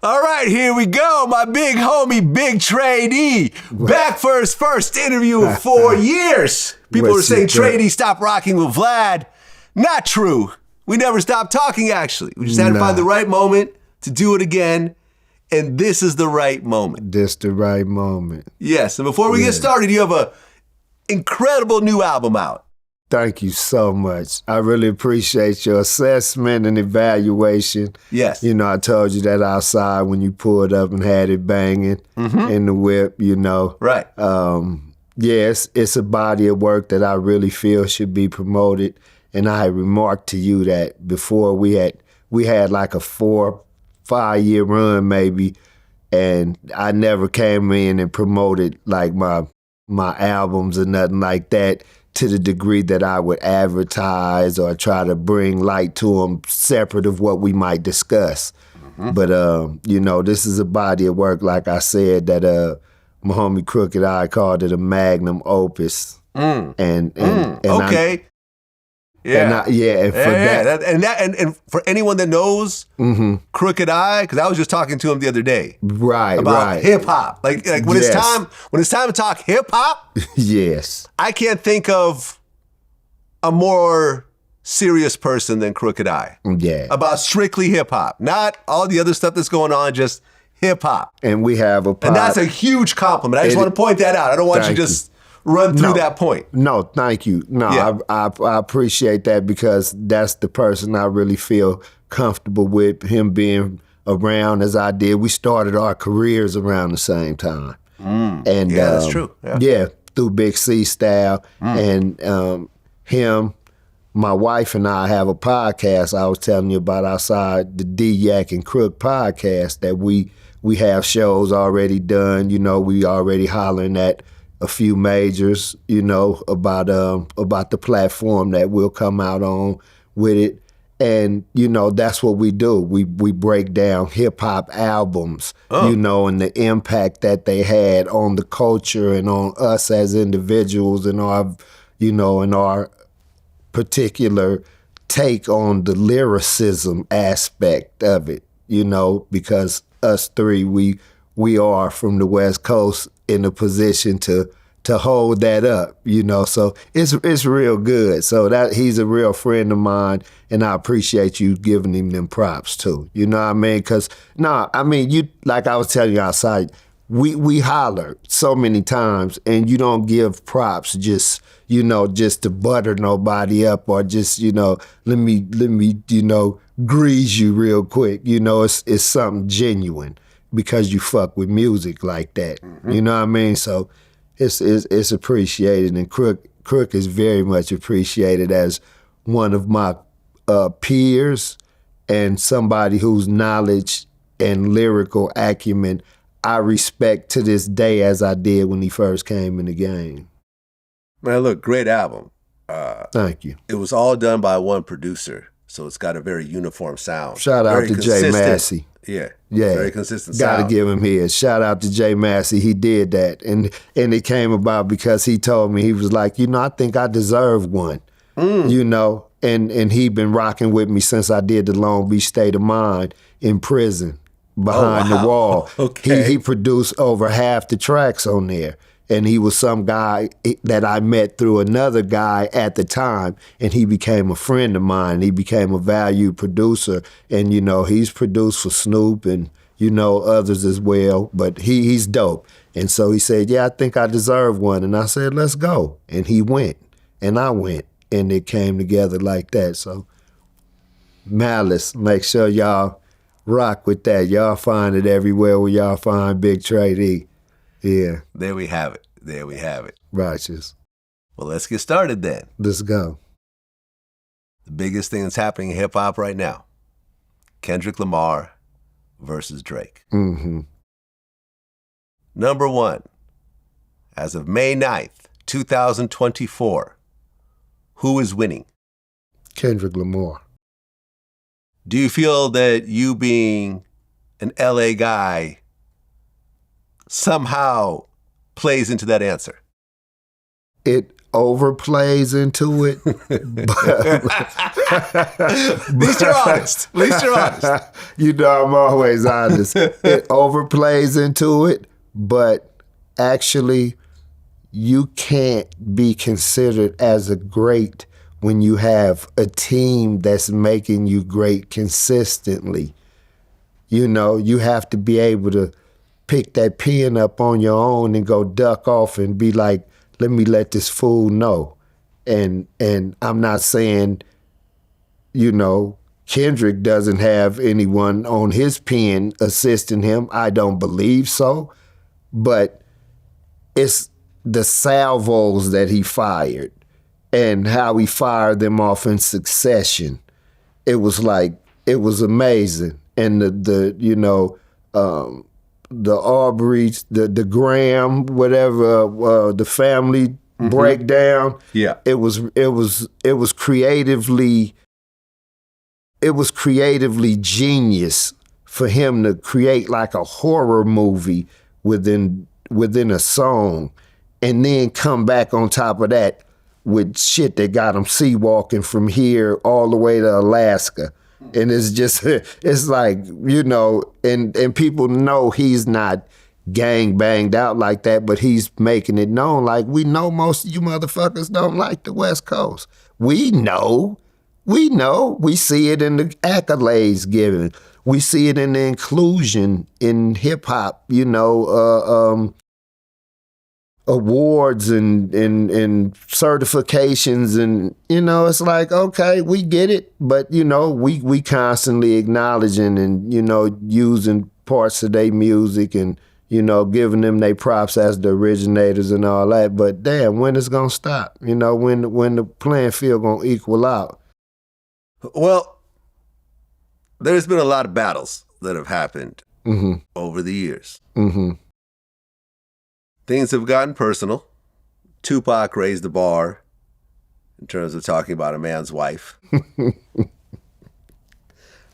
All right, here we go. My big homie, Big Trey Dee. Back for his first interview in 4 years. People were saying Trey Dee stopped rocking with Vlad. Not true. We never stopped talking, actually. We just had to find the right moment to do it again. And this is the right moment. This the right moment. Yes, and before we get started, you have an incredible new album out. Thank you so much. I really appreciate your assessment and evaluation. Yes. You know, I told you that outside when you pulled up and had it banging in the whip, you know. Right. Yes, it's a body of work that I really feel should be promoted. And I had remarked to you that before we had like a 4-5 year run maybe, and I never came in and promoted like my albums or nothing like that to the degree that I would advertise or try to bring light to them separate of what we might discuss. But, you know, this is a body of work, like I said, that my homie Crooked I called it a magnum opus. And okay. And for anyone that knows Crooked I, because I was just talking to him the other day, about hip hop. Like when it's time to talk hip hop, yes, I can't think of a more serious person than Crooked I. Yeah, about strictly hip hop, not all the other stuff that's going on, just hip hop. And we have and that's a huge compliment. I just want to point that out. I don't want you just run through that point. No, thank you. No, I appreciate that because that's the person I really feel comfortable with, him being around as I did. We started our careers around the same time. And that's true. Yeah, through Big C Style. And him, my wife and I have a podcast I was telling you about outside, the D Yak and Crook podcast that we have shows already done. You know, we already hollering at a few majors, you know, about the platform that we'll come out on with it. And, you know, that's what we do. We break down hip-hop albums, you know, and the impact that they had on the culture and on us as individuals and our, you know, and our particular take on the lyricism aspect of it, you know, because us three, we are from the West Coast in a position to hold that up, you know. So it's real good. So that he's a real friend of mine, and I appreciate you giving him them props too. You know what I mean? Because you, like I was telling you outside, we holler so many times, and you don't give props just to butter nobody up or just, you know, let me you know, grease you real quick. You know, it's something genuine. Because you fuck with music like that, you know what I mean? So it's appreciated, and Crook is very much appreciated as one of my peers and somebody whose knowledge and lyrical acumen I respect to this day as I did when he first came in the game. Man, look, great album. Thank you. It was all done by one producer, so it's got a very uniform sound. Shout out to Jay Massey. Yeah. Very consistent sound. Gotta give him his. Shout out to Jay Massey. He did that. And it came about because he told me, he was like, you know, I think I deserve one. You know, and he been rocking with me since I did the Long Beach State of Mind in prison behind the wall. Okay. He produced over half the tracks on there. And he was some guy that I met through another guy at the time, and he became a friend of mine. He became a valued producer, and, you know, he's produced for Snoop and, you know, others as well, but he's dope. And so he said, yeah, I think I deserve one. And I said, let's go. And he went, and I went, and it came together like that. So Malice, make sure y'all rock with that. Y'all find it everywhere where y'all find Big Trey Dee. Yeah. There we have it. Righteous. Well, let's get started then. Let's go. The biggest thing that's happening in hip-hop right now, Kendrick Lamar versus Drake. Number one, as of May 9th, 2024, who is winning? Kendrick Lamar. Do you feel that you being an LA guy somehow plays into that answer? It overplays into it. At least you're honest. At least you're honest. You know, I'm always honest. It overplays into it, but actually, you can't be considered as a great when you have a team that's making you great consistently. You know, you have to be able to pick that pen up on your own and go duck off and be like, let this fool know. And I'm not saying, you know, Kendrick doesn't have anyone on his pen assisting him. I don't believe so. But it's the salvos that he fired and how he fired them off in succession. It was amazing. And the Aubrey, the Graham, whatever, the family breakdown. Yeah. It was creatively genius for him to create like a horror movie within a song, and then come back on top of that with shit that got him sea walking from here all the way to Alaska. And it's just, it's like, you know, and people know he's not gang banged out like that, but he's making it known. Like, we know most of you motherfuckers don't like the West Coast. We know. We see it in the accolades given. We see it in the inclusion in hip hop, you know, awards and certifications, and you know, it's like, okay, we get it, but you know, we constantly acknowledging and, you know, using parts of their music and, you know, giving them their props as the originators and all that. But damn, when it's gonna stop? You know, when the playing field gonna equal out? Well, there's been a lot of battles that have happened over the years. Things have gotten personal. Tupac raised the bar in terms of talking about a man's wife.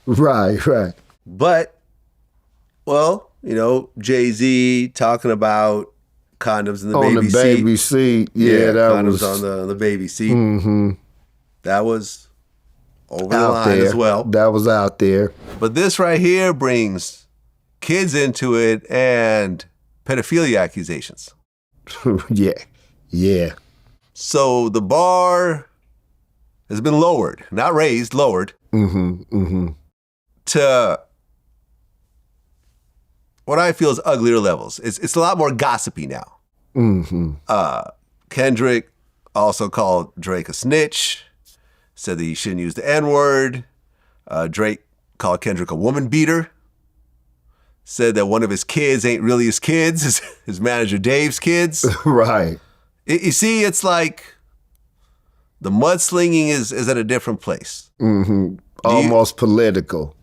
Right. But, well, you know, Jay-Z talking about condoms in the on baby the baby seat. Yeah, that condoms was on the baby seat. That was over the line there as well. That was out there. But this right here brings kids into it and pedophilia accusations. Yeah. So the bar has been lowered, not raised, lowered to what I feel is uglier levels. It's a lot more gossipy now. Kendrick also called Drake a snitch, said that he shouldn't use the N-word. Drake called Kendrick a woman beater. Said that one of his kids ain't really his kids, his manager Dave's kids. Right. You see, it's like the mudslinging is at a different place. Almost political.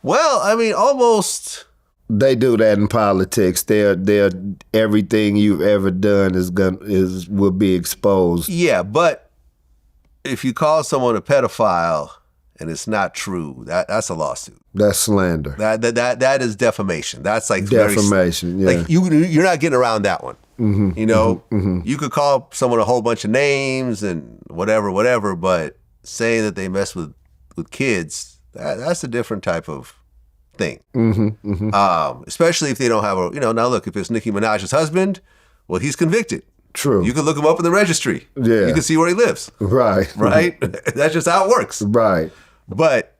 Well, I mean, almost. They do that in politics. They're everything you've ever done will be exposed. Yeah, but if you call someone a pedophile and it's not true, that's a lawsuit. That's slander. That is defamation. That's like defamation. Very, like you're not getting around that one. You know, you could call someone a whole bunch of names and whatever, but saying that they mess with kids, that's a different type of thing. Especially if they don't have now look, if it's Nicki Minaj's husband, well, he's convicted. True. You can look him up in the registry. Yeah. You can see where he lives. Right. That's just how it works. Right. But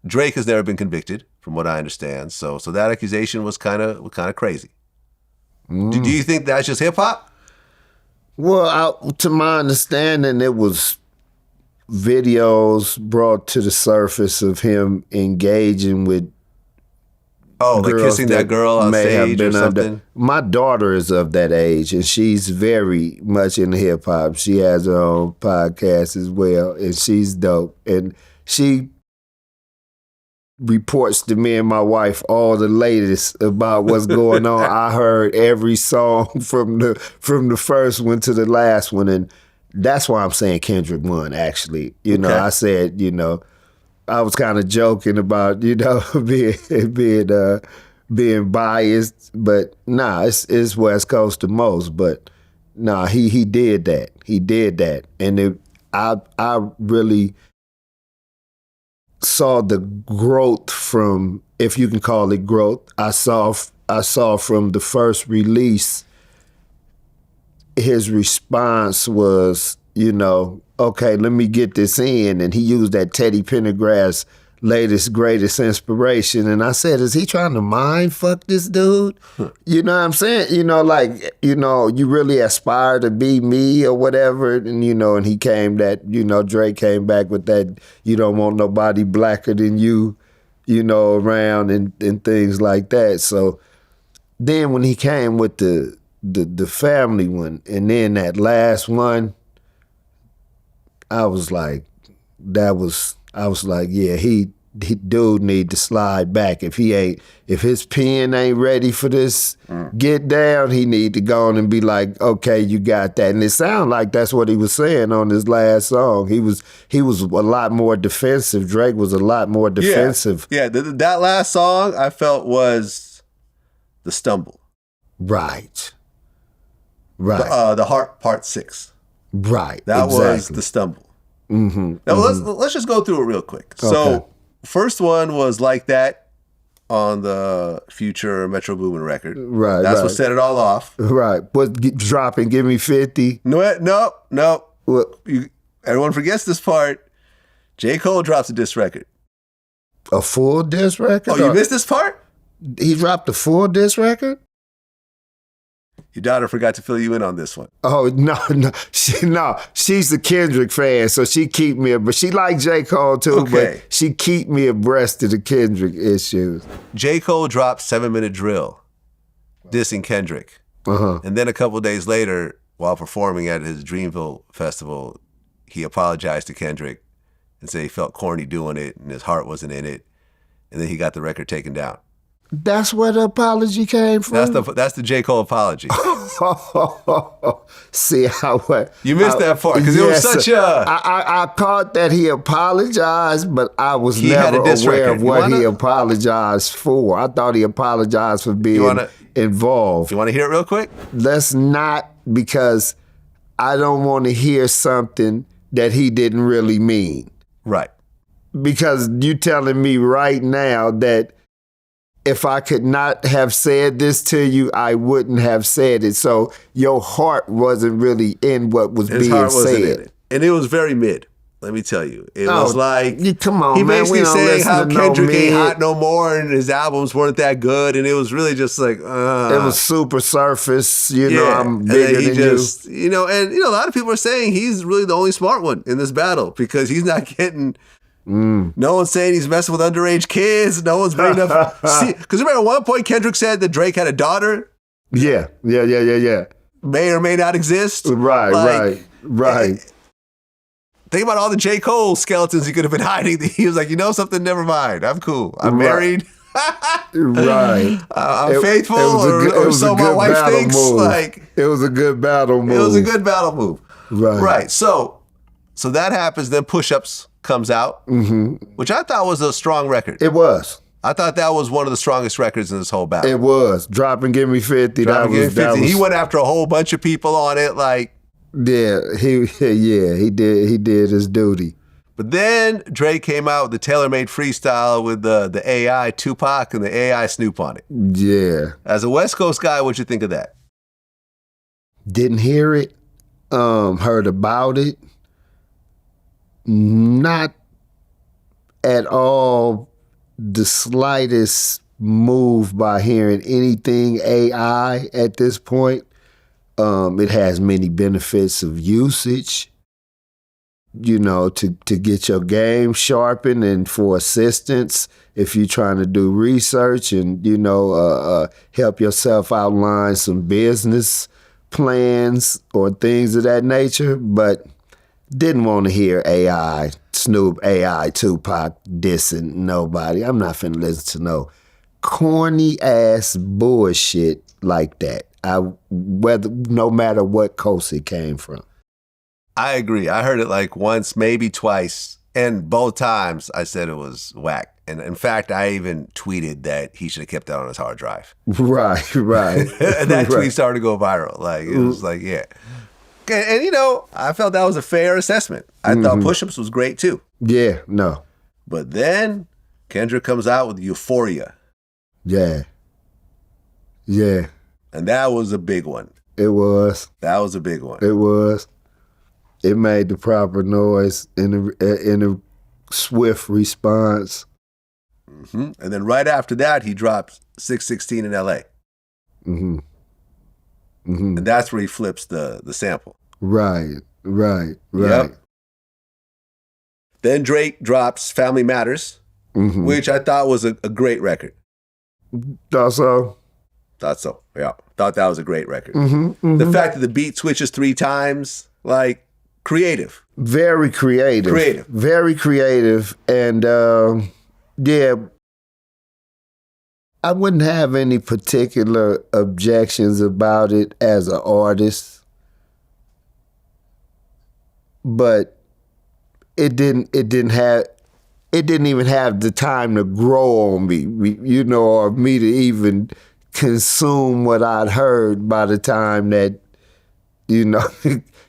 Drake has never been convicted, from what I understand. So that accusation was kind of crazy. Do you think that's just hip hop? Well, to my understanding, it was videos brought to the surface of him engaging with. Oh, like kissing that girl on stage or something? My daughter is of that age, and she's very much into hip hop. She has her own podcast as well, and she's dope. And she reports to me and my wife all the latest about what's going on. I heard every song from the first one to the last one, and that's why I'm saying Kendrick won, actually. You know, I said, you know, I was kind of joking about, you know, being biased, but nah, it's West Coast the most. But No, he did that. He did that. And I really saw the growth from, if you can call it growth, I saw from the first release, his response was, you know, okay, let me get this in. And he used that Teddy Pendergrass latest, greatest inspiration. And I said, is he trying to mind fuck this dude? You know what I'm saying? You know, like, you know, you really aspire to be me or whatever. And, you know, and he came that, you know, Drake came back with that, you don't want nobody blacker than you, you know, around and things like that. So then when he came with the family one, and then that last one, I was like, yeah, he dude need to slide back. If his pen ain't ready for this get down, he need to go on and be like, okay, you got that. And it sounded like that's what he was saying on his last song. He was a lot more defensive. Drake was a lot more defensive. Yeah, that last song I felt was the stumble. Right. The Heart Part 6. Right. That exactly. was the stumble. Mm-hmm. Now let's just go through it real quick. Okay. So first one was Like That on the Future Metro Boomin record. Right. That's what set it all off. Right. But drop and give me 50. No. What? Everyone forgets this part. J. Cole drops a diss record. A full diss record? Oh, you missed this part? He dropped a full diss record? Your daughter forgot to fill you in on this one. Oh, no. She's a Kendrick fan, so she keep me, but she like J. Cole too, Okay. but she keep me abreast of the Kendrick issues. J. Cole dropped 7 Minute Drill, dissing Kendrick. Uh-huh. And then a couple days later, while performing at his Dreamville festival, he apologized to Kendrick and said he felt corny doing it and his heart wasn't in it. And then he got the record taken down. That's where the apology came from? That's the J. Cole apology. See how you missed that part because it was such a. I caught that he apologized, but I was never aware of what he apologized for. I thought he apologized for being involved. You want to hear it real quick? Let's not, because I don't want to hear something that he didn't really mean. Right. Because you telling me right now that if I could not have said this to you, I wouldn't have said it. So your heart wasn't really in what was being said. Wasn't in it. And it was very mid. Let me tell you. It was like, come on, he man. basically saying how Kendrick ain't hot no more and his albums weren't that good. And it was really just like, It was super surface, you know, I'm bigger than you. You know, and a lot of people are saying he's really the only smart one in this battle because he's not getting... No one's saying he's messing with underage kids. No one's bringing up... Because remember, at one point, Kendrick said that Drake had a daughter. Yeah. May or may not exist. Right. Think about all the J. Cole skeletons he could have been hiding. He was like, you know something? Never mind. I'm cool. I'm married. Right. I'm faithful. Or so my wife thinks. It was a good battle move. It was a good battle move. Right. So that happens. Then Push-Ups comes out, which I thought was a strong record. It was. I thought that was one of the strongest records in this whole battle. It was. Drop and Give Me 50. He went after a whole bunch of people on it. He did his duty. But then Drake came out with the tailor-made freestyle with the AI Tupac and the AI Snoop on it. Yeah. As a West Coast guy, what'd you think of that? Didn't hear it. Heard about it. Not at all the slightest move by hearing anything AI at this point. It has many benefits of usage, you know, to get your game sharpened and for assistance if you're trying to do research and, you know, help yourself outline some business plans or things of that nature. But didn't want to hear AI, Snoop, AI, Tupac dissing nobody. I'm not finna listen to no corny ass bullshit like that. No matter what coast it came from. I agree. I heard it like once, maybe twice, and both times I said it was whack. And in fact, I even tweeted that he should have kept that on his hard drive. Right. And that tweet started to go viral. Like, it was like, yeah. And, you know, I felt that was a fair assessment. I thought Push-Ups was great, too. Yeah, no. But then Kendrick comes out with Euphoria. Yeah. And that was a big one. It was. That was a big one. It was. It made the proper noise in a swift response. And then right after that, he dropped 616 in L.A. And that's where he flips the sample. Right. Yep. Then Drake drops Family Matters, which I thought was a great record. Thought so? Thought so, yeah. Thought that was a great record. The fact that the beat switches 3 times, like, creative. Very creative. Very creative. And, yeah, I wouldn't have any particular objections about it as an artist. But it didn't even have the time to grow on me, you know, or me to even consume what I'd heard by the time that, you know,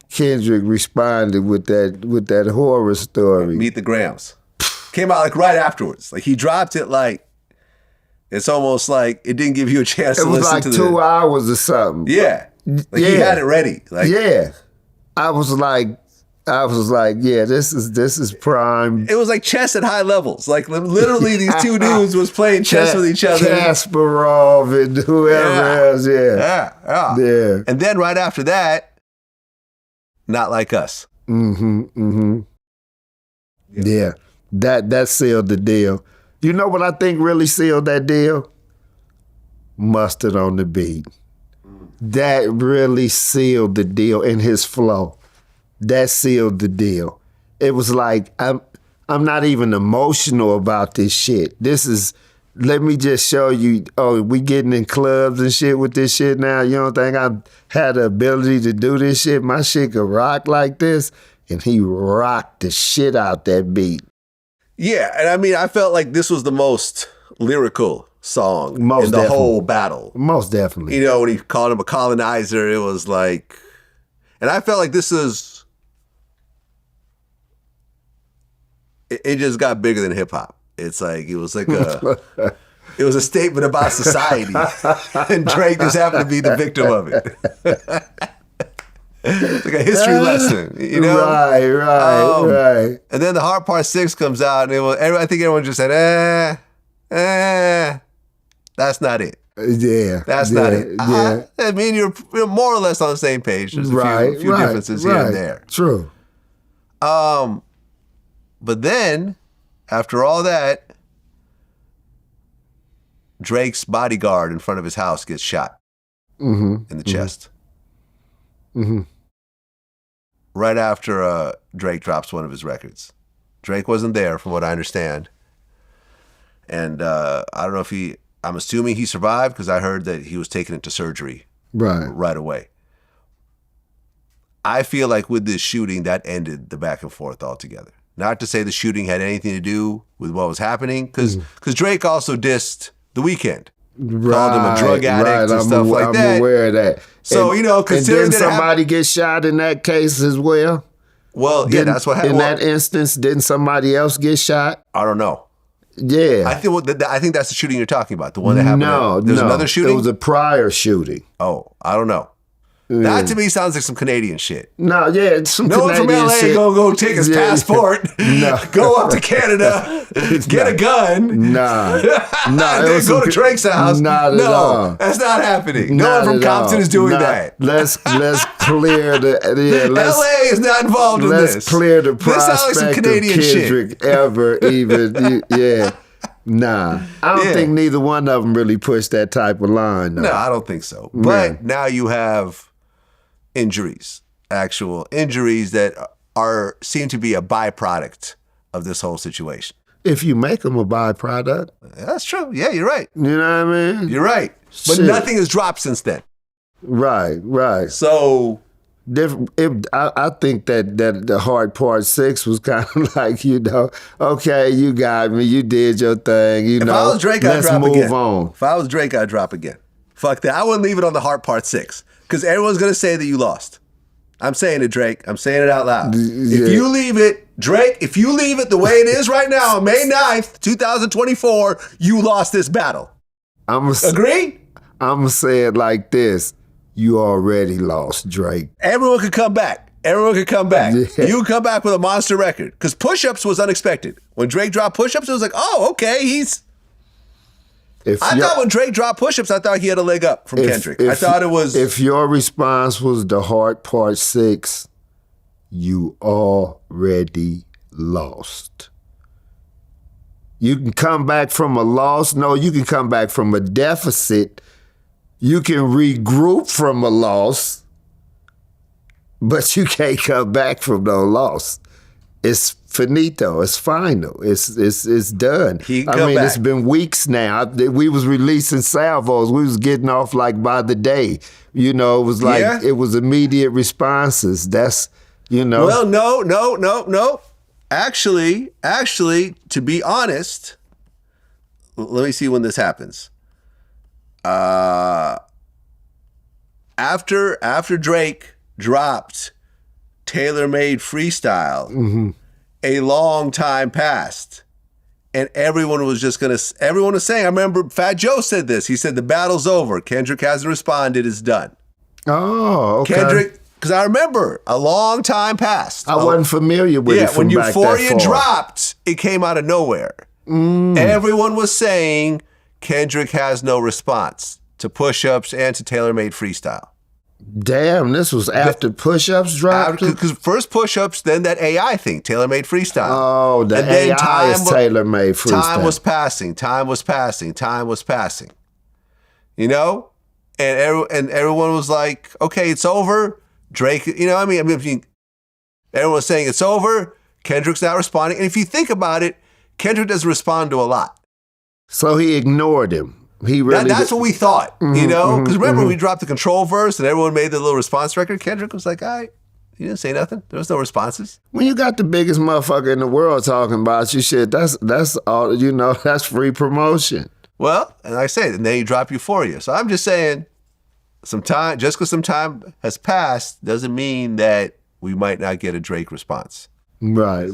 Kendrick responded with that horror story. Meet the Grams. Came out like right afterwards. Like he dropped it like, it's almost like it didn't give you a chance to listen to it. It was like 2 hours or something. Yeah. Like he had it ready. Like, yeah. I was like, yeah, this is prime. It was like chess at high levels. Like literally these two dudes was playing chess with each other. Kasparov and whoever else, yeah. And then right after that, Not Like Us. Yeah. That sealed the deal. You know what I think really sealed that deal? Mustard on the Beat. That really sealed the deal in his flow. That sealed the deal. It was like, I'm not even emotional about this shit. This is, let me just show you, oh, we getting in clubs and shit with this shit now. You don't think I had the ability to do this shit? My shit could rock like this? And he rocked the shit out that beat. Yeah, and I mean, I felt like this was the most lyrical song in the whole battle. Most definitely. You know, when he called him a colonizer, it was like, and I felt like this is, it just got bigger than hip hop. It's like, it was like it was a statement about society. And Drake just happened to be the victim of it. It's like a history lesson, you know? Right. And then the Hard Part 6 comes out, and I think everyone just said, that's not it. Yeah. That's not it. Yeah. I mean, you're more or less on the same page. There's a few differences here and there. True. But then, after all that, Drake's bodyguard in front of his house gets shot in the chest. Right after Drake drops one of his records. Drake wasn't there, from what I understand. And I don't know if I'm assuming he survived, because I heard that he was taken into surgery right away. I feel like with this shooting, that ended the back and forth altogether. Not to say the shooting had anything to do with what was happening, because Drake also dissed The Weeknd. Called him a drug addict and stuff like that. I'm aware of that. So, you know, considering and didn't somebody get shot in that case as well? Well, yeah, that's what happened. In that instance, didn't somebody else get shot? I don't know. Yeah. I think that's the shooting you're talking about, the one that happened. No, There's another shooting? It was a prior shooting. Oh, I don't know. That to me sounds like some Canadian shit. No, yeah, some no Canadian one from LA shit. go take his passport, go up to Canada, get a gun, and then go to Drake's house. Not at all. That's not happening. No one from Compton is doing that. Let's clear the LA is not involved in this. Let's clear the prospect like of Kendrick ever even. Nah, I don't think neither one of them really pushed that type of line. Though. No, I don't think so. But now you have injuries, actual injuries that seem to be a byproduct of this whole situation. If you make them a byproduct. That's true. Yeah, you're right. You know what I mean? You're right. But nothing has dropped since then. Right. So I think that the hard part 6 was kind of like, okay, you got me, you did your thing, If I was Drake, I'd drop again. Let's move on. If I was Drake, I'd drop again. Fuck that. I wouldn't leave it on the hard part 6 because everyone's gonna say that you lost. I'm saying it, Drake. I'm saying it out loud. Yeah. If you leave it, Drake, if you leave it the way it is right now on May 9th, 2024, you lost this battle. Agree? I'm gonna say it like this. You already lost, Drake. Everyone could come back. Everyone could come back. Yeah. You could come back with a monster record. Because Push-Ups was unexpected. When Drake dropped Push-Ups, it was like, oh, okay, I thought when Drake dropped Push-Ups, I thought he had a leg up from Kendrick. I thought it was... If your response was the hard part 6, you already lost. You can come back from a loss. No, you can come back from a deficit. You can regroup from a loss, but you can't come back from no loss. It's finito. It's final. It's done. It's been weeks now. We was releasing salvos. We was getting off like by the day. It was like it was immediate responses. That's Well, no. Actually, to be honest, let me see when this happens. After Drake dropped Tailor-Made Freestyle, a long time passed, and everyone was saying, I remember Fat Joe said this. He said the battle's over. Kendrick hasn't responded. It's done. Oh, okay. Kendrick, because I remember a long time passed. I wasn't familiar with it from when back Euphoria that far. dropped, it came out of nowhere. Everyone was saying Kendrick has no response to Push-Ups and to Tailor-Made Freestyle. Damn, this was after Push-Ups dropped? Because first Push-Ups, then that AI thing, Tailor-Made Freestyle. Oh, the AI is Tailor-Made Freestyle. Time was passing. And everyone was like, okay, it's over. Drake, everyone was saying it's over. Kendrick's not responding. And if you think about it, Kendrick doesn't respond to a lot. So he ignored him. That's what we thought, Because remember, we dropped the Control verse and everyone made the little response record. Kendrick was like, all right, he didn't say nothing. There was no responses. When you got the biggest motherfucker in the world talking about you, shit, that's all, that's free promotion. Well, and I say, and then you drop Euphoria. So I'm just saying, just because some time has passed doesn't mean that we might not get a Drake response. Right.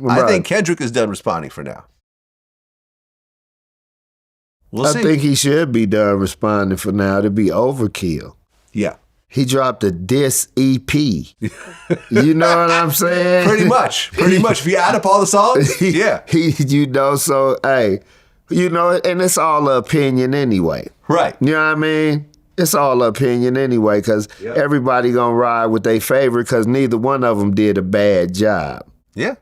I think Kendrick is done responding for now. We'll see. I think he should be done responding for now. To be overkill. Yeah. He dropped a diss EP. You know what I'm saying? Pretty much. If you add up all the songs, yeah. So, hey, and it's all opinion anyway. Right. You know what I mean? It's all opinion anyway, because everybody gonna ride with their favorite, because neither one of them did a bad job. Yeah.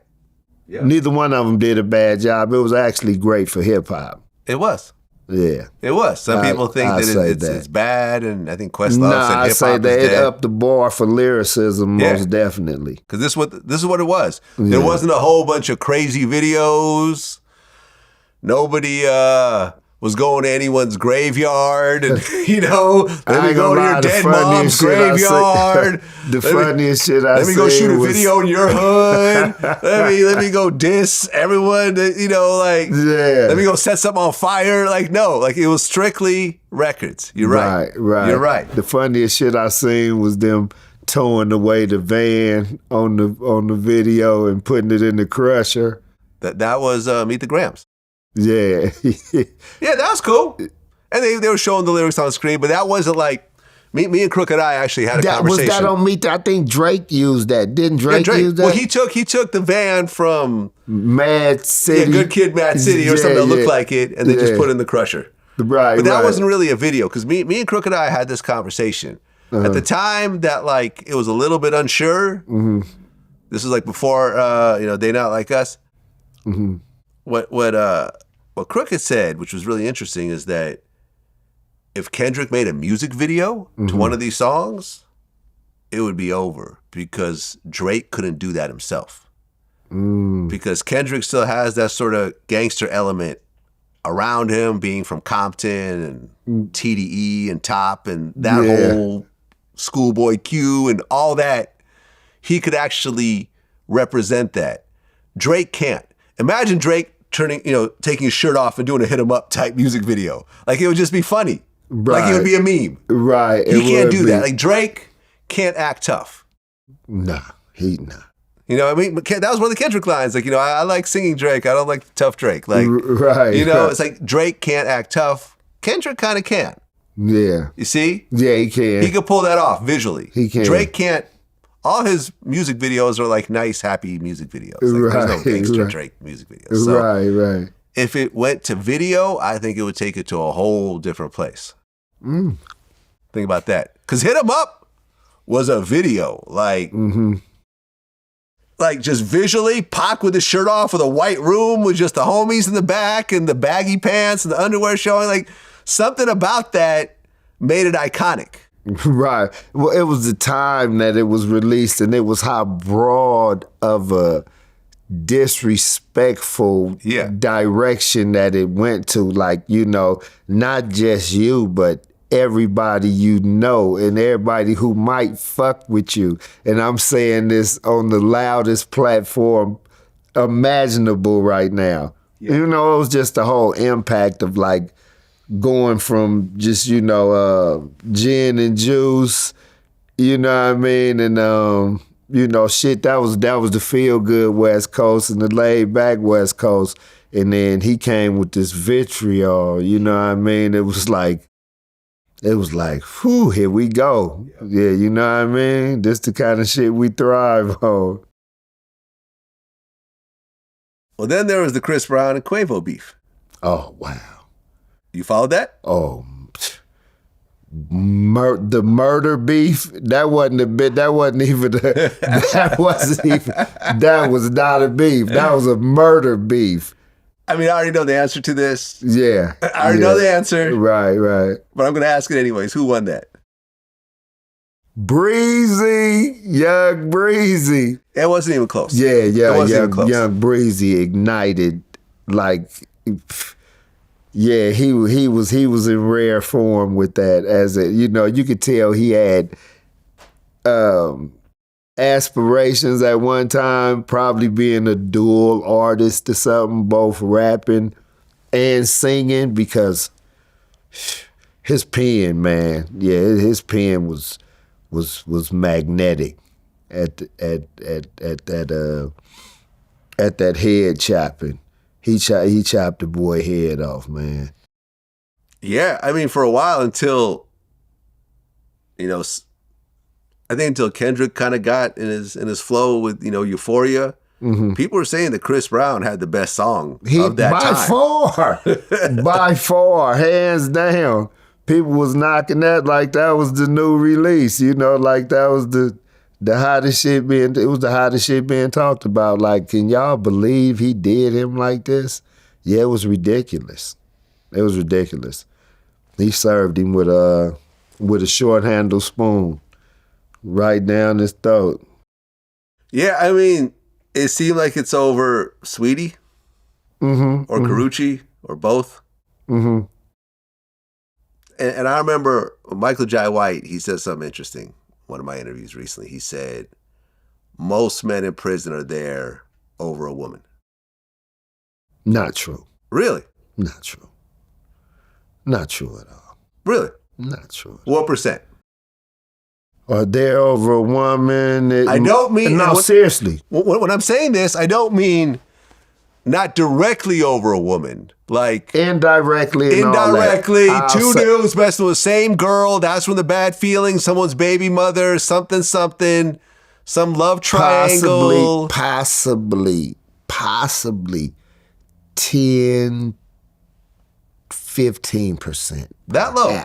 Neither one of them did a bad job. It was actually great for hip-hop. It was. Yeah. It was. Some people think that it's bad, and I think Questlove said hip-hop is dead. I say they upped the bar for lyricism, most definitely. Because this is what it was. There wasn't a whole bunch of crazy videos. Nobody was going to anyone's graveyard, and let me go to your dead mom's graveyard. The funniest shit I Let me go shoot a video in your hood. let me go diss everyone. Let me go set something on fire. It was strictly records. You're right. Right. You're right. The funniest shit I seen was them towing away the van on the video and putting it in the crusher. That was Meet the Grams. Yeah. Yeah, that was cool. And they were showing the lyrics on the screen, but that wasn't like me and Crooked I actually had a conversation. Was that on Meet? I think Drake used that. Didn't Drake use that? Well, he took the van from Mad City. Yeah, Good Kid, Mad City, or something that looked like it, and then just put it in the crusher. Right. But that wasn't really a video, because me and Crooked I had this conversation. At the time that it was a little bit unsure. Mm-hmm. This was before They Not Like Us. Mm-hmm. What Crooked said, which was really interesting, is that if Kendrick made a music video to one of these songs, it would be over, because Drake couldn't do that himself. Because Kendrick still has that sort of gangster element around him, being from Compton and TDE and Top and that whole Schoolboy Q and all that, he could actually represent that. Drake can't. Imagine Drake taking his shirt off and doing a hit 'em up type music video. Like, it would just be funny. Right. Like, it would be a meme. Right. He can't do that. Like, Drake can't act tough. Nah, he not. You know what I mean? That was one of the Kendrick lines. Like, I like singing Drake. I don't like tough Drake. Like, right. It's like Drake can't act tough. Kendrick kind of can. Yeah. You see? Yeah, he can. He could pull that off visually. He can. Drake can't. All his music videos are like nice, happy music videos. Like, right. There's no gangster Drake music videos. So right. if it went to video, I think it would take it to a whole different place. Think about that. Because Hit 'Em Up was a video. Like, like just visually, Pac with his shirt off with a white room with just the homies in the back and the baggy pants and the underwear showing. Like, something about that made it iconic. Right. Well, it was the time that it was released, and it was how broad of a disrespectful direction that it went to. Like, not just you, but everybody and everybody who might fuck with you. And I'm saying this on the loudest platform imaginable right now. Yeah. It was just the whole impact of like going from just, gin and juice, you know what I mean? And, shit, that was the feel-good West Coast and the laid-back West Coast. And then he came with this vitriol, you know what I mean? It was like, whew, here we go. Yeah, you know what I mean? This the kind of shit we thrive on. Well, then there was the Chris Brown and Quavo beef. Oh, wow. You followed that? Oh, the murder beef. That wasn't a bit. That wasn't even. That was not a beef. That was a murder beef. I mean, I already know the answer to this. Yeah, I already know the answer. Right. But I'm going to ask it anyways. Who won that? Breezy, Young Breezy. It wasn't even close. Yeah. It wasn't even close. Young Breezy ignited like. Yeah, he was in rare form with that. As you could tell he had aspirations at one time, probably being a dual artist or something, both rapping and singing, because his pen, man, his pen was magnetic at that head chopping. He chopped the boy head off, man. Yeah, I mean, for a while until, I think until Kendrick kind of got in his flow with, Euphoria, people were saying that Chris Brown had the best song of that time. By far, hands down. People was knocking that like that was the new release, like that was the hottest shit being talked about. Like, can y'all believe he did him like this? Yeah, it was ridiculous. He served him with a short-handled spoon right down his throat. Yeah, I mean, it seemed like it's over Sweetie or Karuchi or both. And I remember Michael Jai White, he said something interesting. One of my interviews recently, he said, most men in prison are there over a woman. Not true. Really? Not true. Not true at all. Really? Not true. What percent? Are there over a woman? I don't mean... No, seriously. When I'm saying this, I don't mean not directly over a woman. Like... Indirectly, two dudes messing with the same girl. That's from the bad feeling. Someone's baby mother, something. Some love triangle. Possibly 10, 15%. That low?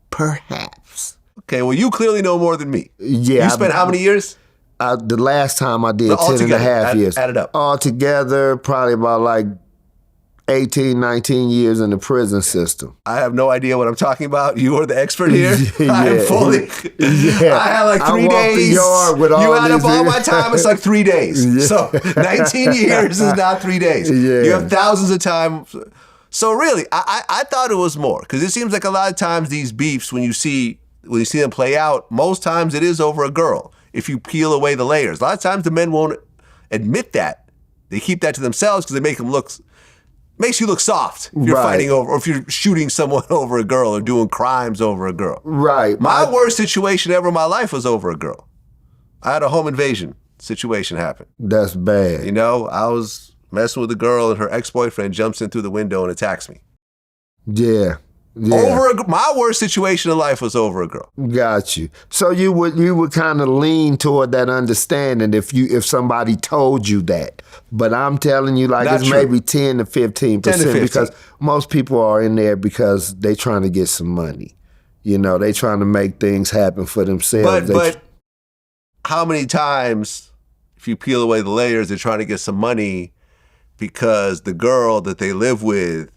Perhaps. Okay, well, you clearly know more than me. Yeah. You spent how many years? The last time I did 10 and a half years. Add it up. Altogether, probably about like 18, 19 years in the prison system. I have no idea what I'm talking about. You are the expert here. Yeah. I'm fully... Yeah. I have like 3 days. The yard with you add up all my time, it's like 3 days. Yeah. So 19 years is not 3 days. Yeah. You have thousands of time. So really, I thought it was more, because it seems like a lot of times these beefs, when you see when you see them play out, most times it is over a girl. If you peel away the layers, a lot of times the men won't admit that. They keep that to themselves because they makes you look soft if you're fighting over, or if you're shooting someone over a girl or doing crimes over a girl. Right. My worst situation ever in my life was over a girl. I had a home invasion situation happen. That's bad. You know, I was messing with a girl and her ex-boyfriend jumps in through the window and attacks me. Yeah. My worst situation in life was over a girl. Got you. So you would kind of lean toward that understanding if somebody told you that. But I'm telling you, like, Not it's true. maybe 10 to 15%, 10 to 15. because most people are in there because they trying to get some money. You know, they trying to make things happen for themselves. But how many times, if you peel away the layers, they're trying to get some money because the girl that they live with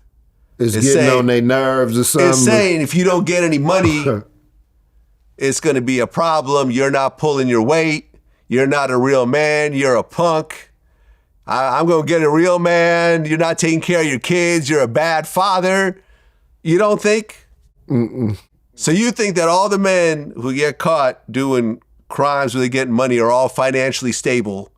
it's getting on their nerves or something. It's saying if you don't get any money, it's going to be a problem. You're not pulling your weight. You're not a real man. You're a punk. I'm going to get a real man. You're not taking care of your kids. You're a bad father. You don't think? Mm-mm. So you think that all the men who get caught doing crimes where they get money are all financially stable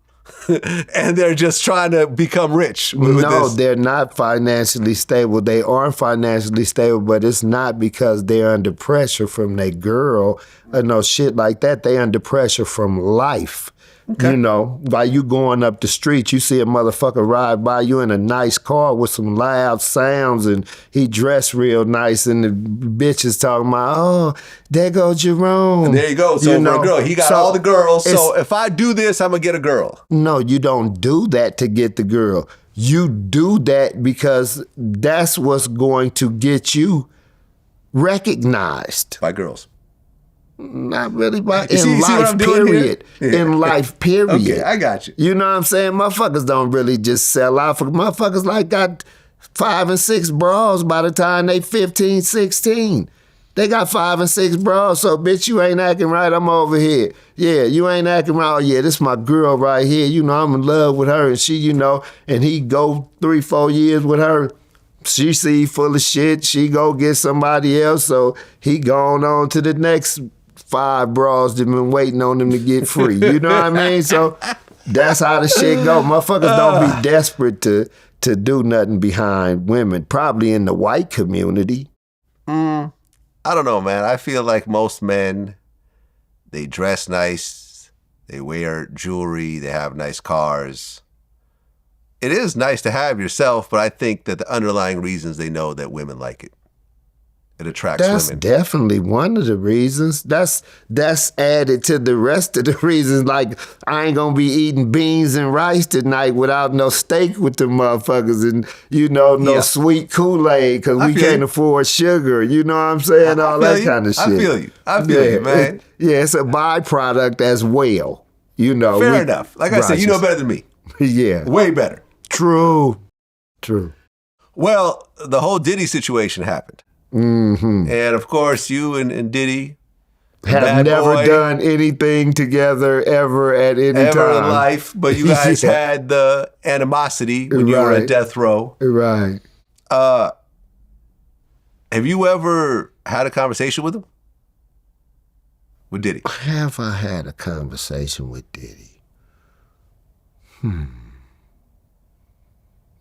and they're just trying to become rich? No, they're not financially stable. They are financially stable, but it's not because they're under pressure from their girl or no shit like that. They under pressure from life. Okay. You know, while you going up the street, you see a motherfucker ride by you in a nice car with some loud sounds and he dressed real nice and the bitch is talking about, oh, there goes Jerome. And there you go. So for a girl, he got all the girls. So if I do this, I'm going to get a girl. No, you don't do that to get the girl. You do that because that's what's going to get you recognized. By girls. Not really, but in life, period. In life, period. Okay, I got you. You know what I'm saying? Motherfuckers don't really just sell out. Motherfuckers like got 5 and 6 bras by the time they 15, 16. They got 5 and 6 bras, so bitch, you ain't acting right, I'm over here. Yeah, you ain't acting right. Oh yeah, this my girl right here. You know, I'm in love with her and she, you know, and he go 3-4 years with her. She see full of shit. She go get somebody else, so he gone on to the next 5 bras that been waiting on them to get free. You know what I mean? So that's how the shit go. Motherfuckers don't be desperate to do nothing behind women. Probably in the white community. I don't know, man. I feel like most men, they dress nice, they wear jewelry, they have nice cars. It is nice to have yourself, but I think that the underlying reasons, they know that women like it. It attracts women. That's definitely one of the reasons. That's added to the rest of the reasons. Like, I ain't gonna be eating beans and rice tonight without no steak with the motherfuckers and, you know, no sweet Kool-Aid because we can't afford sugar. You know what I'm saying? All that kind of shit. I feel you, man. Yeah, it's a byproduct as well. You know. Fair enough. Like I said, you know better than me. Yeah. Way better. True. Well, the whole Diddy situation happened. Mm-hmm. And of course, you and Diddy have never done anything together ever at any time. Ever in life, but you guys had the animosity when you were at death row. Right. Have you ever had a conversation with him? With Diddy? Have I had a conversation with Diddy?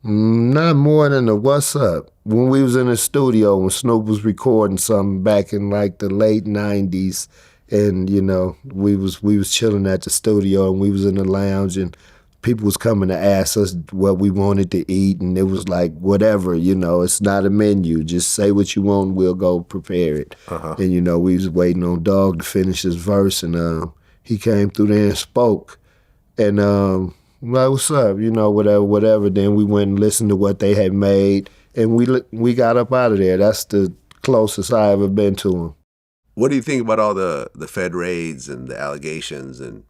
Not more than a what's up. When we was in the studio, when Snoop was recording something back in like the late 90s, and you know, we was chilling at the studio and we was in the lounge and people was coming to ask us what we wanted to eat, and it was like, whatever, you know, it's not a menu. Just say what you want and we'll go prepare it. And you know, we was waiting on Dog to finish his verse, and he came through there and spoke. And like, what's up? You know, whatever. Then we went and listened to what they had made, and we got up out of there. That's the closest I ever been to him. What do you think about all the Fed raids and the allegations? And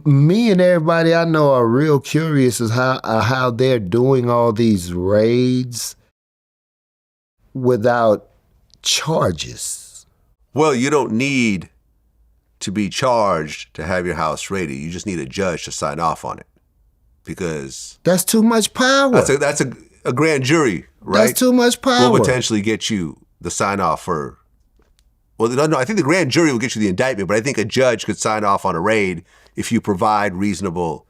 me and everybody I know are real curious as how they're doing all these raids without charges. Well, you don't need to be charged to have your house raided. You just need a judge to sign off on it, because that's too much power. That's a grand jury, right? That's too much power. Will potentially get you the sign off for Well, no, I think the grand jury will get you the indictment, but I think a judge could sign off on a raid if you provide reasonable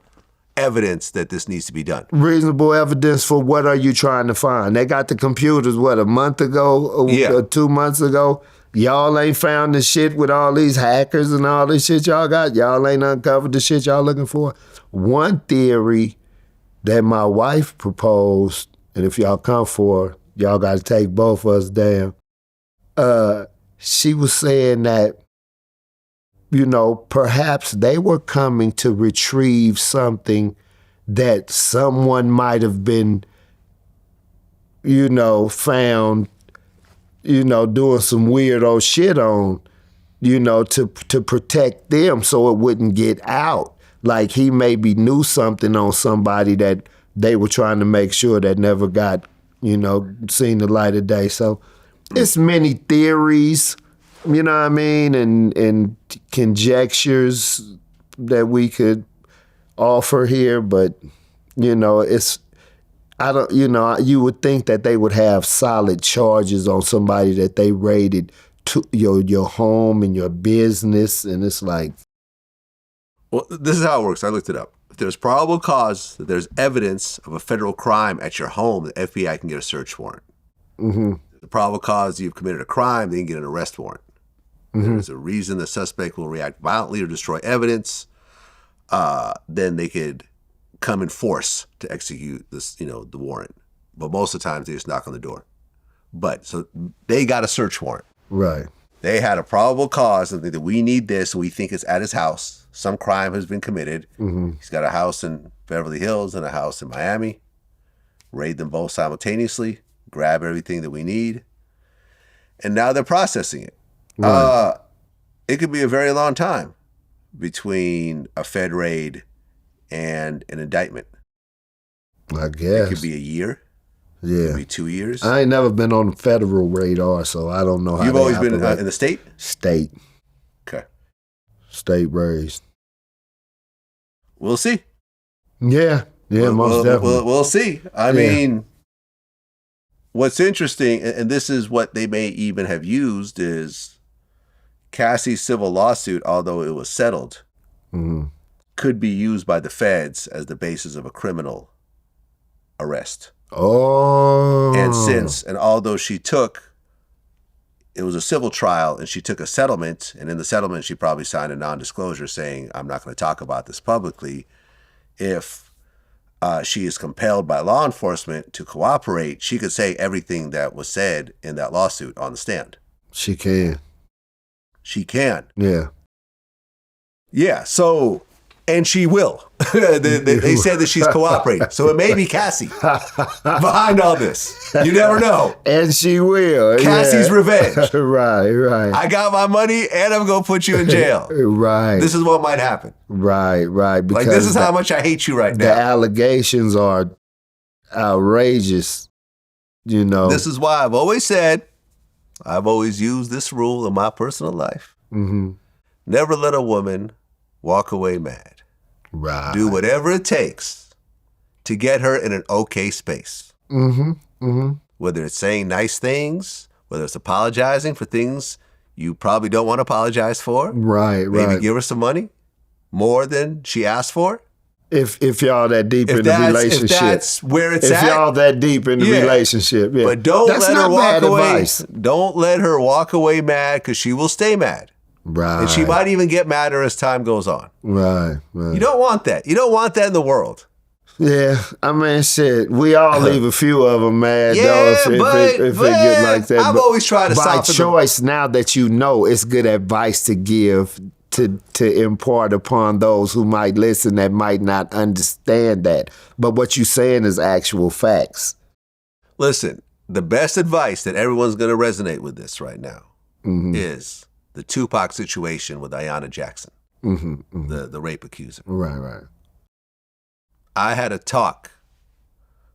evidence that this needs to be done. Reasonable evidence for what are you trying to find? They got the computers, what, a month ago or 2 months ago? Y'all ain't found the shit with all these hackers and all this shit y'all got? Y'all ain't uncovered the shit y'all looking for? One theory that my wife proposed, and if y'all come for, y'all got to take both of us down. She was saying that, you know, perhaps they were coming to retrieve something that someone might have been, you know, found, you know, doing some weirdo shit on, you know, to protect them so it wouldn't get out. Like he maybe knew something on somebody that they were trying to make sure that never got, you know, seen the light of day. So it's many theories, you know what I mean, and conjectures that we could offer here, but, you know, you would think that they would have solid charges on somebody that they raided to your home and your business, and it's like... Well, this is how it works. I looked it up. If there's probable cause that there's evidence of a federal crime at your home, the FBI can get a search warrant. Mm-hmm. The probable cause you've committed a crime, they can get an arrest warrant. Mm-hmm. There's a reason the suspect will react violently or destroy evidence, then they could come in force to execute this, you know, the warrant. But most of the times they just knock on the door. But so they got a search warrant. Right. They had a probable cause and that we need this, and we think it's at his house. Some crime has been committed. Mm-hmm. He's got a house in Beverly Hills and a house in Miami. Raid them both simultaneously, grab everything that we need, and now they're processing it. Right. It could be a very long time between a Fed raid and an indictment. I guess. It could be a year. Yeah. It could be 2 years. I ain't never been on the federal radar, so I don't know how You've always been in the state? State. Okay. State raised. We'll see. Yeah. Yeah, most definitely. We'll see. I mean, what's interesting, and this is what they may even have used, is Cassie's civil lawsuit, although it was settled, could be used by the feds as the basis of a criminal arrest. Oh. And although it was a civil trial and she took a settlement, and in the settlement she probably signed a non-disclosure saying, I'm not going to talk about this publicly. If she is compelled by law enforcement to cooperate, she could say everything that was said in that lawsuit on the stand. She can. She can. Yeah. Yeah, so, and she will. they said that she's cooperating. So it may be Cassie behind all this. You never know. And she will. Cassie's revenge. Right. I got my money and I'm going to put you in jail. Right. This is what might happen. Right. Because like, this is how much I hate you right now. The allegations are outrageous, you know. This is why I've always said, I've always used this rule in my personal life. Mm-hmm. Never let a woman walk away mad. Right. Do whatever it takes to get her in an okay space. Mm-hmm. Mm-hmm. Whether it's saying nice things, whether it's apologizing for things you probably don't want to apologize for. Right. Maybe give her some money, more than she asked for. If y'all that deep in the relationship. If that's where it's at. If y'all that deep in the relationship. Yeah. But don't that's let her walk away. Advice. Don't let her walk away mad, because she will stay mad. Right. And she might even get madder as time goes on. Right. You don't want that. You don't want that in the world. Yeah, I mean, shit. We all leave a few of them mad, though, if it get like that. I've always tried to by soften choice, now that you know, it's good advice to give, to impart upon those who might listen that might not understand that. But what you're saying is actual facts. Listen, the best advice that everyone's going to resonate with this right now is the Tupac situation with Ayanna Jackson, the rape accuser. Right. I had a talk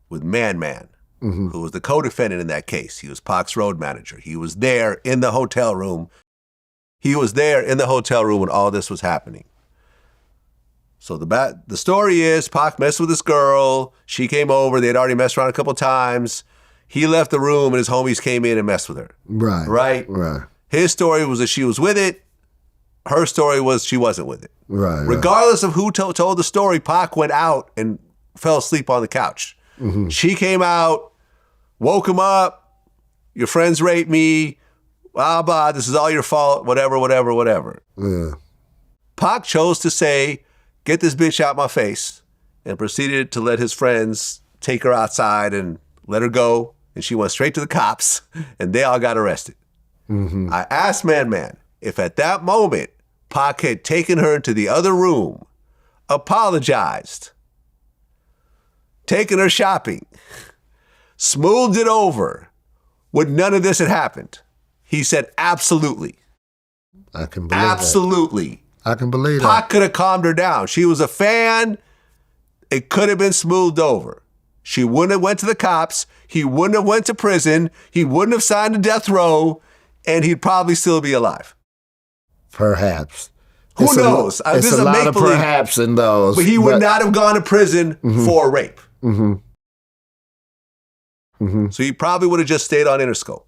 with Man, who was the co-defendant in that case. He was Pac's road manager. He was there in the hotel room. When all this was happening. So the story is Pac messed with this girl. She came over. They had already messed around a couple times. He left the room and his homies came in and messed with her. Right. His story was that she was with it. Her story was she wasn't with it. Right. Regardless of who told the story, Pac went out and fell asleep on the couch. Mm-hmm. She came out, woke him up. Your friends raped me. Blah, blah. This is all your fault. Whatever. Yeah. Pac chose to say, get this bitch out my face, and proceeded to let his friends take her outside and let her go. And she went straight to the cops, and they all got arrested. Mm-hmm. I asked Man if at that moment Pac had taken her into the other room, apologized, taken her shopping, smoothed it over, would none of this have happened? He said, absolutely. I can believe absolutely. That. I can believe Pac that. could have calmed her down. She was a fan. It could have been smoothed over. She wouldn't have went to the cops. He wouldn't have went to prison. He wouldn't have signed a death row, and he'd probably still be alive. Perhaps. Who knows? This is a lot of perhaps in those. But he would not have gone to prison for rape. Mm-hmm. Mm-hmm. So he probably would have just stayed on Interscope.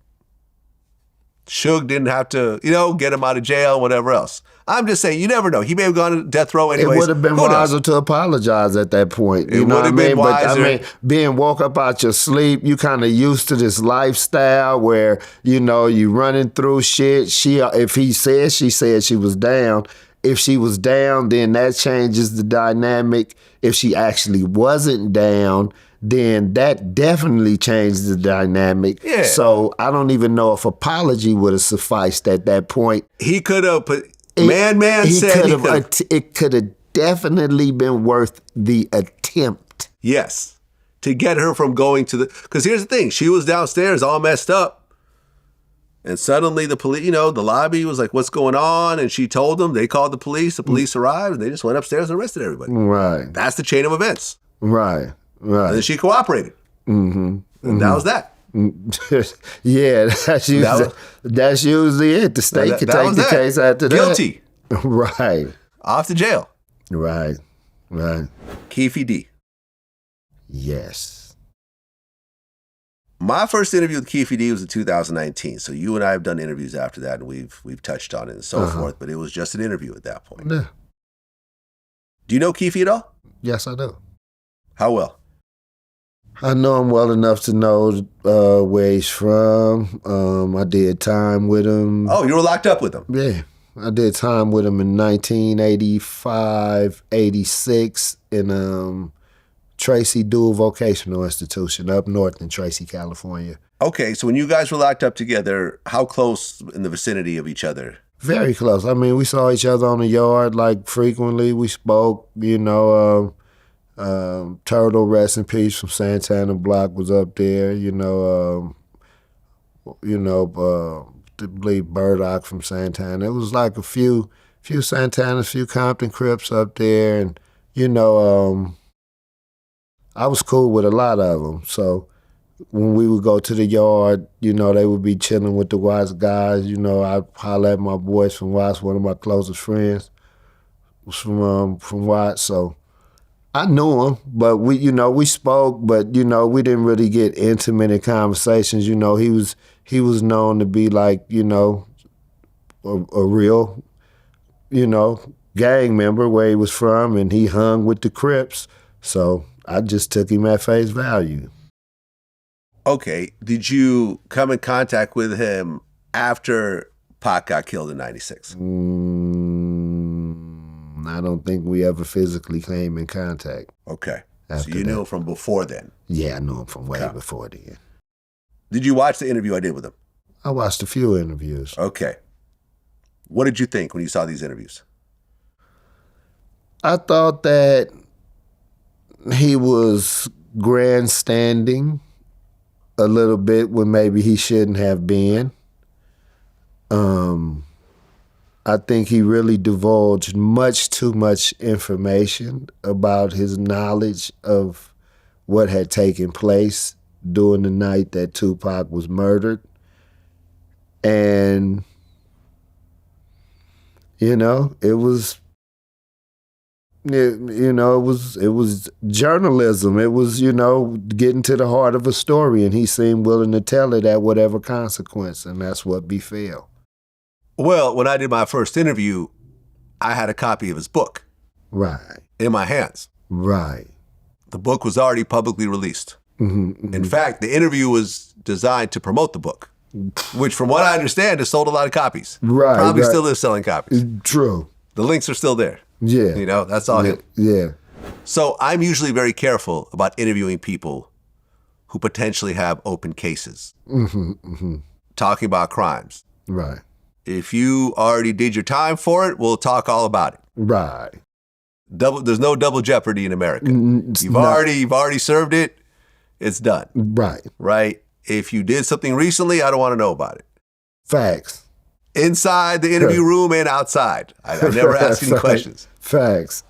Suge didn't have to, get him out of jail, whatever else. I'm just saying, you never know. He may have gone to death row anyways. It would have been wiser to apologize at that point. You know what I mean? But being woke up out your sleep, you kind of used to this lifestyle where, you running through shit. If he said she said she was down. If she was down, then that changes the dynamic. If she actually wasn't down, then that definitely changed the dynamic. Yeah. So I don't even know if apology would have sufficed at that point. He could have put... It could have definitely been worth the attempt. Yes. To get her from going to the... Because here's the thing. She was downstairs all messed up. And suddenly the police, the lobby was like, what's going on? And she told them. They called the police. The police arrived. And they just went upstairs and arrested everybody. Right. That's the chain of events. Right. And then she cooperated. Mm-hmm. And that was that. Yeah, that's usually it. The state could take the case after that. Guilty. Right. Off to jail. Right. Keefe D. Yes. My first interview with Keefe D was in 2019. So you and I have done interviews after that, and we've touched on it and so forth. But it was just an interview at that point. Yeah. Do you know Keefe at all? Yes, I do. How well? I know him well enough to know where he's from. I did time with him. Oh, you were locked up with him? Yeah. I did time with him in 1985, 86 in Tracy Dual Vocational Institution up north in Tracy, California. Okay, so when you guys were locked up together, how close in the vicinity of each other? Very close. I mean, we saw each other on the yard frequently. We spoke, Turtle, rest in peace, from Santana Block was up there. I believe Burdock from Santana. It was like a few Santanas, few Compton Crips up there, and I was cool with a lot of them. So when we would go to the yard, they would be chilling with the Watts guys. I'd holler at my boys from Watts. One of my closest friends was from Watts, so I knew him, but we spoke, but we didn't really get intimate in conversations. He was known to be like, a real, gang member where he was from, and he hung with the Crips. So I just took him at face value. Okay, did you come in contact with him after Pac got killed in 96? I don't think we ever physically came in contact. Okay. So you knew him from before then? Yeah, I knew him from way before then. Did you watch the interview I did with him? I watched a few interviews. Okay. What did you think when you saw these interviews? I thought that he was grandstanding a little bit when maybe he shouldn't have been. I think he really divulged much too much information about his knowledge of what had taken place during the night that Tupac was murdered. And, it was journalism. It was, getting to the heart of a story, and he seemed willing to tell it at whatever consequence, and that's what befell. Well, when I did my first interview, I had a copy of his book. Right. In my hands. Right. The book was already publicly released. In fact, the interview was designed to promote the book, which from what I understand has sold a lot of copies. Right. Probably still is selling copies. True. The links are still there. Yeah. You know, that's all him. Yeah. So I'm usually very careful about interviewing people who potentially have open cases. Talking about crimes. Right. If you already did your time for it, we'll talk all about it. Right. There's no double jeopardy in America. You've already served it. It's done. Right. Right? If you did something recently, I don't want to know about it. Facts. Inside the interview room and outside. I never ask any questions. Facts.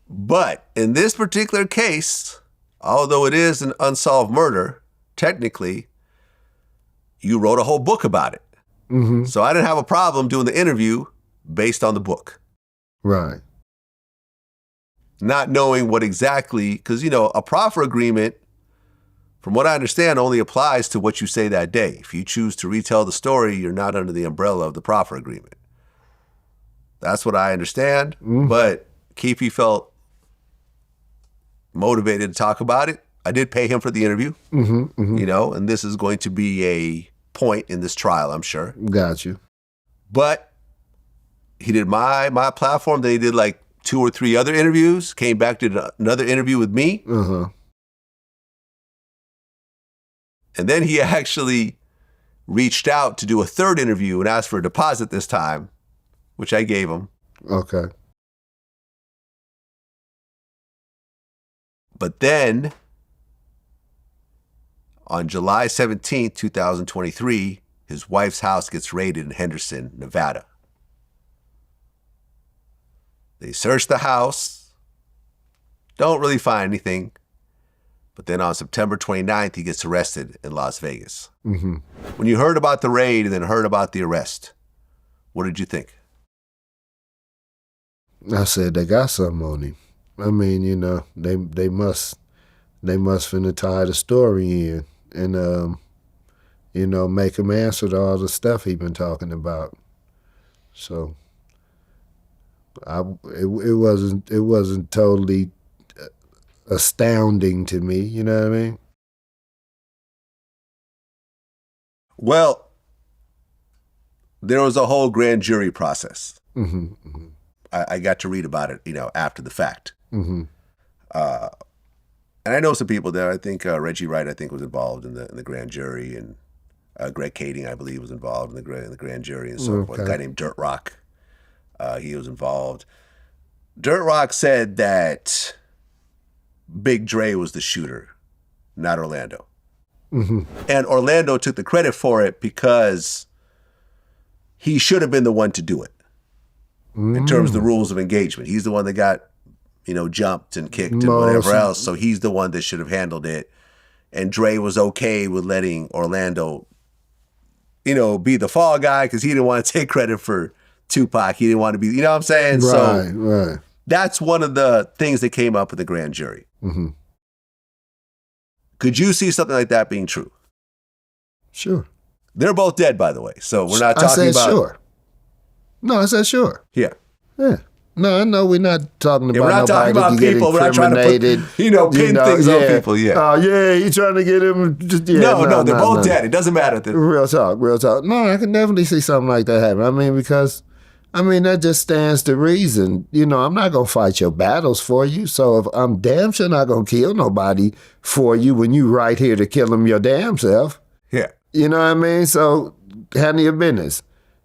But in this particular case, although it is an unsolved murder, technically, you wrote a whole book about it. So I didn't have a problem doing the interview based on the book. Right. Not knowing what exactly, because, you know, a proffer agreement, from what I understand, only applies to what you say that day. If you choose to retell the story, you're not under the umbrella of the proffer agreement. That's what I understand. But Keefe felt motivated to talk about it. I did pay him for the interview, you know, and this is going to be a point in this trial, I'm sure. Got you. But he did my platform. Then he did like 2 or 3 other interviews, came back, did another interview with me. And then he actually reached out to do a 3rd interview and asked for a deposit this time, which I gave him. Okay. But then on July 17th, 2023, his wife's house gets raided in Henderson, Nevada. They search the house, don't really find anything. But then on September 29th, he gets arrested in Las Vegas. When you heard about the raid and then heard about the arrest, what did you think? I said they got something on him. I mean, you know, they must finna tie the story in and you know, make him answer to all the stuff he been talking about. So it wasn't totally astounding to me, you know what I mean? Well, there was a whole grand jury process. I got to read about it, you know, after the fact. And I know some people there. I think Reggie Wright, I think, was involved in the grand jury, and Greg Kading, I believe, was involved in the grand jury and so forth. A guy named Dirt Rock, he was involved. Dirt Rock said that Big Dre was the shooter, not Orlando. And Orlando took the credit for it because he should have been the one to do it in terms of the rules of engagement. He's the one that got, you know, jumped and kicked and whatever else. So he's the one that should have handled it. And Dre was okay with letting Orlando, you know, be the fall guy because he didn't want to take credit for Tupac. He didn't want to be, you know what I'm saying? Right. That's one of the things that came up with the grand jury. Could you see something like that being true? Sure. They're both dead, by the way. So we're not talking about... sure. No, I said sure. Yeah. No, I know we're not talking about we're not talking about people. We're not trying to put, pin things on people. Oh, yeah, you trying to get him... No, they're both dead. It doesn't matter. Real talk. No, I can definitely see something like that happen. I mean, because... that just stands to reason. You know, I'm not going to fight your battles for you. So if I'm damn sure not going to kill nobody for you when you right here to kill them your damn self. Yeah. You know what I mean? So handle your business.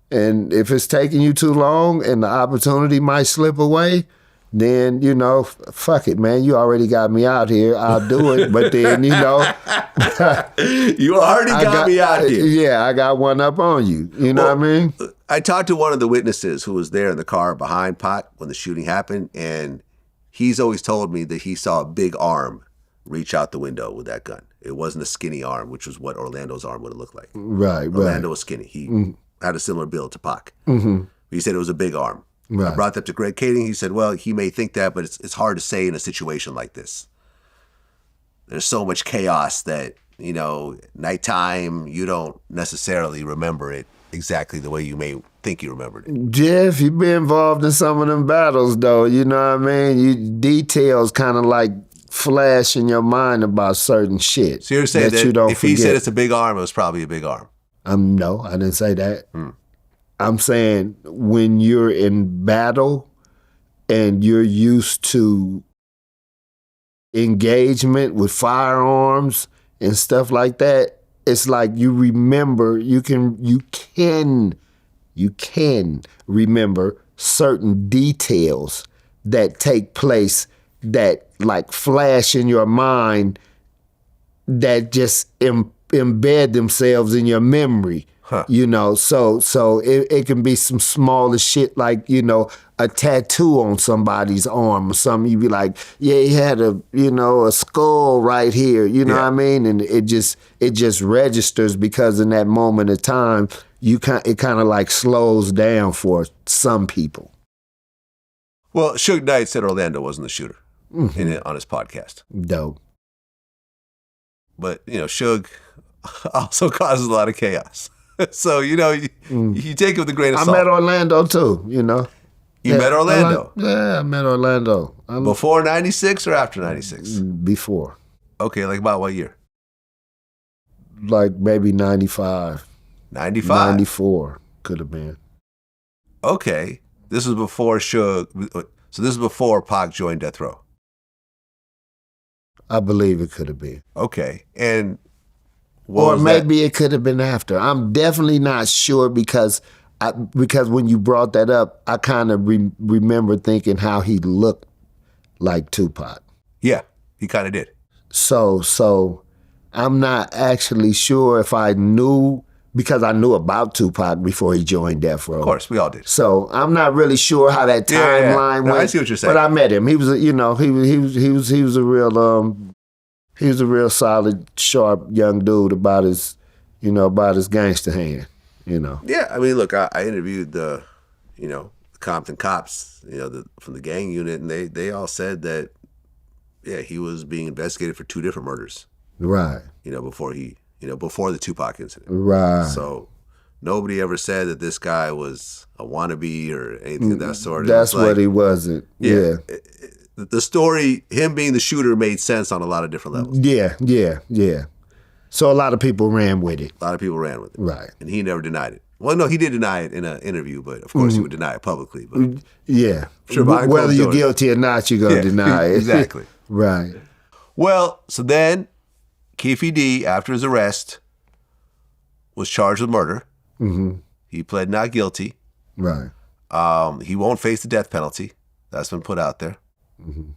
And if it's taking you too long and the opportunity might slip away, then, you know, fuck it, man. You already got me out here. I'll do it. But then, you know. You already got me out here. Yeah, I got one up on you. You know what I mean? I talked to one of the witnesses who was there in the car behind Pac when the shooting happened, and he's always told me that he saw a big arm reach out the window with that gun. It wasn't a skinny arm, which was what Orlando's arm would have looked like. Right. Orlando was skinny. He had a similar build to Pac. He said it was a big arm. Right. I brought that to Greg Kading. He said, well, he may think that, but it's hard to say in a situation like this. There's so much chaos that, nighttime, you don't necessarily remember it exactly the way you may think you remembered it. Jeff, you been involved in some of them battles, though. You know what I mean? Details kind of like flash in your mind about certain shit. So you're saying that you don't if forget. he said it's a big arm, it was probably a big arm. No, I didn't say that. I'm saying when you're in battle and you're used to engagement with firearms and stuff like that, it's like you remember, you can remember certain details that take place that like flash in your mind that just embed themselves in your memory. You know, so it can be some smaller shit like, you know, a tattoo on somebody's arm or something. You be like, yeah, he had a skull right here. You know what I mean? And it just registers because in that moment of time, it kind of like slows down for some people. Well, Suge Knight said Orlando wasn't the shooter on his podcast. Dope. But, you know, Suge also causes a lot of chaos. So, you know, you take it with a grain of salt. I met Orlando too, you know. You met Orlando? I met Orlando. Before 96 or after 96? Before. Okay, like about what year? Like maybe 95. 95? 94 could have been. Okay. This was before Suge. So this is before Pac joined Death Row. I believe it could have been. Okay. And or maybe it could have been after. I'm definitely not sure because when you brought that up, I kind of remember thinking how he looked like Tupac. Yeah, he kind of did. So I'm not actually sure if I knew, because I knew about Tupac before he joined Death Row. Of course, we all did. So I'm not really sure how that timeline went. I see what you're saying. But I met him. He was, he was a real. He was a real solid, sharp young dude about his gangster hand, you know. Yeah, I mean, look, I interviewed the Compton cops, from the gang unit, and they all said that, yeah, he was being investigated for 2 different murders. Right. Before the Tupac incident. Right. So nobody ever said that this guy was a wannabe or anything of that sort. That's what he wasn't. Yeah. The story, him being the shooter, made sense on a lot of different levels. Yeah. So a lot of people ran with it. A lot of people ran with it. Right. And he never denied it. Well, no, he did deny it in an interview, but of course he would deny it publicly. But yeah. Sure, whether you're guilty or not, you're going to deny it. Exactly. Right. Well, so then Keefe D, after his arrest, was charged with murder. Mm-hmm. He pled not guilty. Right. He won't face the death penalty. That's been put out there. Mm-hmm.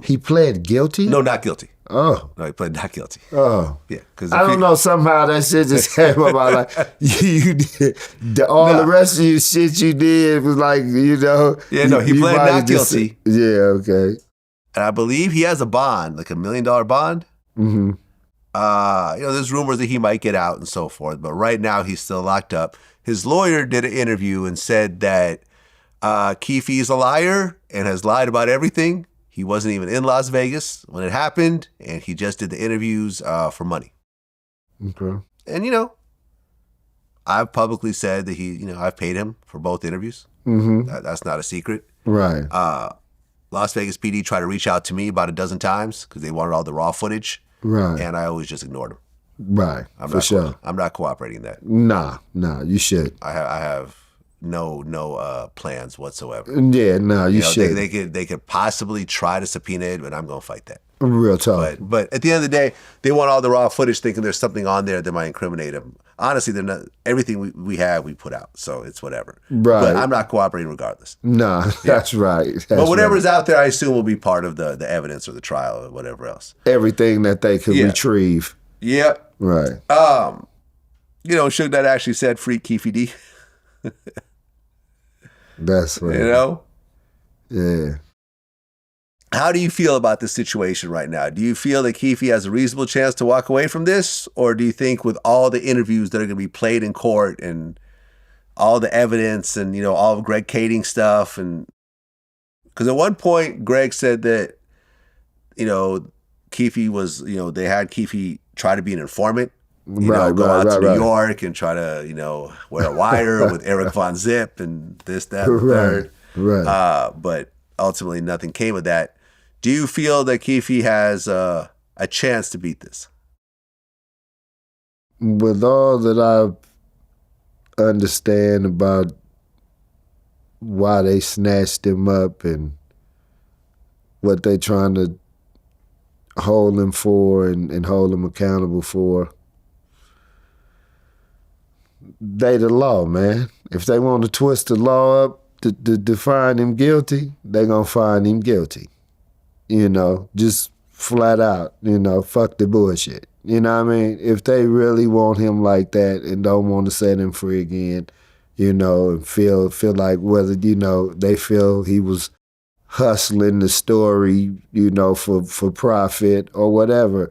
He pled guilty? No, not guilty. Oh. No, he pled not guilty. Oh. Yeah. Because I don't know, somehow that shit just came about like, you did, the rest of you shit you did was like, Yeah, no, he pled not guilty. Yeah, okay. And I believe he has a bond, like $1 million bond. Mm-hmm. There's rumors that he might get out and so forth, but right now he's still locked up. His lawyer did an interview and said that Keefe is a liar and has lied about everything. He wasn't even in Las Vegas when it happened, and he just did the interviews for money. Okay. And, I've publicly said that I've paid him for both interviews. Mm-hmm. That's not a secret. Right. Las Vegas PD tried to reach out to me about a dozen times because they wanted all the raw footage. Right. And I always just ignored them. Right. For sure. I'm not cooperating in that. Nah, you should. I have no plans whatsoever. Yeah, no, you should. They could possibly try to subpoena it, but I'm gonna fight that. Real talk. But at the end of the day, they want all the raw footage, thinking there's something on there that might incriminate them. Honestly, they're not. Everything we have, we put out, so it's whatever. Right. But I'm not cooperating regardless. Nah, that's right. But whatever's out there, I assume will be part of the evidence or the trial or whatever else. Everything that they could retrieve. Yep. Right. Suge Knight actually said free Keefe D. That's right. Yeah. How do you feel about this situation right now? Do you feel that Keefe has a reasonable chance to walk away from this? Or do you think with all the interviews that are going to be played in court and all the evidence and, all of Greg Kading stuff? And because at one point, Greg said that, Keefe was, they had Keefe try to be an informant go out to New York and try to, wear a wire with Eric Von Zip and this, that, and the third. Right. But ultimately nothing came of that. Do you feel that Keefe has a chance to beat this? With all that I understand about why they snatched him up and what they trying to hold him for and hold him accountable for, they the law, man. If they want to twist the law up to find him guilty, they gonna find him guilty. Just flat out, fuck the bullshit. You know what I mean? If they really want him like that and don't want to set him free again, and feel like whether, they feel he was hustling the story, for profit or whatever.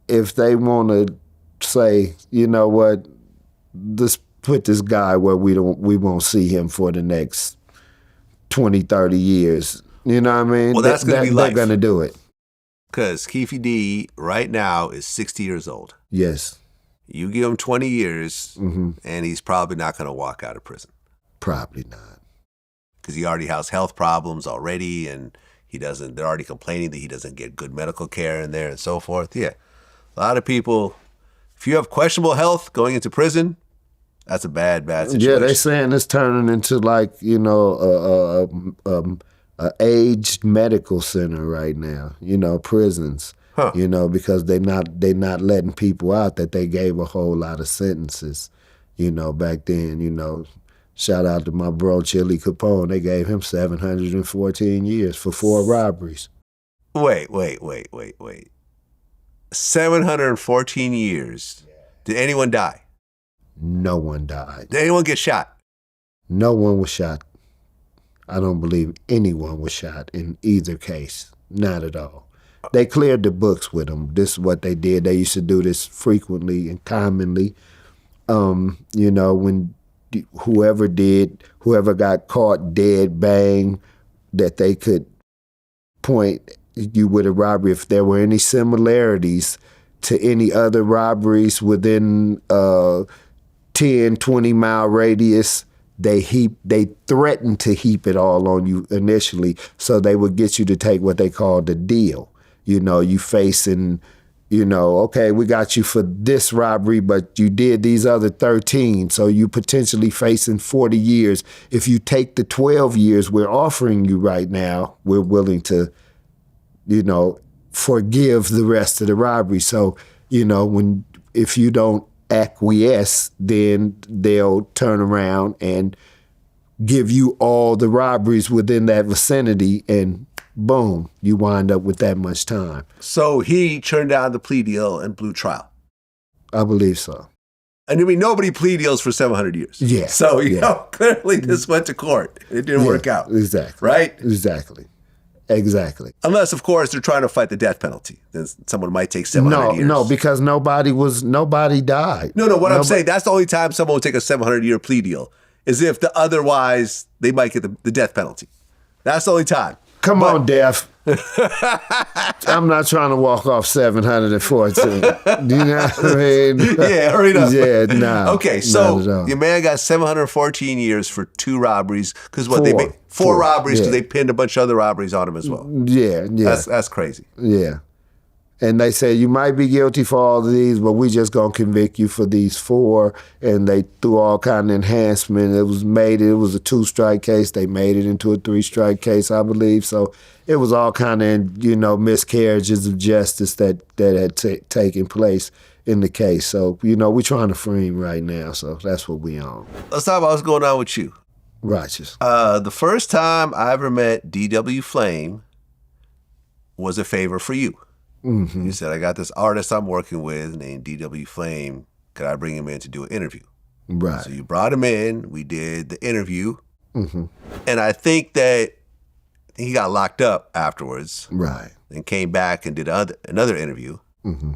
If they want to say, you know what, let's put this guy where we won't see him for the next 20, 30 years. You know what I mean? Well, that's going to be life. They're going to do it. Because Keefe D right now is 60 years old. Yes. You give him 20 years, and he's probably not going to walk out of prison. Probably not. Because he already has health problems already, and they're already complaining that he doesn't get good medical care in there and so forth. Yeah. A lot of people, if you have questionable health going into prison, that's a bad situation. Yeah, they saying it's turning into like, a aged medical center right now, prisons, because they're not letting people out that they gave a whole lot of sentences, back then, shout out to my bro, Chili Capone. They gave him 714 years for 4 robberies. Wait. 714 years. Did anyone die? No one died. Did anyone get shot? No one was shot. I don't believe anyone was shot in either case. Not at all. They cleared the books with them. This is what they did. They used to do this frequently and commonly. When whoever got caught dead, bang, that they could point you with a robbery. If there were any similarities to any other robberies within 10, 20 mile radius, they threatened to heap it all on you initially, so they would get you to take what they called the deal. You facing, okay, we got you for this robbery, but you did these other 13, so you potentially facing 40 years. If you take the 12 years we're offering you right now, we're willing to, forgive the rest of the robbery. So, if you don't acquiesce, then they'll turn around and give you all the robberies within that vicinity, and boom, you wind up with that much time. So he turned down the plea deal and blew trial? I believe so. And nobody plea deals for 700 years. Yeah. So, clearly this went to court. It didn't work out. Exactly. Right? Exactly. Unless, of course, they're trying to fight the death penalty. Then someone might take 700 years. No, because nobody died. No, I'm saying, that's the only time someone would take a 700-year plea deal, is if otherwise they might get the death penalty. That's the only time. Come on, Def. I'm not trying to walk off 714. Do you know what I mean? Yeah, hurry up. Yeah, nah. Okay, so your man got 714 years for 2 robberies. Because they made 4 robberies because they pinned a bunch of other robberies on him as well. Yeah. That's crazy. Yeah. And they say, you might be guilty for all of these, but we just going to convict you for these 4. And they threw all kind of enhancement. It was a 2-strike case. They made it into a 3-strike case, I believe. So it was all kind of, miscarriages of justice that had taken place in the case. So, we're trying to free him right now. So that's what we on. Let's talk about what's going on with you. Righteous. The first time I ever met D.W. Flame was a favor for you. Mm-hmm. You said, I got this artist I'm working with named D.W. Flame. Could I bring him in to do an interview? Right. So you brought him in. We did the interview. Mm-hmm. And I think that he got locked up afterwards. Right. And came back and did another interview. Mm-hmm.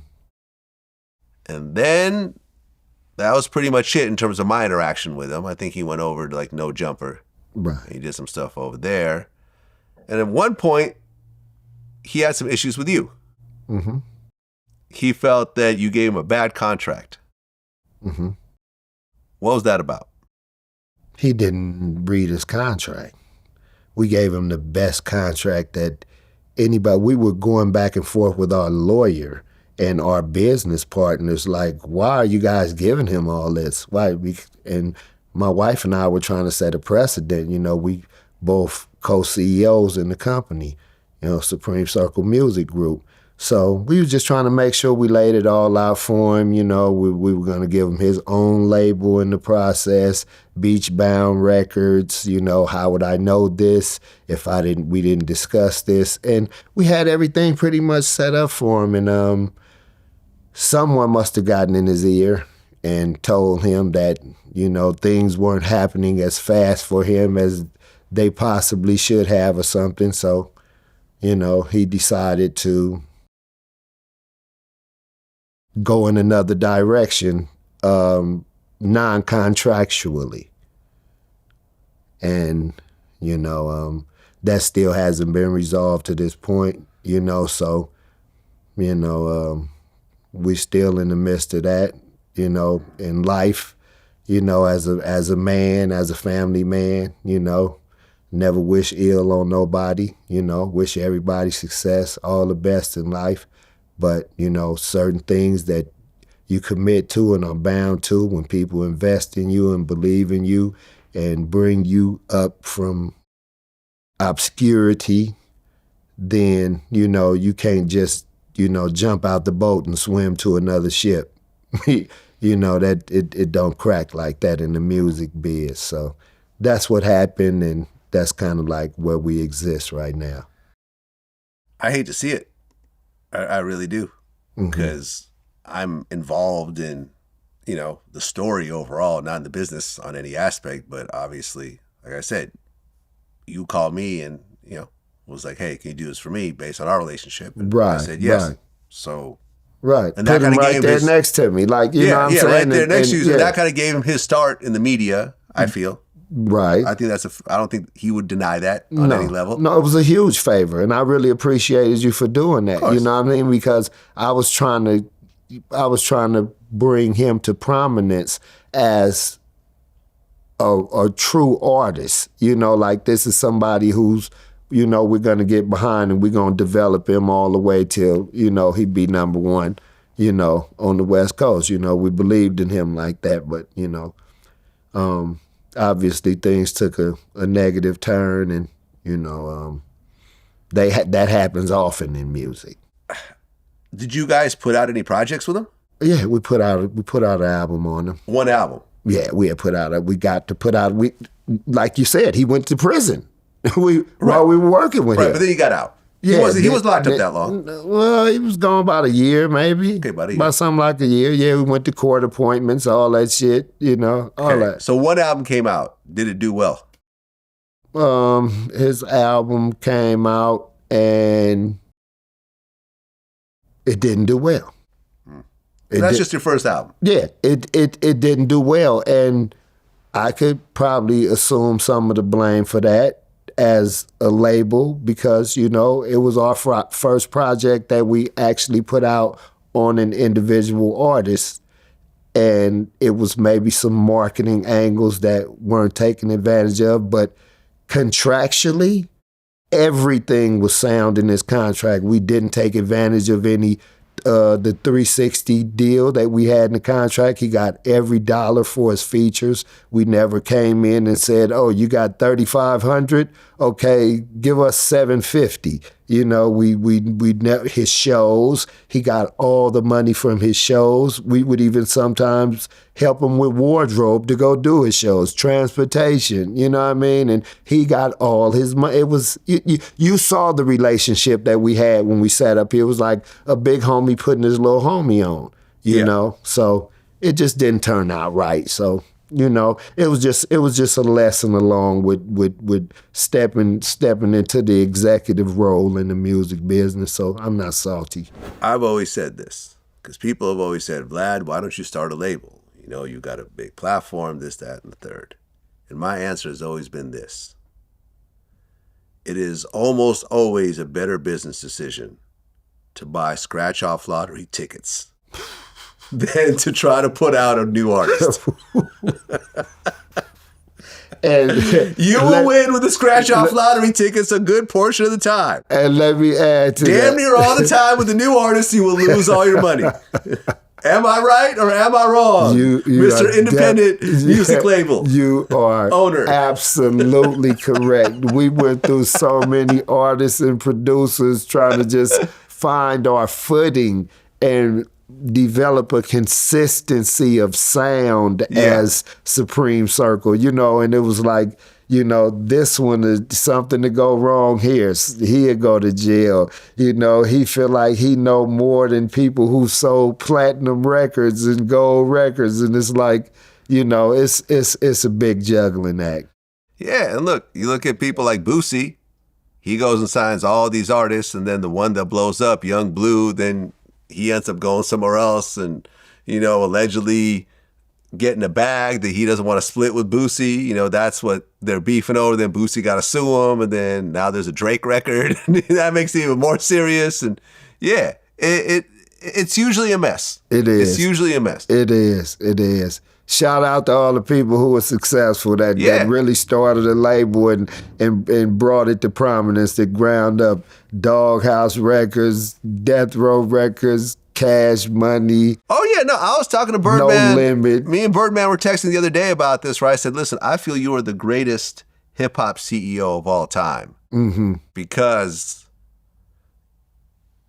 And then that was pretty much it in terms of my interaction with him. I think he went over to No Jumper. Right. He did some stuff over there. And at one point, he had some issues with you. Mm-hmm. He felt that you gave him a bad contract. Mm-hmm. What was that about? He didn't read his contract. We gave him the best contract that anybody. We were going back and forth with our lawyer and our business partners, like, why are you guys giving him all this? Why? And my wife and I were trying to set a precedent. You know, we both co-CEOs in the company, you know, Supreme Circle Music Group. So we were just trying to make sure we laid it all out for him. You know, we were going to give him his own label in the process, Beachbound Records. You know, how would I know this if we didn't discuss this? And we had everything pretty much set up for him. And someone must have gotten in his ear and told him that, you know, things weren't happening as fast for him as they possibly should have or something. So, you know, he decided to go in another direction, non-contractually. And, you know, that still hasn't been resolved to this point, you know, so, you know, we're still in the midst of that, you know, in life, you know, as a man, as a family man, you know, never wish ill on nobody, you know, wish everybody success, all the best in life. But, you know, certain things that you commit to and are bound to when people invest in you and believe in you and bring you up from obscurity, then, you know, you can't just, you know, jump out the boat and swim to another ship. You know, that it don't crack like that in the music biz. So that's what happened, and that's kind of like where we exist right now. I hate to see it. I really do, because I'm involved in, you know, the story overall, not in the business on any aspect, but obviously, like I said, you called me and, you know, was like, hey, can you do this for me based on our relationship? And I said yes. Right. So, right. And that kind of right there next to me. Like, you know what I'm saying? Right there next to you. So that kind of gave him his start in the media, I feel. Right. I think I don't think he would deny that on any level. No, it was a huge favor, and I really appreciated you for doing that. You know what I mean? Because I was trying to bring him to prominence as a true artist. You know, like, this is somebody who's, you know, we're going to get behind and we're going to develop him all the way till, you know, he'd be number one, you know, on the West Coast. You know, we believed in him like that, but, you know, obviously things took a negative turn, and, you know, that happens often in music. Did you guys put out any projects with him? Yeah, we put out an album on him. One album? Yeah, we got to put out, like you said, he went to prison while we were working with him. Right, but then he got out. Yeah, he was locked up that long. Well, he was gone about a year, maybe. Okay, about a year. About something like a year. Yeah, we went to court appointments, all that shit, you know, all that. So one album came out. Did it do well? His album came out and it didn't do well. So that's just your first album? Yeah, it didn't do well, and I could probably assume some of the blame for that as a label, because, you know, it was our first project that we actually put out on an individual artist, and it was maybe some marketing angles that weren't taken advantage of, but contractually, everything was sound in this contract. We didn't take advantage of any the 360 deal that we had in the contract. He got every dollar for his features. We never came in and said, oh, you got $3,500? Okay, give us $750. You know, we never, his shows, he got all the money from his shows. We would even sometimes help him with wardrobe to go do his shows, transportation, you know what I mean? And he got all his money. It was, you saw the relationship that we had when we sat up here. It was like a big homie putting his little homie on, you know? So it just didn't turn out right. So, you know, it was just a lesson along with stepping into the executive role in the music business. So I'm not salty. I've always said this, because people have always said, Vlad, why don't you start a label? You know, you got a big platform, this, that, and the third. And my answer has always been this. It is almost always a better business decision to buy scratch-off lottery tickets than to try to put out a new artist. And you will win with the scratch-off lottery tickets a good portion of the time. And let me add to that. Damn near all the time with the new artist, you will lose all your money. Am I right or am I wrong, you Mr. Independent Music Label? You are owner. Absolutely correct. We went through so many artists and producers trying to just find our footing and develop a consistency of sound as Supreme Circle, and it was like, this one is something to go wrong here. He'll go to jail. He feel like he know more than people who sold platinum records and gold records. And it's like, it's a big juggling act. Yeah, and look, you look at people like Boosie. He goes and signs all these artists, and then the one that blows up, Young Blue, then he ends up going somewhere else and, allegedly getting a bag that he doesn't want to split with Boosie. That's what they're beefing over. Then Boosie got to sue him. And then now there's a Drake record. That makes it even more serious. And yeah, it's usually a mess. It is. It's usually a mess. It is. It is. Shout out to all the people who were successful that really started a label and brought it to prominence, that ground up Doghouse Records, Death Row Records, Cash Money. Oh, yeah, no, I was talking to Birdman. No Limit. Me and Birdman were texting the other day about this, right? I said, listen, I feel you are the greatest hip-hop CEO of all time. Mm-hmm. Because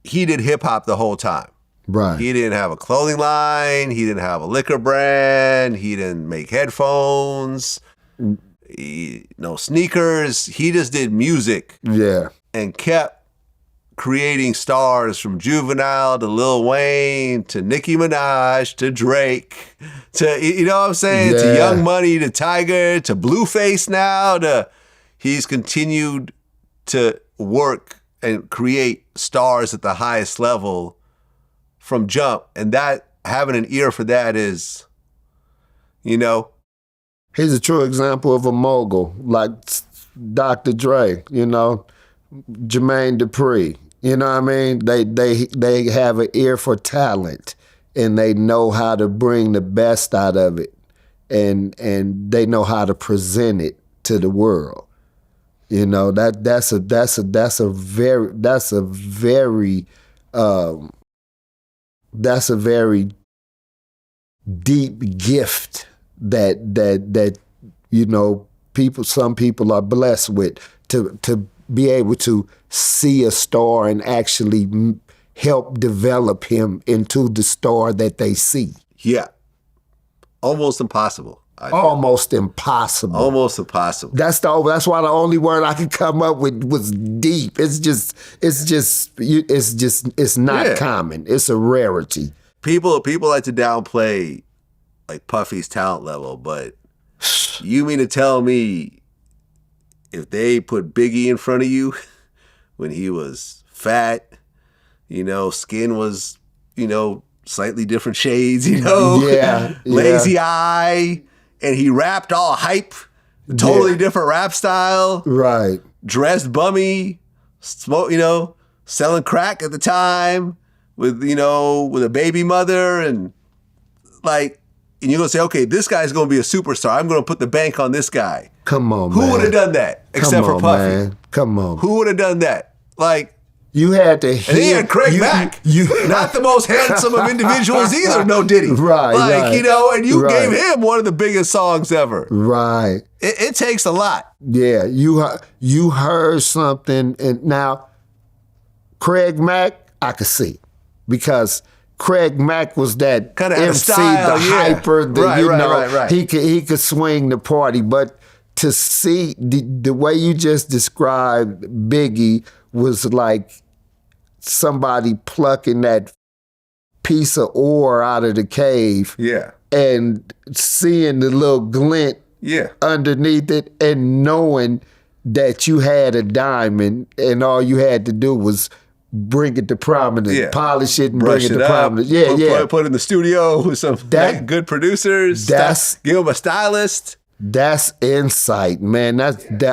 he did hip-hop the whole time. Right. He didn't have a clothing line. He didn't have a liquor brand. He didn't make headphones. No sneakers. He just did music. Yeah. And kept creating stars from Juvenile to Lil Wayne to Nicki Minaj to Drake to, you know what I'm saying? Yeah. To Young Money to Tiger to Blueface now to, he's continued to work and create stars at the highest level from jump, and that having an ear for that is, He's a true example of a mogul, like Dr. Dre, Jermaine Dupri. You know what I mean? They have an ear for talent, and they know how to bring the best out of it, and they know how to present it to the world. That's a very deep gift that some people are blessed with, to be able to see a star and actually help develop him into the star that they see. Yeah. Almost impossible. Almost impossible. Almost impossible. That's why the only word I could come up with was deep. It's not common. It's a rarity. People like to downplay like Puffy's talent level, but you mean to tell me if they put Biggie in front of you when he was fat, skin was, slightly different shades, lazy eye, and he rapped all hype, totally different rap style. Right. Dressed bummy, smoke, selling crack at the time with a baby mother and and you're going to say, okay, this guy's going to be a superstar. I'm going to put the bank on this guy. Come on, Who man. would have done that except for Puffy? Man. Come on. Who would have done that? You had to hear. And he had Craig Mack. Not the most handsome of individuals either, no Diddy. Right. And you gave him one of the biggest songs ever. Right. It takes a lot. Yeah, you heard something, and now Craig Mack, I could see, because Craig Mack was that kind of MC, style, the hyper, right. He could swing the party, but to see the way you just described Biggie was like somebody plucking that piece of ore out of the cave, and seeing the little glint underneath it, and knowing that you had a diamond, and all you had to do was bring it to prominence, polish it and brush bring it to up, prominence. Put it in the studio with some good producers. Give him a stylist. That's insight, man. That's heavy.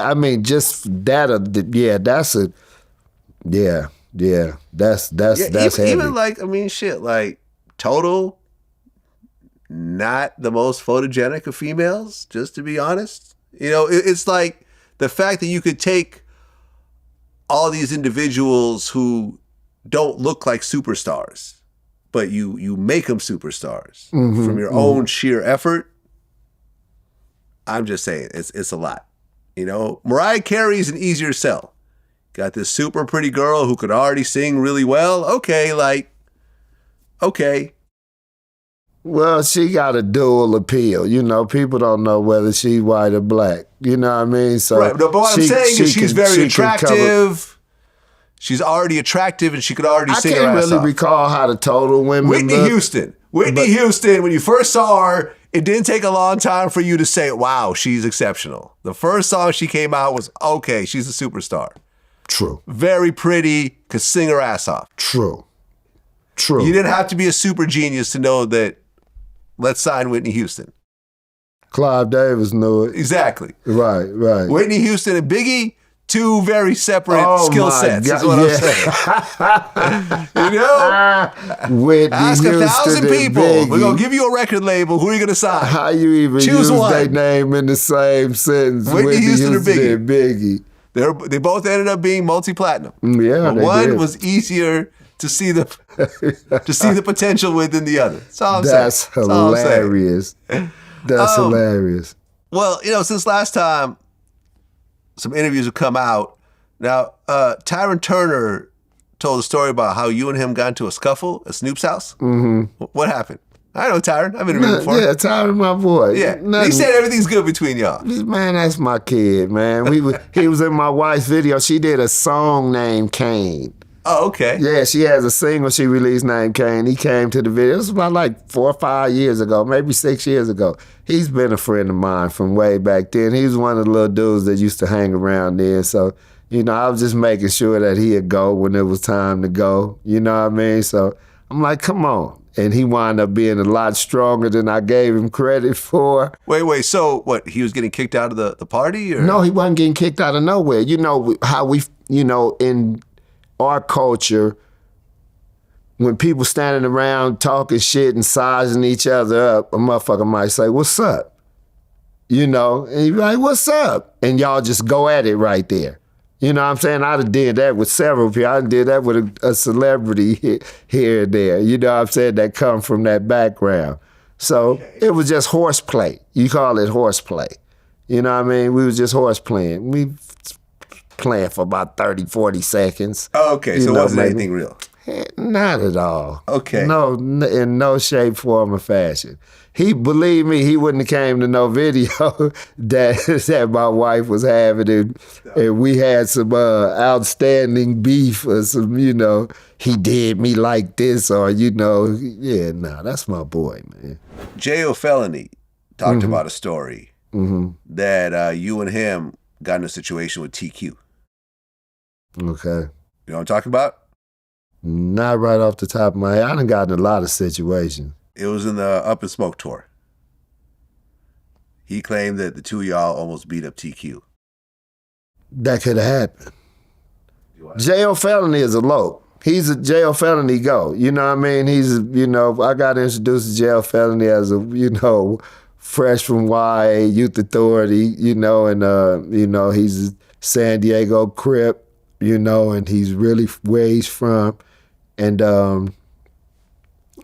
Even Total, not the most photogenic of females, just to be honest. You know, it's like the fact that you could take all these individuals who don't look like superstars, but you make them superstars from your own sheer effort. I'm just saying, it's a lot. You know, Mariah Carey's an easier sell. Got this super pretty girl who could already sing really well. Okay. Well, she got a dual appeal. You know, people don't know whether she's white or black. You know what I mean? So right, but what I'm saying is she's very attractive. She's already attractive, and she could already sing her ass off. I can't really recall how the total women Whitney Houston. Whitney Houston, when you first saw her, it didn't take a long time for you to say, wow, she's exceptional. The first song she came out was, okay, she's a superstar. True. Very pretty, could sing her ass off. True. You didn't have to be a super genius to know that let's sign Whitney Houston. Clive Davis knew it. Exactly. Right. Whitney Houston and Biggie, two very separate skill sets, is what I'm saying. You know? Whitney Ask Houston 1,000 people. Biggie. We're going to give you a record label. Who are you going to sign? How you even Choose use one. their name in the same sentence? Whitney Houston or Biggie? And Biggie. They both ended up being multi-platinum. Yeah, but one was easier to see the potential with than the other. That's all I'm saying. That's hilarious. That's hilarious. Well, you know, since last time, some interviews have come out. Now, Tyron Turner told a story about how you and him got into a scuffle at Snoop's house. Mm-hmm. What happened? I know Tyron. I've been interviewed before. Yeah, Tyron, my boy. Yeah, he said everything's good between y'all. Man, that's my kid, man. He was in my wife's video. She did a song named Kane. Oh, okay. Yeah, she has a single she released named Kane. He came to the video. It was about like 4 or 5 years ago, maybe 6 years ago. He's been a friend of mine from way back then. He was one of the little dudes that used to hang around there. So, you know, I was just making sure that he'd go when it was time to go. You know what I mean? So I'm like, come on. And he wound up being a lot stronger than I gave him credit for. Wait. So what, he was getting kicked out of the party? Or? No, he wasn't getting kicked out of nowhere. You know how in our culture, when people standing around talking shit and sizing each other up, a motherfucker might say, what's up? You know, and you're like, what's up? And y'all just go at it right there. You know what I'm saying? I done did that with several people. I done did that with a celebrity here and there. You know what I'm saying? That come from that background. So it was just horseplay. You call it horseplay. You know what I mean? We was just horse playing. We playing for about 30, 40 seconds. Oh, okay. So it wasn't anything real? Not at all. Okay. No, in no shape, form, or fashion. Believe me, he wouldn't have came to no video that my wife was having, and we had some outstanding beef or some, you know, he did me like this, or, you know, that's my boy, man. J.O. Felony talked about a story that you and him got in a situation with TQ. Okay. You know what I'm talking about? Not right off the top of my head. I done gotten in a lot of situations. It was in the Up in Smoke tour. He claimed that the two of y'all almost beat up TQ. That could have happened. J.O. Felony is a low. He's a J.O. Felony go. You know what I mean? I got introduced to J.O. Felony as a, fresh from YA, Youth Authority, and, he's a San Diego Crip, and he's really where he's from. And,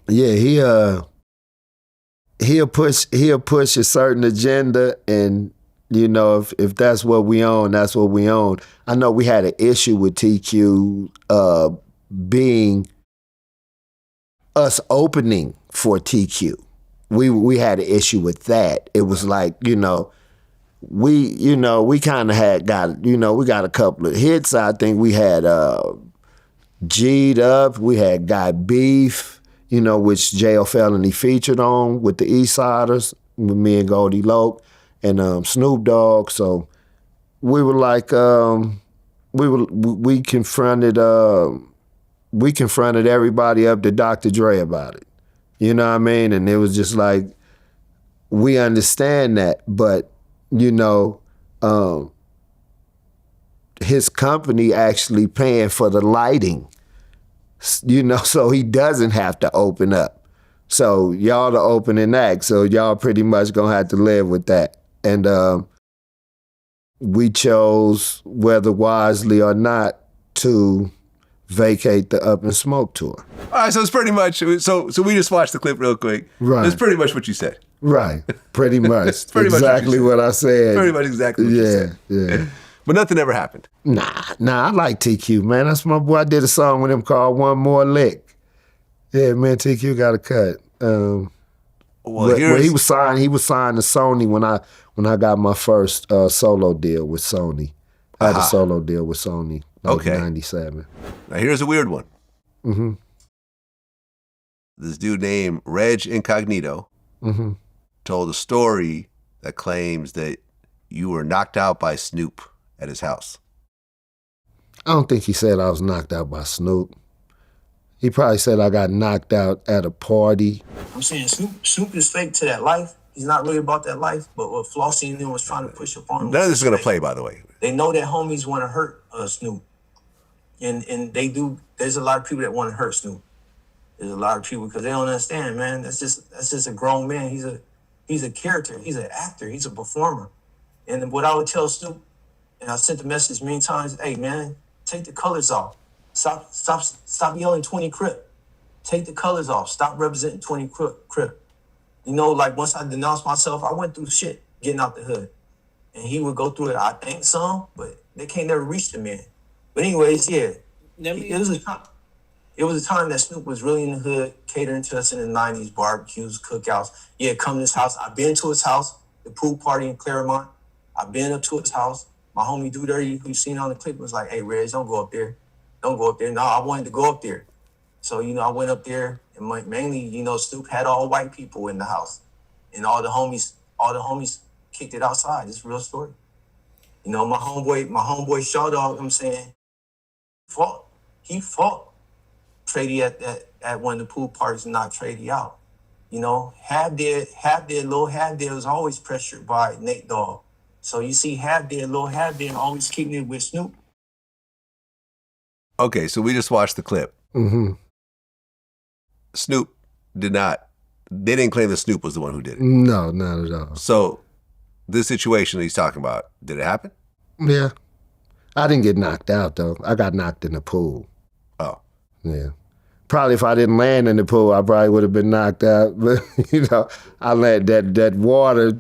he'll push a certain agenda, and if that's what we own, that's what we own. I know we had an issue with TQ being us opening for TQ. We had an issue with that. It was like, we kind of had we got a couple of hits. I think we had G'd Up, we had Got Beef, which J.O. Felony featured on with the Eastsiders, with me and Goldie Loke and Snoop Dogg. So we were like, we confronted everybody up to Dr. Dre about it. You know what I mean? And it was just like, we understand that, but his company actually paying for the lighting, so he doesn't have to open up. So y'all the opening act. So y'all pretty much gonna have to live with that. And we chose, whether wisely or not, to vacate the Up and Smoke tour. All right, so it's pretty much, so we just watched the clip real quick. Right. That's pretty much what you said. Right, pretty much. Pretty much exactly what I said. Pretty much exactly what you said. Yeah. But nothing ever happened. Nah, I like TQ, man. That's my boy. I did a song with him called One More Lick. Yeah, man, TQ got a cut. When he was signed to Sony when I got my first solo deal with Sony. I had a solo deal with Sony. Okay. 97. Now here's a weird one. Mm-hmm. This dude named Reg Incognito told a story that claims that you were knocked out by Snoop at his house. I don't think he said I was knocked out by Snoop. He probably said I got knocked out at a party. I'm saying Snoop is fake to that life. He's not really about that life, but what Flossie and them was trying to push upon him. None of this is going to play, by the way. They know that homies want to hurt Snoop. And they do. There's a lot of people that want to hurt Snoop. There's a lot of people because they don't understand, man. That's just a grown man. He's a character. He's an actor. He's a performer. And what I would tell Snoop, and I sent the message many times, hey man, take the colors off. Stop yelling 20 Crip. Take the colors off. Stop representing 20 Crip. You know, like once I denounced myself, I went through shit getting out the hood. And he would go through it, I think some, but they can't never reach the man. But anyways, yeah. It was a time that Snoop was really in the hood, catering to us in the 90s, barbecues, cookouts. Yeah, come to his house. I've been to his house, the pool party in Claremont. I've been up to his house. My homie Dude Dirty, who you seen on the clip, was like, hey, Reg, don't go up there. Don't go up there. No, I wanted to go up there. So, you know, I went up there, and mainly, you know, Snoop had all white people in the house. And all the homies kicked it outside. It's a real story. You know, my homeboy Shaw Dog, I'm saying, he fought Trady at one of the pool parties and knocked Trady out. You know, Lil Half-Dead was always pressured by Nate Dogg. So you see Lil Half-Dead always keeping it with Snoop. Okay, so we just watched the clip. Mm-hmm. Snoop they didn't claim that Snoop was the one who did it. No, not at all. So this situation that he's talking about, did it happen? Yeah. I didn't get knocked out, though. I got knocked in the pool. Oh. Yeah. Probably if I didn't land in the pool, I probably would have been knocked out. But, you know, I let that water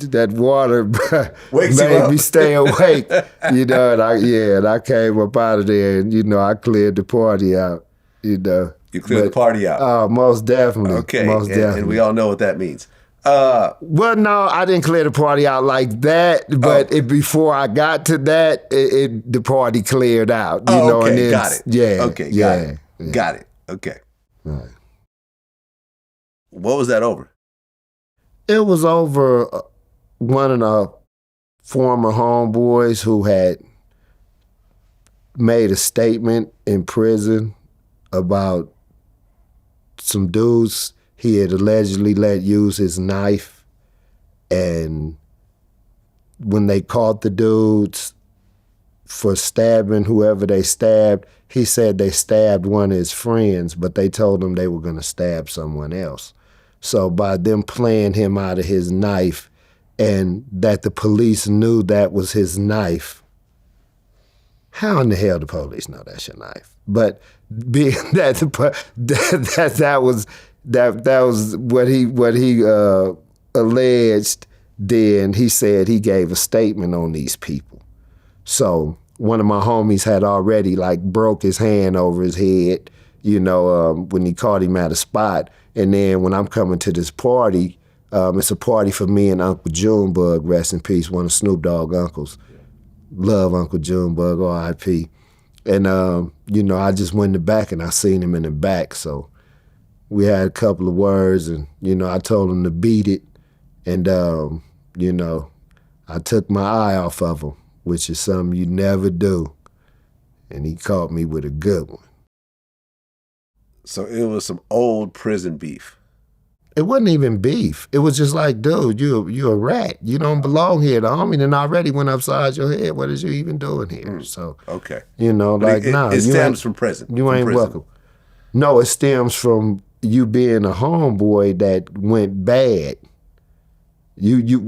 made me stay awake. You know, and I came up out of there and, you know, I cleared the party out, you know. You cleared the party out? Oh, most definitely. Okay, most definitely. And we all know what that means. Well, no, I didn't clear the party out like that, but before I got to that, the party cleared out. You know, okay, and then, got it. Yeah. Okay, yeah, got it. Okay. Right. What was that over? It was over one of the former homeboys who had made a statement in prison about some dudes he had allegedly let use his knife, and when they caught the dudes for stabbing whoever they stabbed, he said they stabbed one of his friends, but they told him they were going to stab someone else. So by them playing him out of his knife and that the police knew that was his knife, how in the hell the police know that's your knife? But being that was what he alleged, then he said he gave a statement on these people. So one of my homies had already broke his hand over his head, you know, when he caught him at a spot. And then when I'm coming to this party, it's a party for me and Uncle Junebug, rest in peace, one of Snoop Dogg uncles. Love Uncle Junebug, R.I.P. And, you know, I just went in the back and I seen him in the back. So we had a couple of words and, you know, I told him to beat it. And, you know, I took my eye off of him, which is something you never do. And he caught me with a good one. So it was some old prison beef. It wasn't even beef. It was just like, dude, you're a rat. You don't belong here. The homie done already went upside your head. What is you even doing here? So, okay. You know, It stems from prison. You ain't welcome. No, it stems from you being a homeboy that went bad. You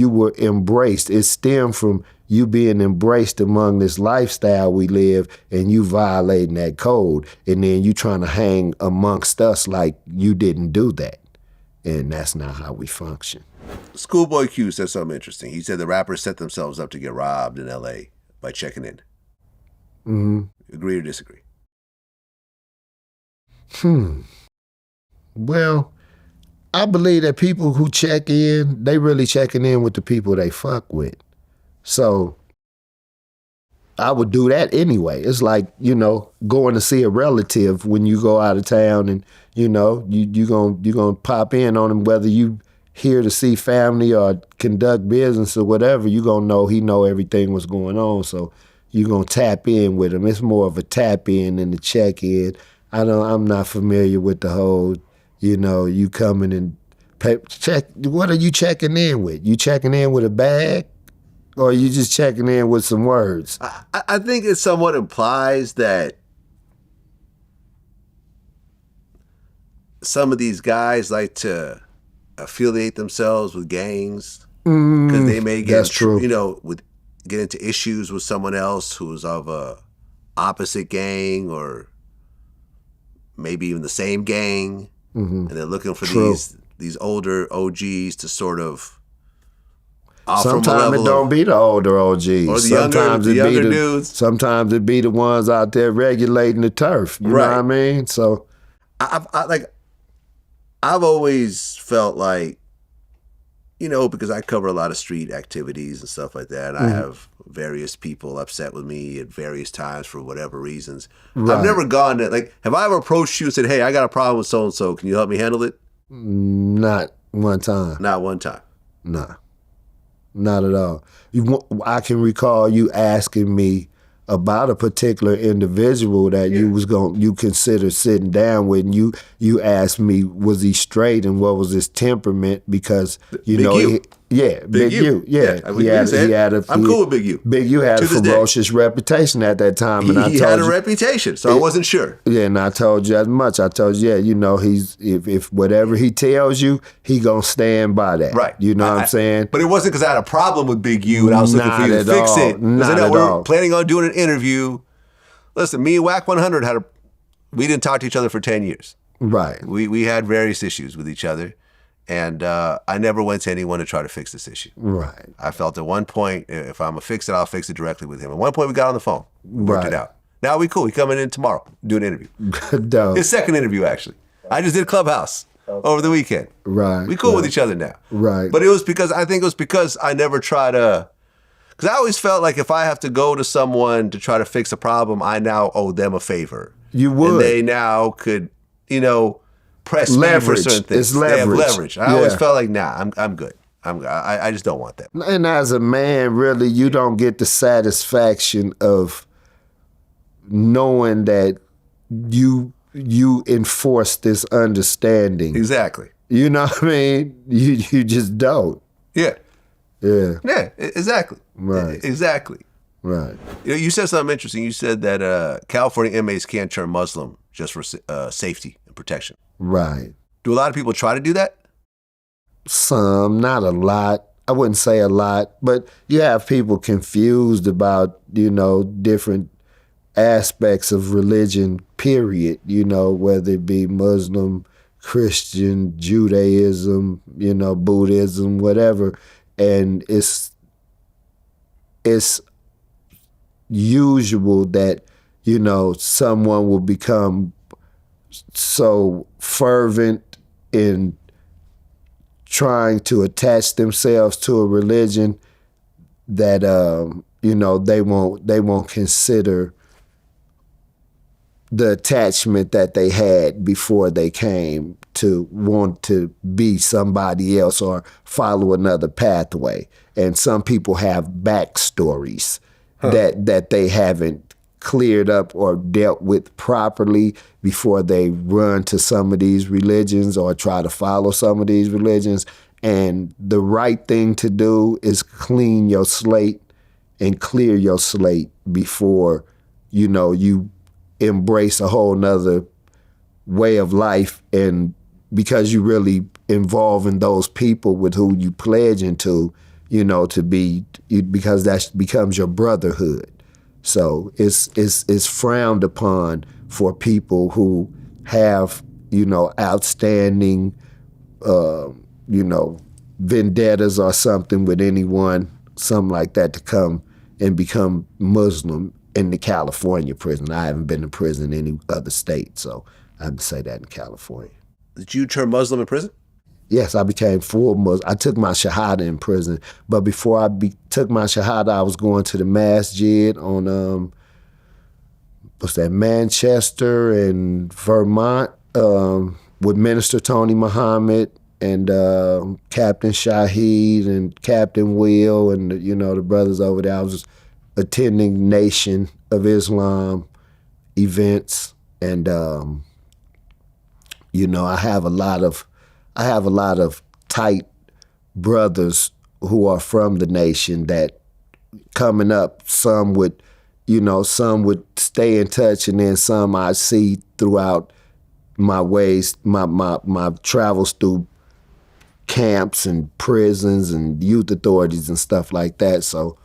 were embraced. It stemmed from you being embraced among this lifestyle we live, and you violating that code, and then you trying to hang amongst us like you didn't do that, and that's not how we function. Schoolboy Q said something interesting. He said the rappers set themselves up to get robbed in L.A. by checking in. Mm-hmm. Agree or disagree? Well, I believe that people who check in, they really checking in with the people they fuck with. So I would do that anyway. It's like, going to see a relative when you go out of town, and you gonna pop in on him, whether you here to see family or conduct business or whatever. You gonna know he know everything what's going on, so you gonna tap in with him. It's more of a tap in than a check in. I'm not familiar with the whole, you coming and check. What are you checking in with? You checking in with a bag? Or are you just checking in with some words? I think it somewhat implies that some of these guys like to affiliate themselves with gangs because they may get, that's true. Get into issues with someone else who's of a opposite gang or maybe even the same gang, and they're looking for these older OGs to sort of. Sometimes it don't be the older OGs. Or the younger dudes. Sometimes it be the ones out there regulating the turf. You know what I mean? So, I've always felt like, because I cover a lot of street activities and stuff like that. I have various people upset with me at various times for whatever reasons. I've never gone to, have I ever approached you and said, hey, I got a problem with so-and-so. Can you help me handle it? Not one time. Not one time. Nah. Not at all. I can recall you asking me about a particular individual that you considered sitting down with, and you asked me, was he straight and what was his temperament, because Big U. Big U. Yeah. I'm cool with Big U. Big U had a ferocious reputation at that time, and he had a reputation, so I wasn't sure. Yeah, and I told you as much. I told you, he's if whatever he tells you, he gonna stand by that. Right. You know what I'm saying? But it wasn't because I had a problem with Big U and I was looking for you to fix it. Not at all. We're planning on doing an interview. Listen, me and Whack 100 we didn't talk to each other for 10 years. Right. We had various issues with each other. And I never went to anyone to try to fix this issue. Right. I felt at one point, if I'm going to fix it, I'll fix it directly with him. At one point, we got on the phone. We worked it out. Now we cool. We coming in tomorrow, do an interview. Dope. His second interview, actually. I just did Clubhouse over the weekend. Right. We cool with each other now. Right. But I think it was because I never try to, because I always felt like if I have to go to someone to try to fix a problem, I now owe them a favor. You would. And they now could, press leverage. Me for certain things. It's leverage. They have leverage. I always felt like, I'm good. I just don't want that. And as a man, really, you don't get the satisfaction of knowing that you enforce this understanding. Exactly. You know what I mean? You just don't. Yeah. Yeah. Yeah. Exactly. Right. Exactly. Right. You said something interesting. You said that California inmates can't turn Muslim just for safety and protection. Right. Do a lot of people try to do that? Some, not a lot. I wouldn't say a lot, but you have people confused about, different aspects of religion, period, whether it be Muslim, Christian, Judaism, Buddhism, whatever. And it's usual that, someone will become so fervent in trying to attach themselves to a religion that they won't consider the attachment that they had before they came to want to be somebody else or follow another pathway. And some people have backstories that they haven't cleared up or dealt with properly before they run to some of these religions or try to follow some of these religions. And the right thing to do is clean your slate and clear your slate before, you embrace a whole nother way of life, and because you really involve in those people with who you pledge into, you know, because that becomes your brotherhood. So it's frowned upon for people who have, you know, outstanding, you know, vendettas or something with anyone, something like that, to come and become Muslim in the California prison. I haven't been to prison in any other state, so I have to say that in California. Did you turn Muslim in prison? Yes, I became full Muslim. I took my Shahada in prison, but before I took my Shahada, I was going to the masjid on, Manchester and Vermont, with Minister Tony Muhammad and Captain Shahid and Captain Will and, you know, the brothers over there. I was attending Nation of Islam events, and you know, I have a lot of tight brothers who are from the Nation that coming up, some would stay in touch, and then some I see throughout my ways, my travels through camps and prisons and youth authorities and stuff like that. So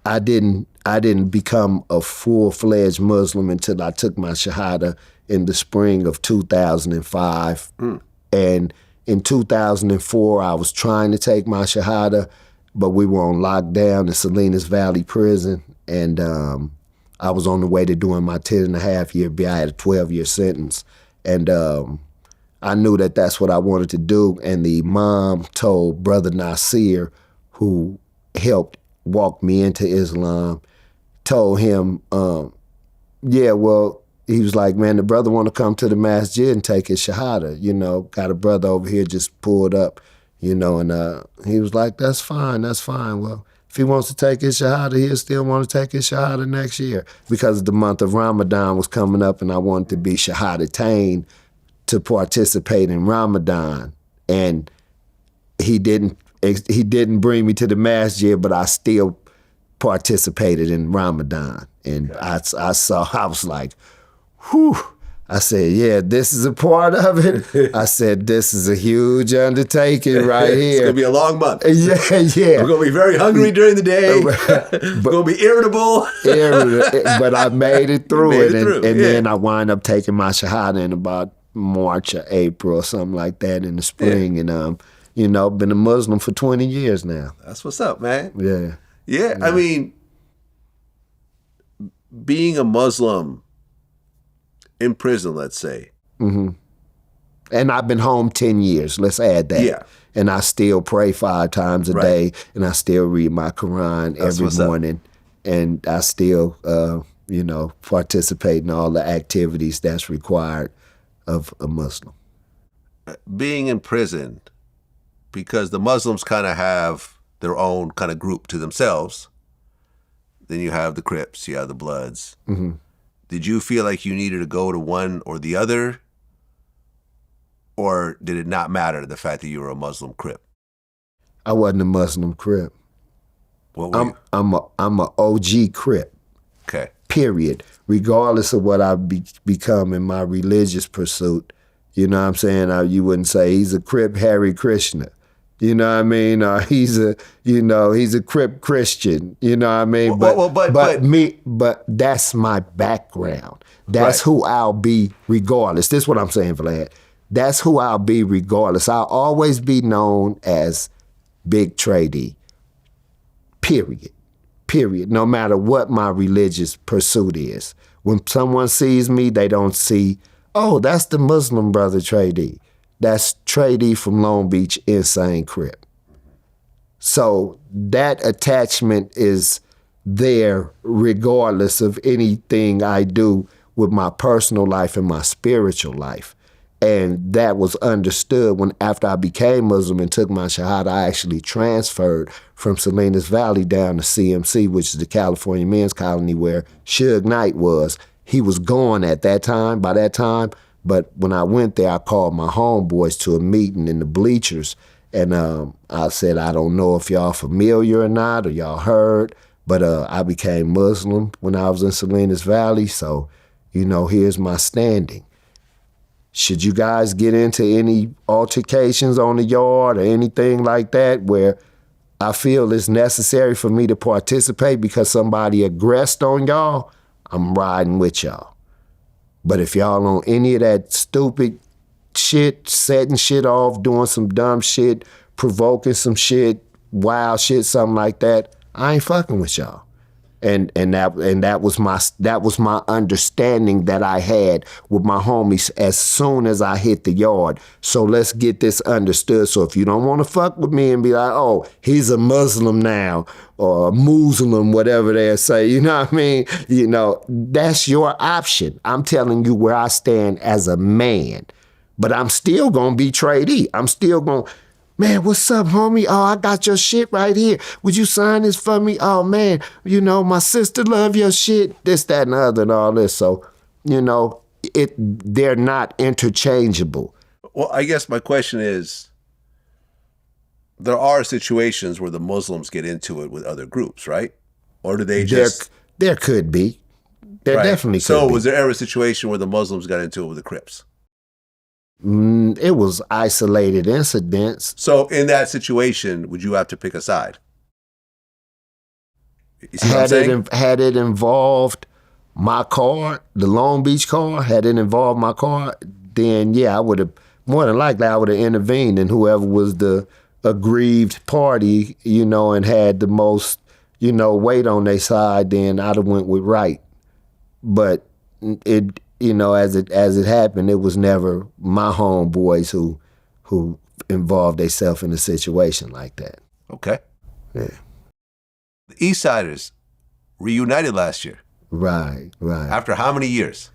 I didn't become a full-fledged Muslim until I took my Shahada in the spring of 2005. And in 2004, I was trying to take my Shahada, but we were on lockdown in Salinas Valley Prison, and I was on the way to doing my 10.5-year. I had a 12-year sentence, and I knew that that's what I wanted to do. And the imam told Brother Nasir, who helped walk me into Islam, told him, he was like, man, the brother want to come to the masjid and take his Shahada. You know, got a brother over here just pulled up, you know, and he was like, that's fine. Well, if he wants to take his Shahada, he'll still want to take his Shahada next year, because the month of Ramadan was coming up and I wanted to be Shahadatain to participate in Ramadan. And he didn't bring me to the masjid, but I still participated in Ramadan. And I was like, whew. I said, yeah, this is a part of it. I said, this is a huge undertaking right here. It's going to be a long month. Yeah. We're going to be very hungry during the day. We're going to be irritable. But I made it through it. And then I wind up taking my Shahada in about March or April or something like that in the spring. Yeah. And, you know, been a Muslim for 20 years now. That's what's up, man. Yeah. I mean, being a Muslim in prison, let's say. Mm-hmm. And I've been home 10 years. Let's add that. Yeah. And I still pray 5 times a day, and I still read my Quran every morning. And I still, participate in all the activities that's required of a Muslim. Being in prison, because the Muslims kind of have their own kind of group to themselves. Then you have the Crips, you have the Bloods. Mm-hmm. Did you feel like you needed to go to one or the other? Or did it not matter, the fact that you were a Muslim Crip? I wasn't a Muslim Crip. What were you? I'm a OG Crip. Okay. Period. Regardless of what I become in my religious pursuit. You know what I'm saying? You wouldn't say he's a Crip Hare Krishna. You know what I mean? He's a Crip Christian. You know what I mean? But that's my background. That's who I'll be regardless. This is what I'm saying, Vlad. That's who I'll be regardless. I'll always be known as Big Trady. Period. No matter what my religious pursuit is. When someone sees me, they don't see, oh, that's the Muslim brother Trady. That's Trady from Long Beach, Insane Crip. So that attachment is there regardless of anything I do with my personal life and my spiritual life. And that was understood when, after I became Muslim and took my Shahada, I actually transferred from Salinas Valley down to CMC, which is the California Men's Colony where Suge Knight was. He was gone by that time. But when I went there, I called my homeboys to a meeting in the bleachers. And I said, I don't know if y'all familiar or not, or y'all heard, but I became Muslim when I was in Salinas Valley. So, here's my standing. Should you guys get into any altercations on the yard or anything like that where I feel it's necessary for me to participate because somebody aggressed on y'all, I'm riding with y'all. But if y'all on any of that stupid shit, setting shit off, doing some dumb shit, provoking some shit, wild shit, something like that, I ain't fucking with y'all. And that was my understanding that I had with my homies as soon as I hit the yard. So let's get this understood. So if you don't want to fuck with me and be like, oh, he's a Muslim now, or a Muslim, whatever they say, you know what I mean? That's your option. I'm telling you where I stand as a man. But I'm still gonna be Trey Dee. I'm still gonna, man, what's up, homie? Oh, I got your shit right here. Would you sign this for me? Oh, man, my sister love your shit, this, that, and the other, and all this. So, they're not interchangeable. Well, I guess my question is, there are situations where the Muslims get into it with other groups, right? Or do they just... There could be. There definitely could be. So was there ever a situation where the Muslims got into it with the Crips? It was isolated incidents. So in that situation, would you have to pick a side? You see what I'm saying? Had it involved my car, the Long Beach car, had it involved my car, then yeah, I would have, more than likely, I would have intervened, and whoever was the aggrieved party, and had the most, weight on their side, then I'd have went with right. But it, as it happened, it was never my homeboys who involved themselves in a situation like that. Okay. Yeah. The Eastsiders reunited last year. Right. After how many years?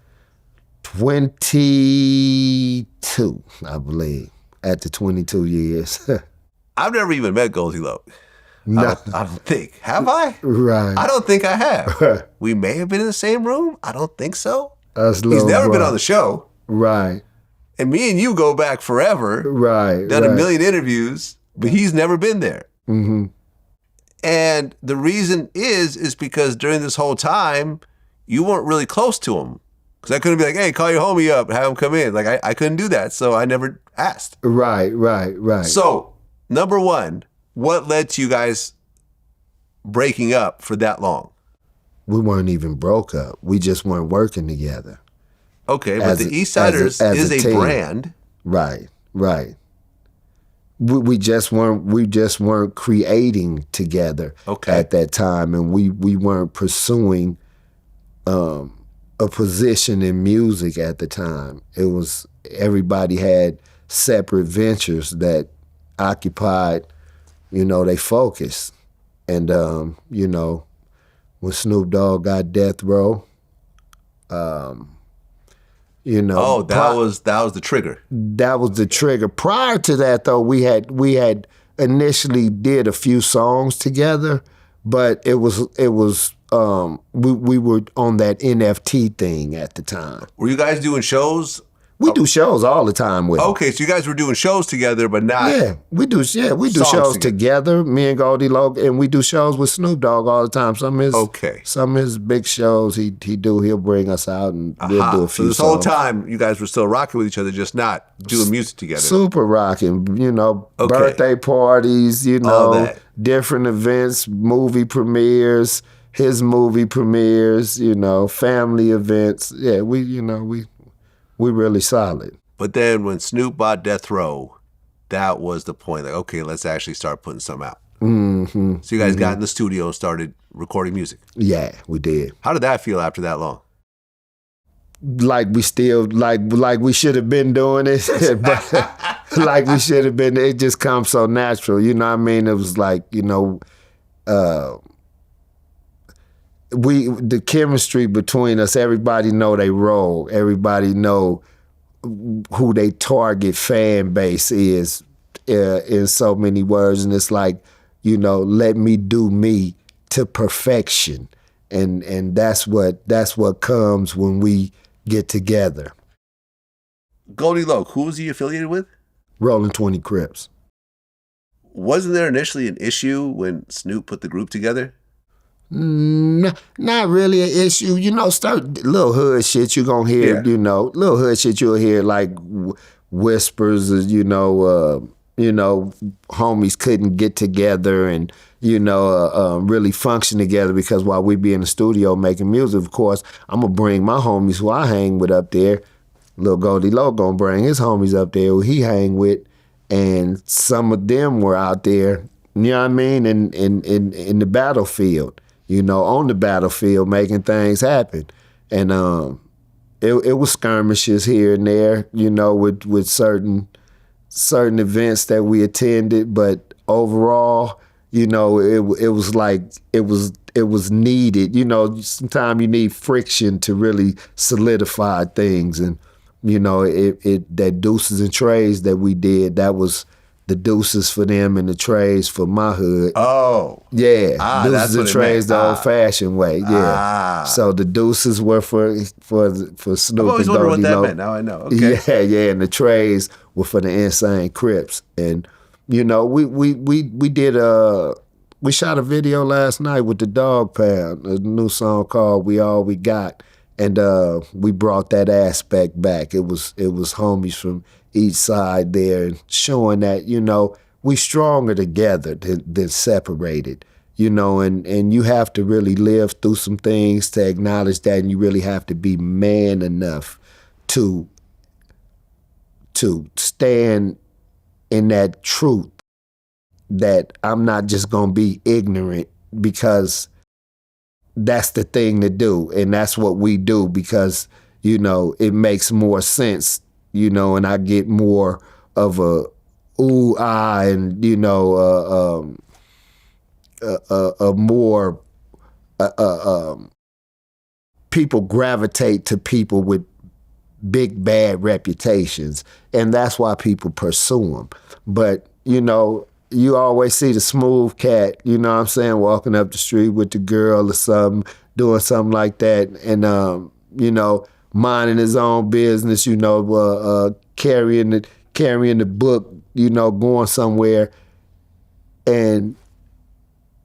22, I believe. After 22 years. I've never even met Goldie Loc. No. I don't think. Have I? Right. I don't think I have. We may have been in the same room. I don't think so. He's never been on the show. Right. And me and you go back forever. Right. Done a million interviews, but he's never been there. Mm-hmm. And the reason is because during this whole time, you weren't really close to him. Because I couldn't be like, hey, call your homie up, have him come in. Like, I couldn't do that, so I never asked. Right. So, number one, what led to you guys breaking up for that long? We weren't even broke up. We just weren't working together. Okay, but the Eastsiders is a brand. Right. We just weren't creating together at that time, and we weren't pursuing a position in music at the time. It was, everybody had separate ventures that occupied, they focus. And when Snoop Dogg got death row, that was the trigger. That was the trigger. Prior to that, though, we had initially did a few songs together, but we were on that NFT thing at the time. Were you guys doing shows? We do shows all the time with him. Okay, so you guys were doing shows together, but not... we do shows together, me and Goldie Loc, and we do shows with Snoop Dogg all the time. Some of his big shows he'll bring us out and we'll do a few songs. So this whole time, you guys were still rocking with each other, just not doing music together. Super rocking, birthday parties, different events, movie premieres, his movie premieres, family events. Yeah, we really solid. But then when Snoop bought Death Row, that was the point. Like, okay, let's actually start putting some out. Mm-hmm. So you guys got in the studio and started recording music. Yeah, we did. How did that feel after that long? Like we still, like we should have been doing it. But like we should have been. It just comes so natural. You know what I mean? It was like, the chemistry between us, everybody know they role. Everybody know who they target fan base is in so many words. And it's like, let me do me to perfection. And that's what comes when we get together. Goldie Loc, who was he affiliated with? Rolling 20 Crips. Wasn't there initially an issue when Snoop put the group together? Not really an issue. You know, start little hood shit you gonna hear. You know, little hood shit you'll hear like whispers. Homies couldn't get together and really function together because while we be in the studio making music, of course, I'm gonna bring my homies who I hang with up there. Lil Goldie Low gonna bring his homies up there who he hang with, and some of them were out there. You know what I mean? In the battlefield. On the battlefield, making things happen. And it was skirmishes here and there, with certain events that we attended, but overall, it was like it was needed. Sometimes you need friction to really solidify things, and that deuces and trays that we did, that was the deuces for them and the trays for my hood. Oh. Yeah. Deuces and trays the old-fashioned way. Yeah. Ah. So the deuces were for Snoop. I've always wondered what that meant. Now I know. Okay. Yeah. And the trays were for the Insane Crips. And, we shot a video last night with the Dog Pound, a new song called We All We Got. And we brought that aspect back. It was homies from each side there, and showing that, we stronger together than separated, and you have to really live through some things to acknowledge that, and you really have to be man enough to stand in that truth that I'm not just gonna be ignorant, because that's the thing to do, and that's what we do, because it makes more sense, and I get more of a ooh ah, and more people gravitate to people with big bad reputations, and that's why people pursue them. But you always see the smooth cat, walking up the street with the girl or something, doing something like that, and minding his own business, carrying the book, going somewhere. And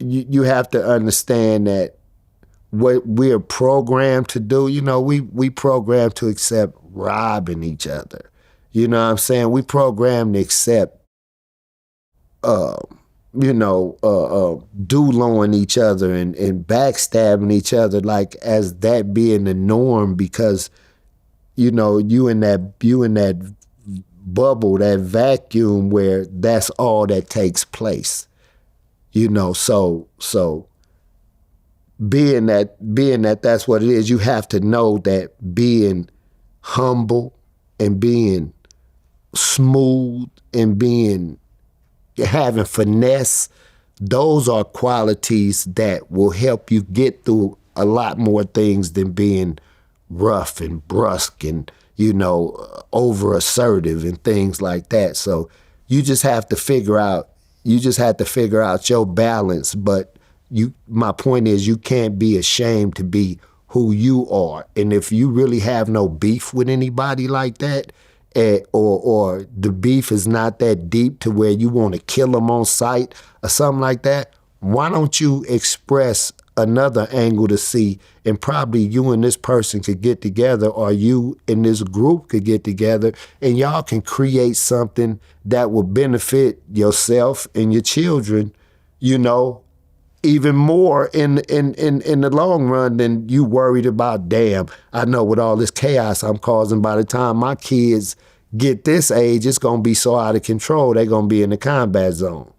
you have to understand that what we're programmed to do, we programmed to accept robbing each other. You know what I'm saying? We programmed to accept dooloing each other and backstabbing each other, like as that being the norm, because you in that bubble, that vacuum where that's all that takes place. So being that that's what it is, you have to know that being humble and being smooth and having finesse, those are qualities that will help you get through a lot more things than being rough and brusque and, over assertive and things like that. So you just have to figure out your balance. But my point is, you can't be ashamed to be who you are. And if you really have no beef with anybody like that, or the beef is not that deep to where you want to kill them on sight or something like that, why don't you express another angle to see, and probably you and this person could get together, or you and this group could get together, and y'all can create something that will benefit yourself and your children, even more in the long run than you worried about, damn, I know with all this chaos I'm causing, by the time my kids get this age, it's going to be so out of control, they're going to be in the combat zone.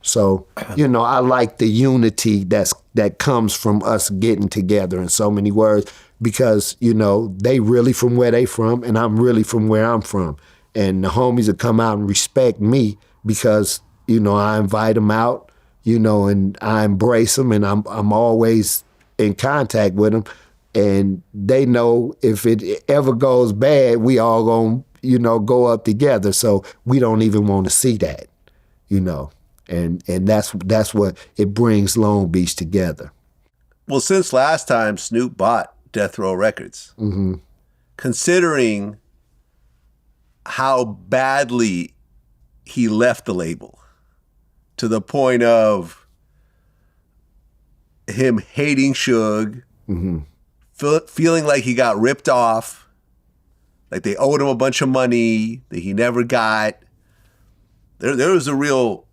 So, I like the unity that comes from us getting together, in so many words, because, they really from where they from, and I'm really from where I'm from. And the homies that come out and respect me because, I invite them out, and I embrace them, and I'm always in contact with them. And they know if it ever goes bad, we all gonna, go up together. So we don't even want to see that, And that's what it brings Long Beach together. Well, since last time Snoop bought Death Row Records, considering how badly he left the label, to the point of him hating Suge, feeling like he got ripped off, like they owed him a bunch of money that he never got. There was a real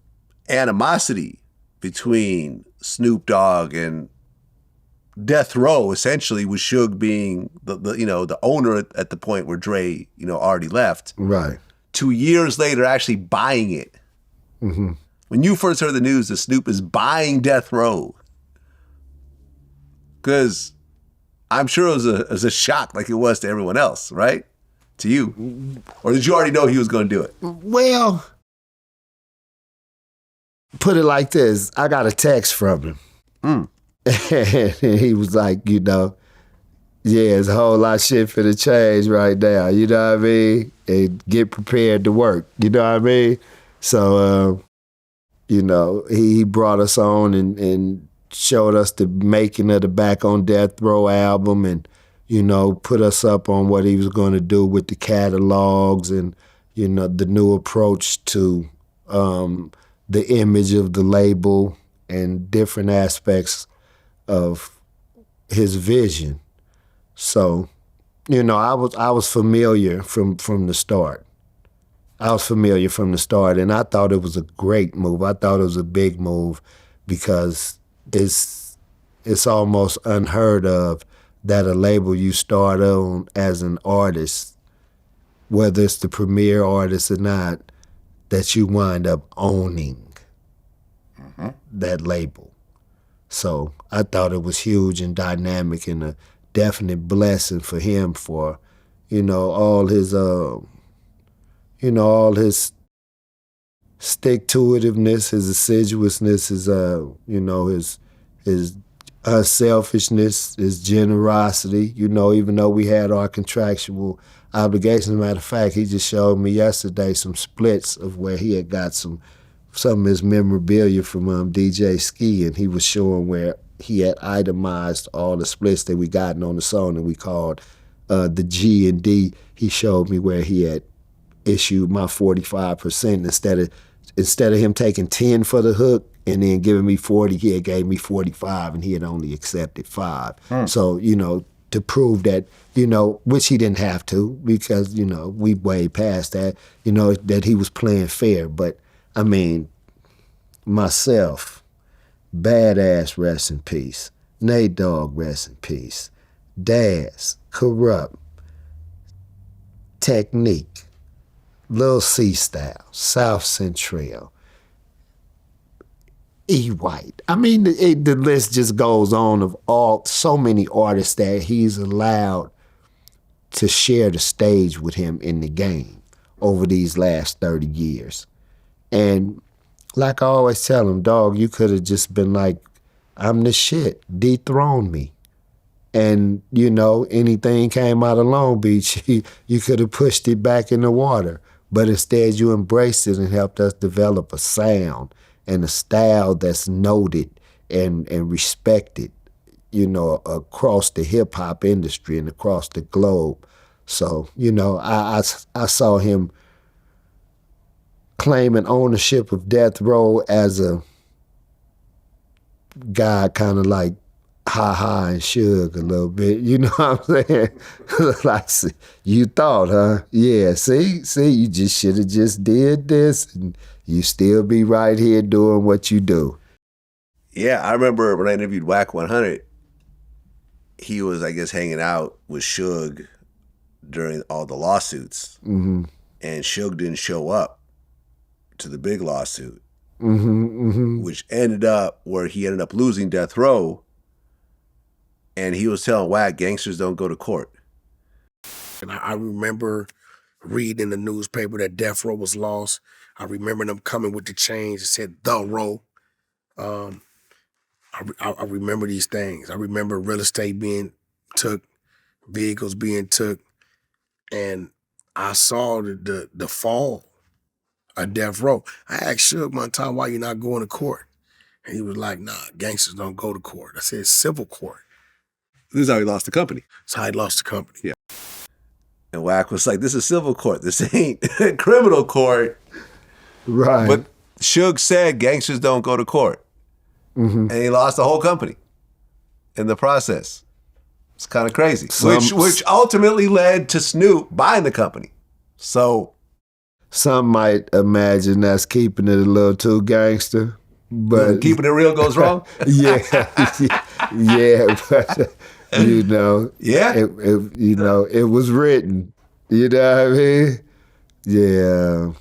animosity between Snoop Dogg and Death Row, essentially, with Suge being the owner at the point where Dre, already left. Right. 2 years later, actually buying it. Mm-hmm. When you first heard the news that Snoop is buying Death Row, because I'm sure it was a shock like it was to everyone else, right? To you. Or did you already know he was going to do it? Well, put it like this. I got a text from him. And he was like, yeah, there's a whole lot of shit for the change right now. You know what I mean? And get prepared to work. You know what I mean? So, he brought us on and showed us the making of the Back on Death Row album and, put us up on what he was going to do with the catalogs and, the new approach to the image of the label and different aspects of his vision. So, I was familiar from the start. I was familiar from the start, and I thought it was a great move. I thought it was a big move because it's almost unheard of that a label you start on as an artist, whether it's the premier artist or not, that you wind up owning that label. So I thought it was huge and dynamic and a definite blessing for him for, all his stick-to-itiveness, his assiduousness, his unselfishness, his generosity, even though we had our contractual obligations. As a matter of fact, he just showed me yesterday some splits of where he had got some of his memorabilia from DJ Ski, and he was showing where he had itemized all the splits that we gotten on the song that we called the G and D. He showed me where he had issued my 45% instead of him taking 10 for the hook and then giving me 40, he had gave me 45 and he had only accepted 5. So, to prove that, which he didn't have to because, we way past that, that he was playing fair. But, I mean, myself, Badass, rest in peace. Nate Dogg, rest in peace. Daz, Corrupt, Technique, Lil C Style, South Central, E White. I mean, the list just goes on of so many artists that he's allowed to share the stage with him in the game over these last 30 years. And like I always tell him, dog, you could have just been like, I'm the shit, dethrone me. And, anything came out of Long Beach, you could have pushed it back in the water. But instead you embraced it and helped us develop a sound and a style that's noted and respected, across the hip-hop industry and across the globe. So, I saw him claiming ownership of Death Row as a guy kind of like Ha-Ha and Suge a little bit, you know what I'm saying? Like, you thought, huh? Yeah, see, you just should have just did this and you still be right here doing what you do. Yeah, I remember when I interviewed Wack 100, he was, I guess, hanging out with Suge during all the lawsuits. And Suge didn't show up to the big lawsuit, which ended up where he ended up losing Death Row. And he was telling Wack, gangsters don't go to court. And I remember reading in the newspaper that Death Row was lost. I remember them coming with the change that said The Row. I remember these things. I remember real estate being took, vehicles being took, and I saw the fall of Death Row. I asked Suge one time, why you not going to court? And he was like, nah, gangsters don't go to court. I said, civil court. This is how he lost the company. That's how he lost the company. Yeah. And Wack was like, this is civil court. This ain't criminal court. Right. But Suge said gangsters don't go to court. And he lost the whole company. in the process. It's kind of crazy. Which ultimately led to Snoop buying the company. So some might imagine that's keeping it a little too gangster, but keeping it real goes wrong. yeah, but you know, it was written. You know what I mean? Yeah,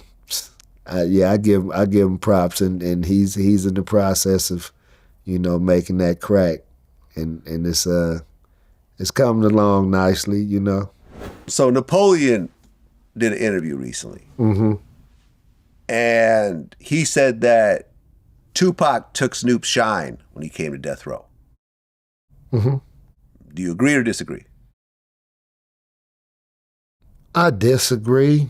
I give him props, and he's in the process of, making that crack, and it's coming along nicely, So Napoleon did an interview recently. Mm-hmm. And he said that Tupac took Snoop's shine when he came to death row. Mm-hmm. Do you agree or disagree? I disagree.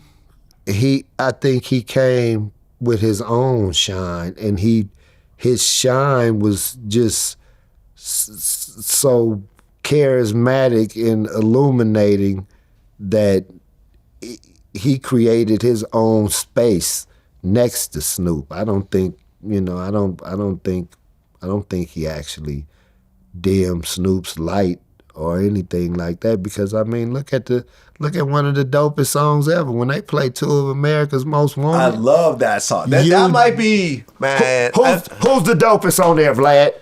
I think he came with his own shine, and his shine was just so charismatic and illuminating that he created his own space next to Snoop. I don't think he actually dimmed Snoop's light or anything like that, because look at one of the dopest songs ever when they play two of America's Most Wanted. I love that song. That might be, man. Who's the dopest on there, Vlad?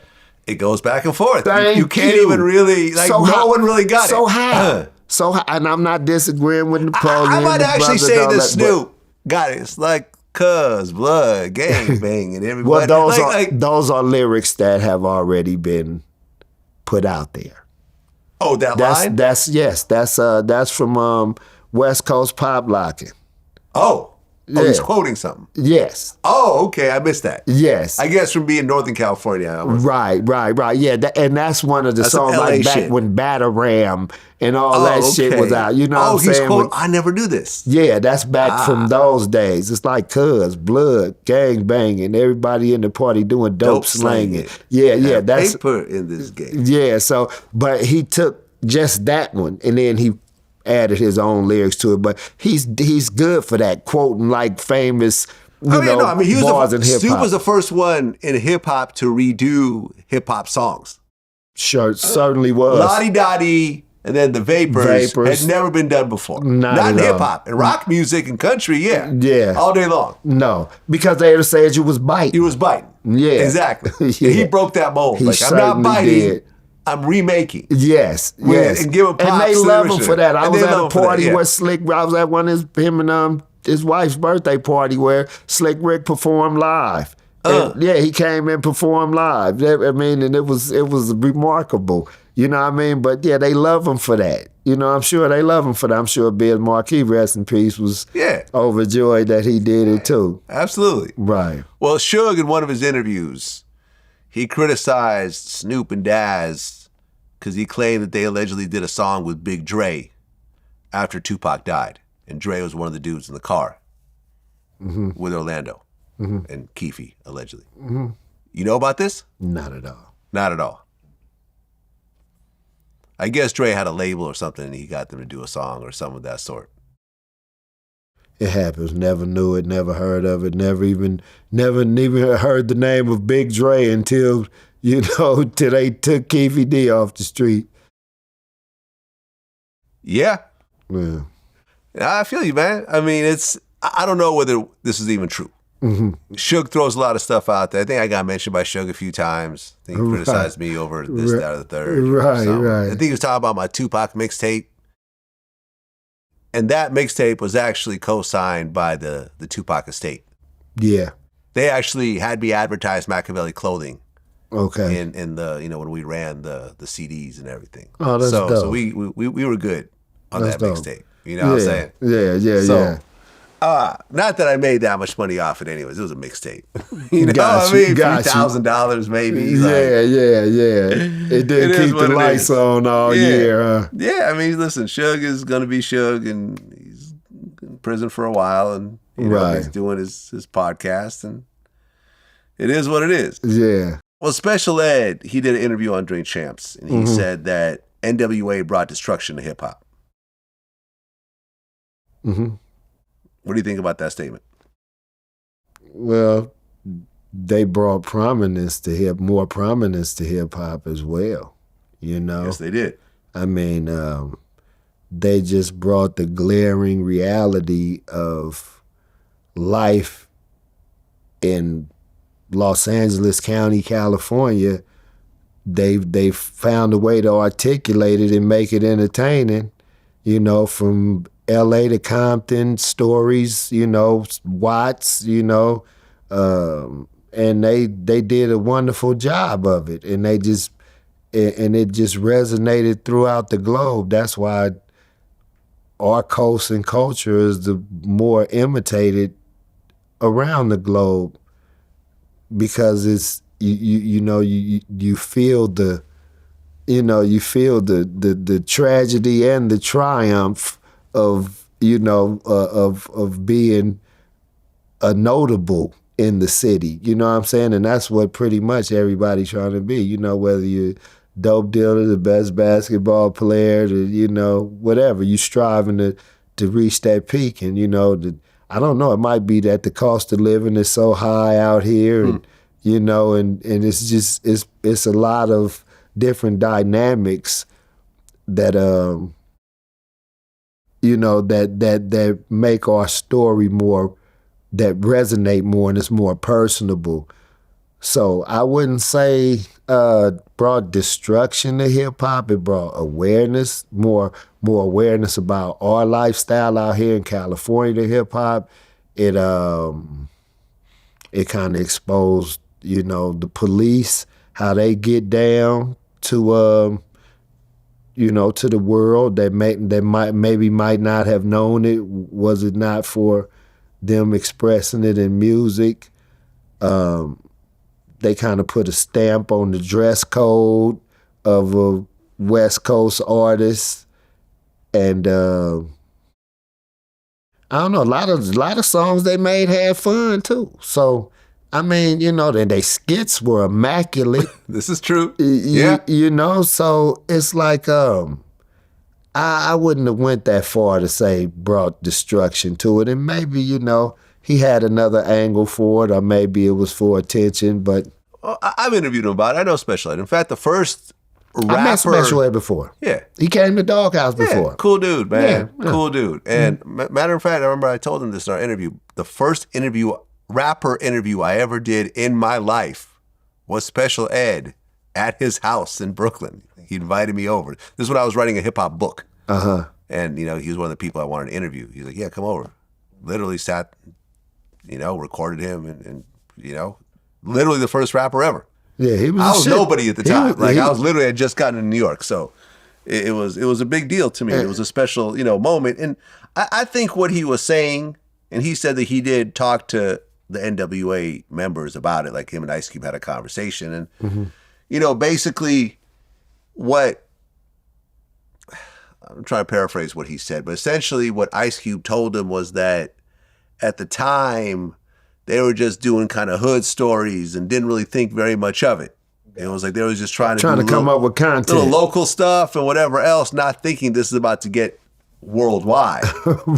It goes back and forth. Thank you can't you. even really, no one really got so it. How? So how? And I'm not disagreeing with Napoleon. I might actually say that that Snoop got it. It's like cuz, blood, gang bang, and everybody. Well, those are lyrics that have already been put out there. Oh, line? That's from West Coast Pop Locking. Oh, Yeah. he's quoting something. Yes. Oh, okay, I missed that. Yes. I guess from being Northern California. Right. Yeah, and that's one of the songs like back when Batarram and all that shit was out. You know what I'm saying? I never knew this. Yeah, that's back from those days. It's like cuz, blood, gang banging, everybody in the party doing dope slanging. Yeah, that's paper in this game. Yeah, so but he took just that one and then he added his own lyrics to it, but he's good for that, quoting like famous he was bars in hip-hop. Snoop was the first one in hip-hop to redo hip-hop songs. Sure, certainly was. Lottie Dottie and then the Vapors had never been done before. Not in hip-hop. In rock music and country, yeah. All day long. No, because they would say you was biting. He was biting. Yeah. Exactly. Yeah. He broke that mold. He I'm not biting. Did. I'm remaking. Yes. And give him props. And they love him for that. I was at a party where I was at one of him and his wife's birthday party where Slick Rick performed live. He came and performed live. And it was remarkable. You know what I mean? But yeah, they love him for that. I'm sure they love him for that. I'm sure Biz Markie, rest in peace, was overjoyed that he did it too. Absolutely. Right. Well, Suge, in one of his interviews, he criticized Snoop and Daz because he claimed that they allegedly did a song with Big Dre after Tupac died. And Dre was one of the dudes in the car with Orlando and Keefe, allegedly. Mm-hmm. You know about this? Not at all. Not at all. I guess Dre had a label or something and he got them to do a song or something of that sort. It happens. Never knew it, never heard of it, never even heard the name of Big Dre until till they took Keefe D off the street. Yeah. I feel you, man. I mean, I don't know whether this is even true. Mm-hmm. Suge throws a lot of stuff out there. I think I got mentioned by Suge a few times. I think he criticized me over this, that, or the third. Right. I think he was talking about my Tupac mixtape. And that mixtape was actually co-signed by the Tupac estate. Yeah. They actually had me advertise Machiavelli clothing. Okay. In the when we ran the CDs and everything. Oh, that's dope. So we were good on that mixtape. You know what I'm saying? Yeah. Not that I made that much money off it anyways. It was a mixtape. You know what I mean? $3,000 maybe. Yeah. It didn't keep the lights on all year. Huh? Yeah, I mean, listen, Suge is going to be Suge, and he's in prison for a while, and he's doing his podcast, and it is what it is. Yeah. Well, Special Ed, he did an interview on Drink Champs, and he said that NWA brought destruction to hip-hop. Mm-hmm. What do you think about that statement? Well, they brought more prominence to hip hop as well. you know? Yes, they did. I mean, they just brought the glaring reality of life in Los Angeles County, California. They found a way to articulate it and make it entertaining, you know, from LA to Compton, stories, you know, Watts, you know, and they did a wonderful job of it, and it just resonated throughout the globe. That's why our coast and culture is the more imitated around the globe, because it's you feel the tragedy and the triumph of of being a notable in the city. You know what I'm saying? And that's what pretty much everybody's trying to be. You know, whether you're dope dealer, the best basketball player, whatever, you striving to reach that peak. And I don't know, it might be that the cost of living is so high out here, and and it's just it's a lot of different dynamics that that make our story more, that resonate more, and it's more personable. So I wouldn't say brought destruction to hip hop. It brought awareness, more awareness about our lifestyle out here in California to hip hop. It kind of exposed, the police, how they get down to to the world that might not have known it, was it not for them expressing it in music. They kind of put a stamp on the dress code of a West Coast artist, and I don't know, a lot of songs they made had fun too. So I mean, then they skits were immaculate. This is true. So it's like I wouldn't have went that far to say brought destruction to it, and maybe he had another angle for it, or maybe it was for attention. But I've interviewed him about it. I know Special Ed. In fact, the first rapper, I met Special Ed before. Yeah, he came to Doghouse before. Yeah, cool dude, man. Yeah. Cool dude. And matter of fact, I remember I told him this in our interview. The first rapper interview I ever did in my life was Special Ed at his house in Brooklyn. He invited me over. This is when I was writing a hip hop book. And he was one of the people I wanted to interview. He's like, yeah, come over. Literally sat, recorded him, and literally the first rapper ever. Yeah, he was. I was nobody at the time. I had just gotten to New York, so it was a big deal to me. It was a special moment, and I think what he was saying, and he said that he did talk to the NWA members about it, like him and Ice Cube had a conversation, and basically what. I'm trying to paraphrase what he said, but essentially what Ice Cube told him was that at the time they were just doing kind of hood stories and didn't really think very much of it. It was like they was just trying to come up with content, little local stuff and whatever else, not thinking this is about to get worldwide.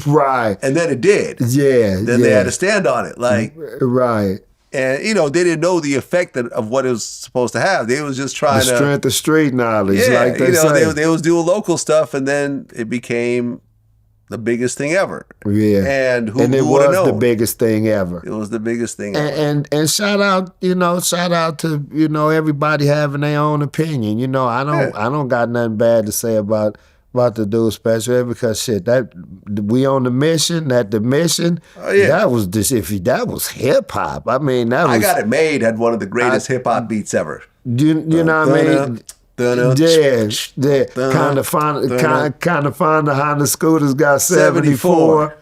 Right. And then it did. Yeah. Then they had to stand on it. Right. And, they didn't know the effect of what it was supposed to have. They was just trying the strength of street knowledge, like they say. They was doing local stuff, and then it became the biggest thing ever. Yeah. And who it would have was known? the biggest thing ever. It was the biggest thing ever. And shout out to, everybody having their own opinion. I don't got nothing bad to say about the dude Special Ed, because shit, that we on the mission. The mission, that was hip hop. I mean, I Got It Made had one of the greatest hip hop beats ever. You know what I mean? Yeah. Kind of find the Honda Scooters got 74.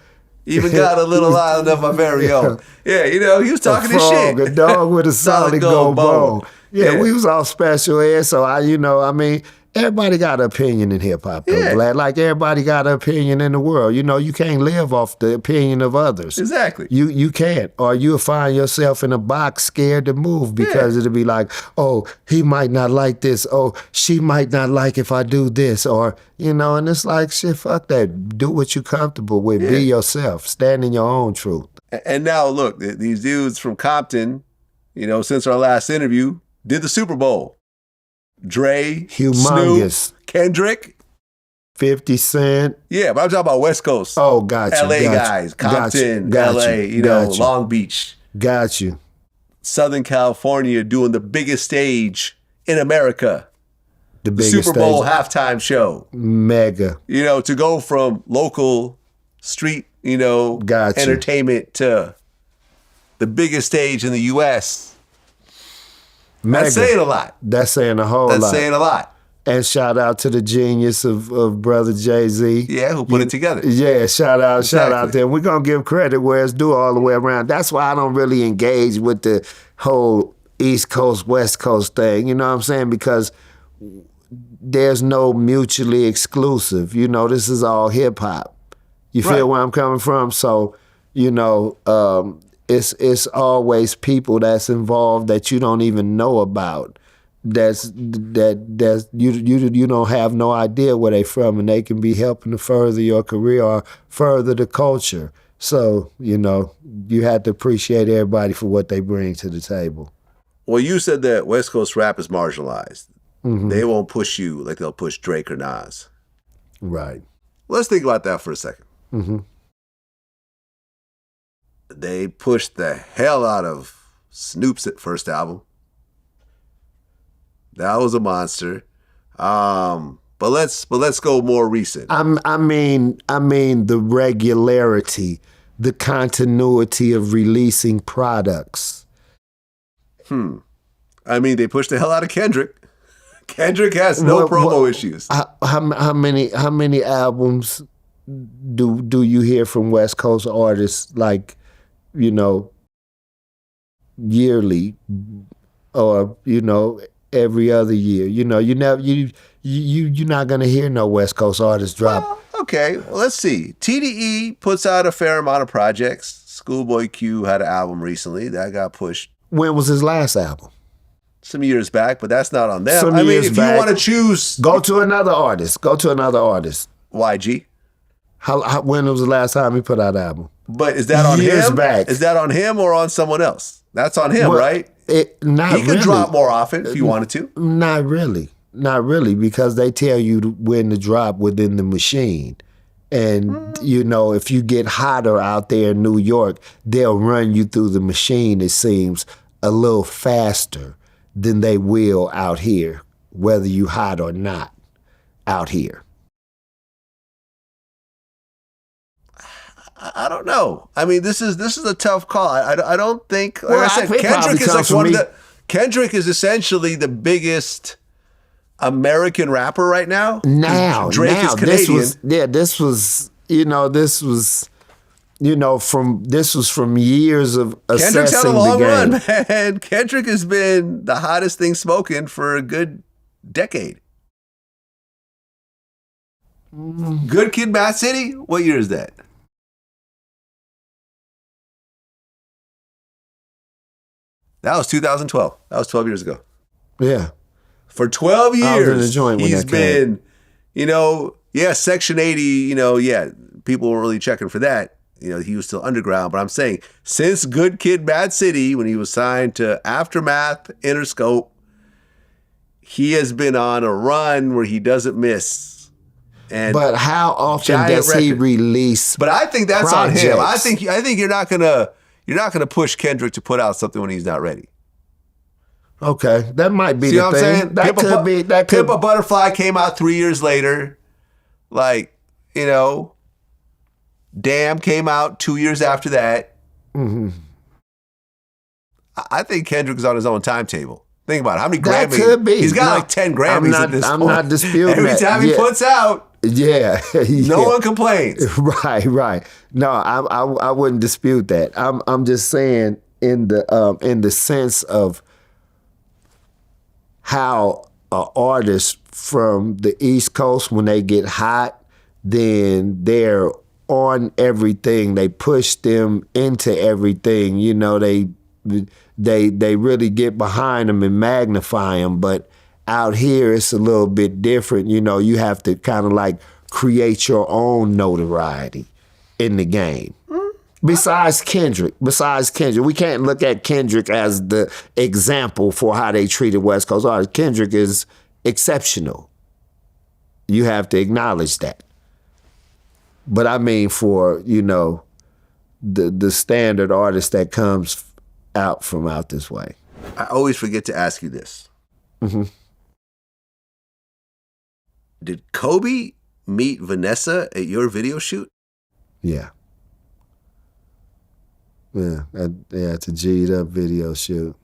Even got a little island of my very own. Yeah, he was talking his shit. A dog with a solid gold bone. Yeah, we was all Special Ed, so everybody got an opinion in hip hop, though, Vlad. Like everybody got an opinion in the world. You can't live off the opinion of others. Exactly. You can't, or you'll find yourself in a box scared to move, because it'll be like, oh, he might not like this. Oh, she might not like if I do this, or and it's like, shit, fuck that. Do what you're comfortable with. Be yourself. Stand in your own truth. And now look, these dudes from Compton, since our last interview, did the Super Bowl. Dre, Humongous. Snoop, Kendrick. 50 Cent. Yeah, but I'm talking about West Coast. Oh, gotcha. LA guys, Compton, LA, Long Beach. Got you. Southern California doing the biggest stage in America. The biggest Super Bowl stage. halftime show. Mega. To go from local street, Gotcha. entertainment to the biggest stage in the U.S. Mega. That's saying a lot. That's saying a whole lot. That's saying a lot. And shout out to the genius of brother Jay-Z. Yeah, who put it together. Yeah, shout out Exactly. there. We're going to give credit where it's due all the way around. That's why I don't really engage with the whole East Coast, West Coast thing. You know what I'm saying? Because there's no mutually exclusive. This is all hip-hop. You feel Right. where I'm coming from? So, it's always people that's involved that you don't even know about. That's you don't have no idea where they from, and they can be helping to further your career or further the culture. So you have to appreciate everybody for what they bring to the table. Well, you said that West Coast rap is marginalized. Mm-hmm. They won't push you like they'll push Drake or Nas. Right. Let's think about that for a second. Mm-hmm. They pushed the hell out of Snoop's first album. That was a monster. But let's go more recent. I mean the regularity, the continuity of releasing products. They pushed the hell out of Kendrick. Kendrick has no promo issues. How many albums do you hear from West Coast artists yearly or every other year? You're not gonna hear no West Coast artists drop. Well, okay, well, let's see. TDE puts out a fair amount of projects. Schoolboy Q had an album recently that got pushed When was his last album? some years back, but that's not on them. Some I mean, years if back. you want to choose Go to another artist. YG, When was the last time he put out an album? but is that on Years him? back. Is that on him or on someone else? That's on him, Well, right? Not He could really. drop more often if he wanted to. Not really, because they tell you when to drop within the machine. And, if you get hotter out there in New York, they'll run you through the machine, it seems, a little faster than they will out here, whether you hot or not out here. I don't know. I mean, this is a tough call. I don't think. Like Well, I said, it Kendrick probably is comes like from one of me. the. Kendrick is essentially the biggest American rapper right now. Drake is Canadian. This was from years of assessing Kendrick's had a long the game. run, man. Kendrick has been the hottest thing smoking for a good decade. Good Kid, Mad City. What year is that? That was 2012. That was 12 years ago. Yeah. For 12 I was in the years, joint when he's that came. been, Section 80, people weren't really checking for that. He was still underground. But I'm saying, since Good Kid, Bad City, when he was signed to Aftermath, Interscope, he has been on a run where he doesn't miss. But how often giant does he record. release? But I think that's on him. I projects? think you're not gonna push Kendrick to put out something when he's not ready. Okay, that might be See the what I'm thing. saying? That could be. That could. Pimp a Butterfly came out 3 years later. Damn came out 2 years after that. Mm-hmm. I think Kendrick's on his own timetable. Think about it. How many That Grammys? could be. He's got No, like 10 Grammys at this I'm point. not disputing Every that. time he Yeah. puts out, Yeah. no one complains. Right. No, I wouldn't dispute that. I'm just saying in the sense of how an artist from the East Coast, when they get hot, then they're on everything. They push them into everything. They really get behind them and magnify them. But out here, it's a little bit different. You have to kind of like create your own notoriety in the game. Besides Kendrick, we can't look at Kendrick as the example for how they treated West Coast artists. Kendrick is exceptional. You have to acknowledge that. But I mean, for, you know, the standard artist that comes out from out this way. I always forget to ask you this. Mm-hmm. Did Kobe meet Vanessa at your video shoot? Yeah. Yeah, it's a G'd up video shoot.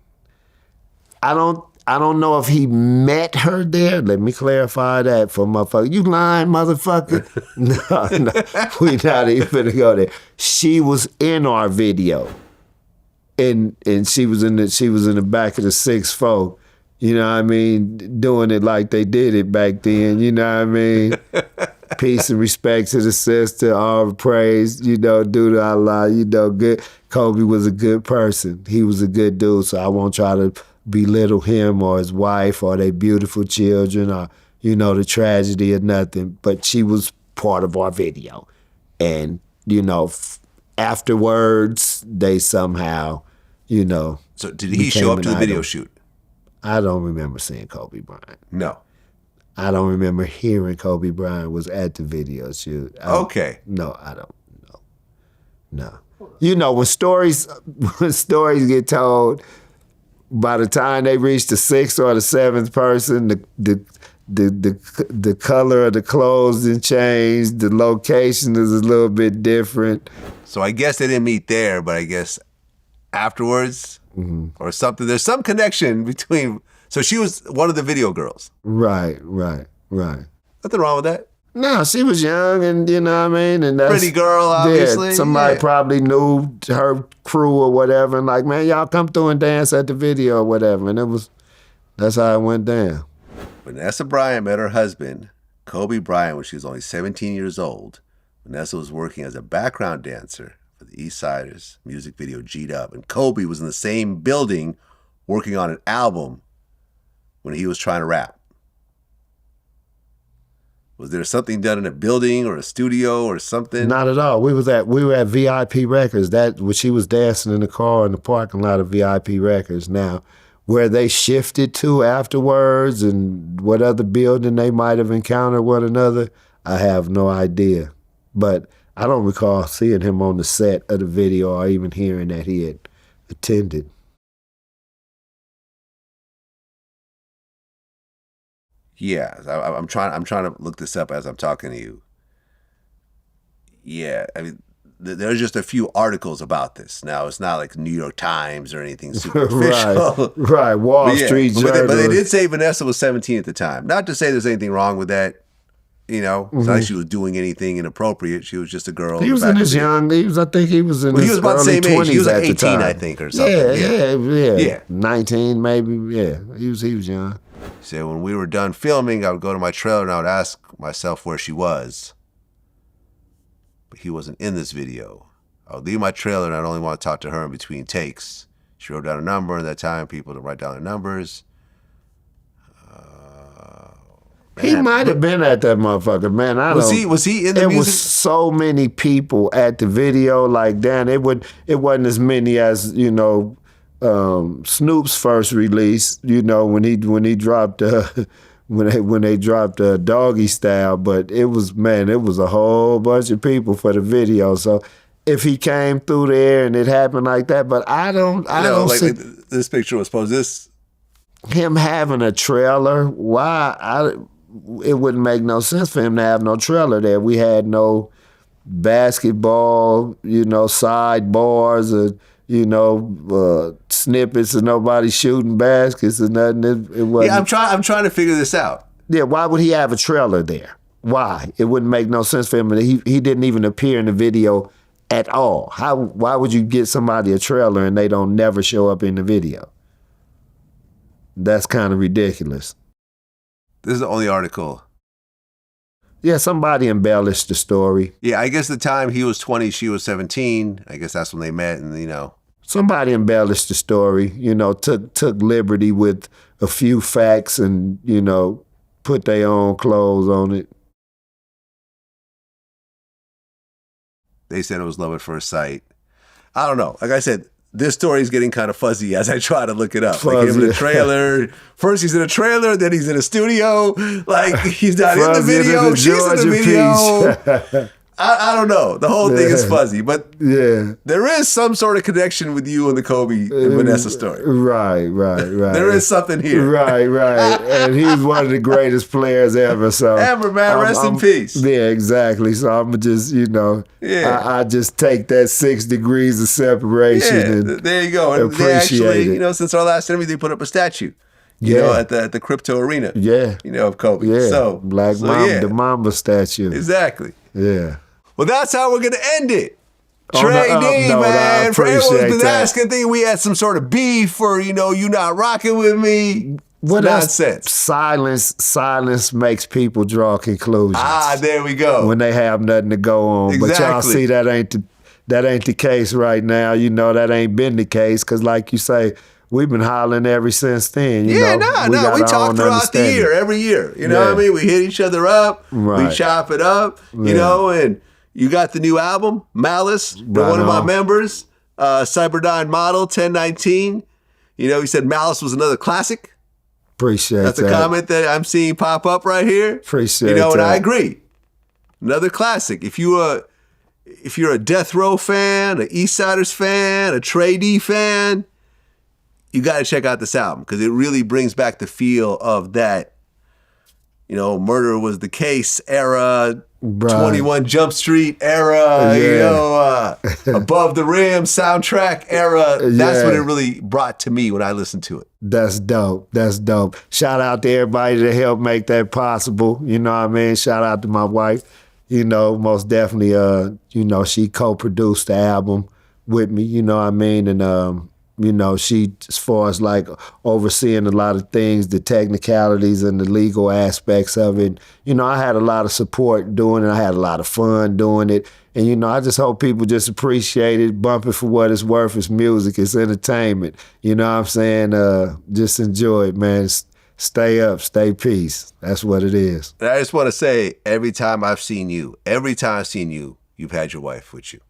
I don't know if he met her there. Let me clarify that for motherfucker. You lying, motherfucker? No, we not even gonna go there. She was in our video, and she was in the back of the 6'4". You know what I mean? Doing it like they did it back then. You know what I mean? Peace and respect to the sister. All praise. You know, due to Allah. You know, good. Kobe was a good person. He was a good dude. So I won't try to belittle him or his wife or their beautiful children or, you know, the tragedy or nothing. But she was part of our video. And, you know, afterwards, they somehow, you know. So did he show up to the video shoot? I don't remember seeing Kobe Bryant. No. I don't remember hearing Kobe Bryant was at the video shoot. Okay. No, I don't know. No. You know, when stories get told, by the time they reach the 6th or the 7th person, the color of the clothes didn't change, the location is a little bit different. So I guess they didn't meet there, but I guess afterwards or something. There's some connection between. So she was one of the video girls. Right. Nothing wrong with that. No, she was young, and you know what I mean? And that's, pretty girl, obviously. Yeah, somebody probably knew her crew or whatever, and like, man, y'all come through and dance at the video or whatever. And that's how it went down. Vanessa Bryant met her husband, Kobe Bryant, when she was only 17 years old. Vanessa was working as a background dancer for the Eastsiders music video G'd Up. And Kobe was in the same building working on an album when he was trying to rap. Was there something done in a building or a studio or something? Not at all. We were at VIP Records. That when she was dancing in the car in the parking lot of VIP Records. Now, where they shifted to afterwards and what other building they might have encountered one another, I have no idea. But I don't recall seeing him on the set of the video or even hearing that he had attended. Yeah, I'm trying to look this up as I'm talking to you. Yeah, I mean, there's just a few articles about this. Now, it's not like New York Times or anything super official. Right, Wall Street Journal. But they did say Vanessa was 17 at the time. Not to say there's anything wrong with that. You know, it's not like she was doing anything inappropriate. She was just a girl. He was in his young. I think he was in his he was about the early same age. He was 20s like at the 18, time. I think, or something. Yeah. 19 maybe. Yeah, he was young. He said, when we were done filming, I would go to my trailer and I would ask myself where she was. But he wasn't in this video. I would leave my trailer and I'd only want to talk to her in between takes. She wrote down a number, and that time people to write down their numbers. He might have been at that motherfucker, man. Was he in the music? There was so many people at the video. Like, damn, it wasn't as many as, you know, Snoop's first release. You know, when he dropped when they dropped Doggy Style. But it was a whole bunch of people for the video. So if he came through there and it happened like that, but I don't see this picture was supposed this. Him having a trailer. Why? It wouldn't make no sense for him to have no trailer there. We had no basketball, you know, sidebars or, you know, snippets of nobody shooting baskets or nothing. It wasn't. Yeah, I'm trying to figure this out. Yeah, why would he have a trailer there? Why? It wouldn't make no sense for him. He didn't even appear in the video at all. Why would you get somebody a trailer and they don't never show up in the video? That's kind of ridiculous. This is the only article. Yeah, somebody embellished the story. Yeah, I guess the time he was 20, she was 17. I guess that's when they met, and you know. Somebody embellished the story, you know, took liberty with a few facts and, you know, put their own clothes on it. They said it was love at first sight. I don't know. Like I said, this story is getting kind of fuzzy as I try to look it up. Like him in the trailer. First he's in a trailer, then he's in a studio. Like he's not in the video, she's in the video. I don't know. The whole thing is fuzzy, but there is some sort of connection with you and the Kobe and Vanessa story. Right. There is something here. Right. And he's one of the greatest players ever. So ever, man. Rest in peace. Yeah, exactly. So I'm just, I just take that 6 degrees of separation. And there you go. And they actually, since our last interview, they put up a statue. At the crypto arena. Yeah. Of Kobe. Yeah. So Mamba, the Mamba statue. Exactly. Yeah. Well, that's how we're going to end it. Trey D, man. For everyone's been asking, thinking we had some sort of beef or, you not rocking with me. What nonsense. Silence makes people draw conclusions. There we go. When they have nothing to go on. Exactly. But y'all see that ain't the case right now. That ain't been the case because like you say, we've been hollering ever since then. We talk throughout the year, every year. You know what I mean? We hit each other up. Right. We chop it up, and you got the new album, Malice, one of my members, Cyberdyne Model 1019. He said Malice was another classic. Appreciate That's that. That's a comment that I'm seeing pop up right here. Appreciate that. And I agree. Another classic. If you're a Death Row fan, an Eastsiders fan, a Trey D fan, you got to check out this album because it really brings back the feel of that, Murder Was the Case era, 21 Jump Street era, Above the Rim soundtrack era. That's what it really brought to me when I listened to it. That's dope. Shout out to everybody that helped make that possible. You know what I mean? Shout out to my wife. Most definitely, she co-produced the album with me, you know what I mean? And, she, as far as like overseeing a lot of things, the technicalities and the legal aspects of it, I had a lot of support doing it. I had a lot of fun doing it. And, I just hope people just appreciate it, bump it for what it's worth. It's music, it's entertainment. You know what I'm saying? Just enjoy it, man. Stay up, stay peace. That's what it is. And I just want to say, every time I've seen you, you've had your wife with you.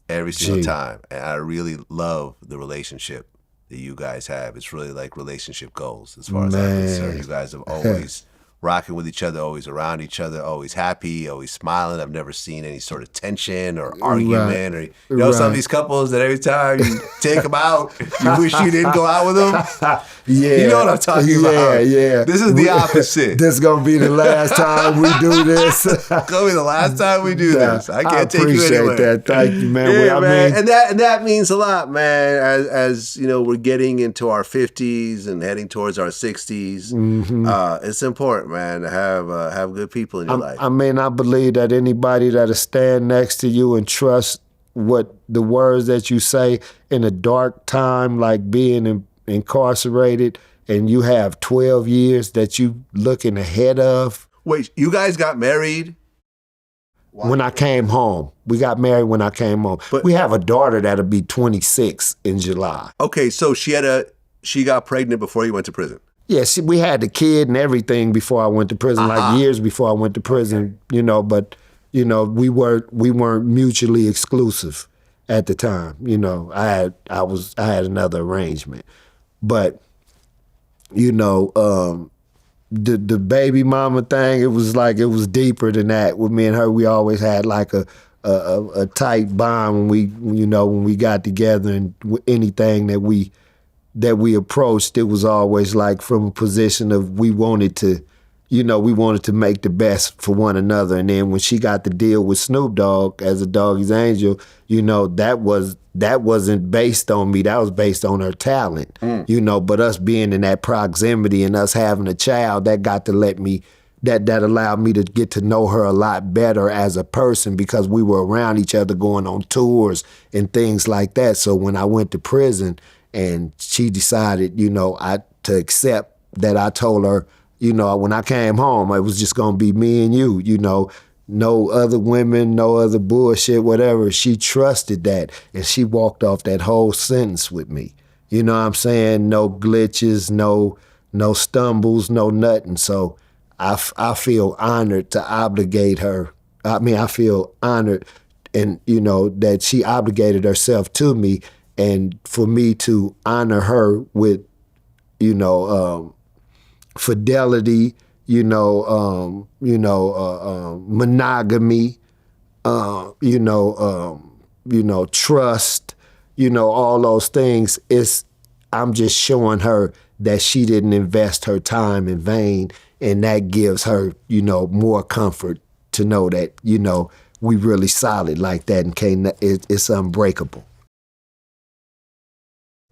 Every single time. And I really love the relationship that you guys have. It's really like relationship goals as far as I'm concerned. You guys have always rocking with each other, always around each other, always happy, always smiling. I've never seen any sort of tension or argument or some of these couples that every time you take them out, you wish you didn't go out with them. You know what I'm talking about. Yeah. This is the opposite. This is going to be the last time we do this. It's going to be the last time we do this. I can't take you anywhere. I appreciate that. Thank you, man. Yeah, man. And that means a lot, man, as we're getting into our 50s and heading towards our 60s. Mm-hmm. It's important, man, to have good people in your life. I mean, I believe that anybody that'll stand next to you and trust what the words that you say in a dark time, like being incarcerated, and you have 12 years that you looking ahead of. Wait, you guys got married? When I came home. We got married when I came home. But we have a daughter that'll be 26 in July. Okay, so she got pregnant before you went to prison. Yeah, we had the kid and everything before I went to prison, like years before I went to prison, but we weren't mutually exclusive at the time. I had another arrangement. But the baby mama thing, it was deeper than that. With me and her, we always had like a tight bond when we got together, and anything that we approached, it was always like from a position of we wanted to make the best for one another. And then when she got the deal with Snoop Dogg as a Doggy's Angel, that wasn't based on me. That was based on her talent, but us being in that proximity and us having a child, that got to let me, that allowed me to get to know her a lot better as a person because we were around each other going on tours and things like that. So when I went to prison and she decided, to accept that, I told her, when I came home, it was just going to be me and you, no other women, no other bullshit, whatever. She trusted that, and she walked off that whole sentence with me. You know what I'm saying? No glitches, no stumbles, no nothing. So I feel honored to obligate her. I feel honored and, that she obligated herself to me and for me to honor her with, fidelity, monogamy, trust, all those things. I'm just showing her that she didn't invest her time in vain, and that gives her, more comfort to know that, we really solid like that, and it's unbreakable.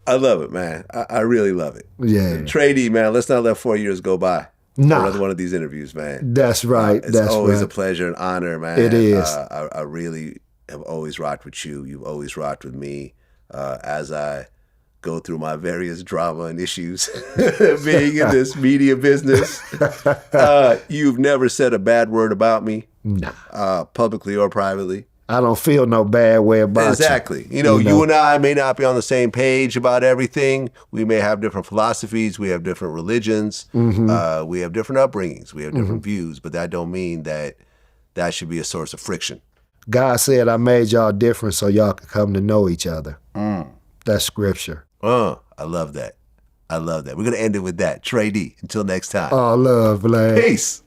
I love it, man. I really love it. Yeah. Trey Dee, man, let's not let 4 years go by. Nah. For another one of these interviews, man. That's right. It's always a pleasure and honor, man. It is. I really have always rocked with you. You've always rocked with me. As I go through my various drama and issues being in this media business, you've never said a bad word about me. Nah. Publicly or privately. I don't feel no bad way about exactly. you. You and I may not be on the same page about everything. We may have different philosophies. We have different religions. Mm-hmm. We have different upbringings. We have different views. But that don't mean that should be a source of friction. God said, I made y'all different so y'all could come to know each other. That's scripture. I love that. I love that. We're going to end it with that. Trey Dee. Until next time. All love, Vlad. Peace.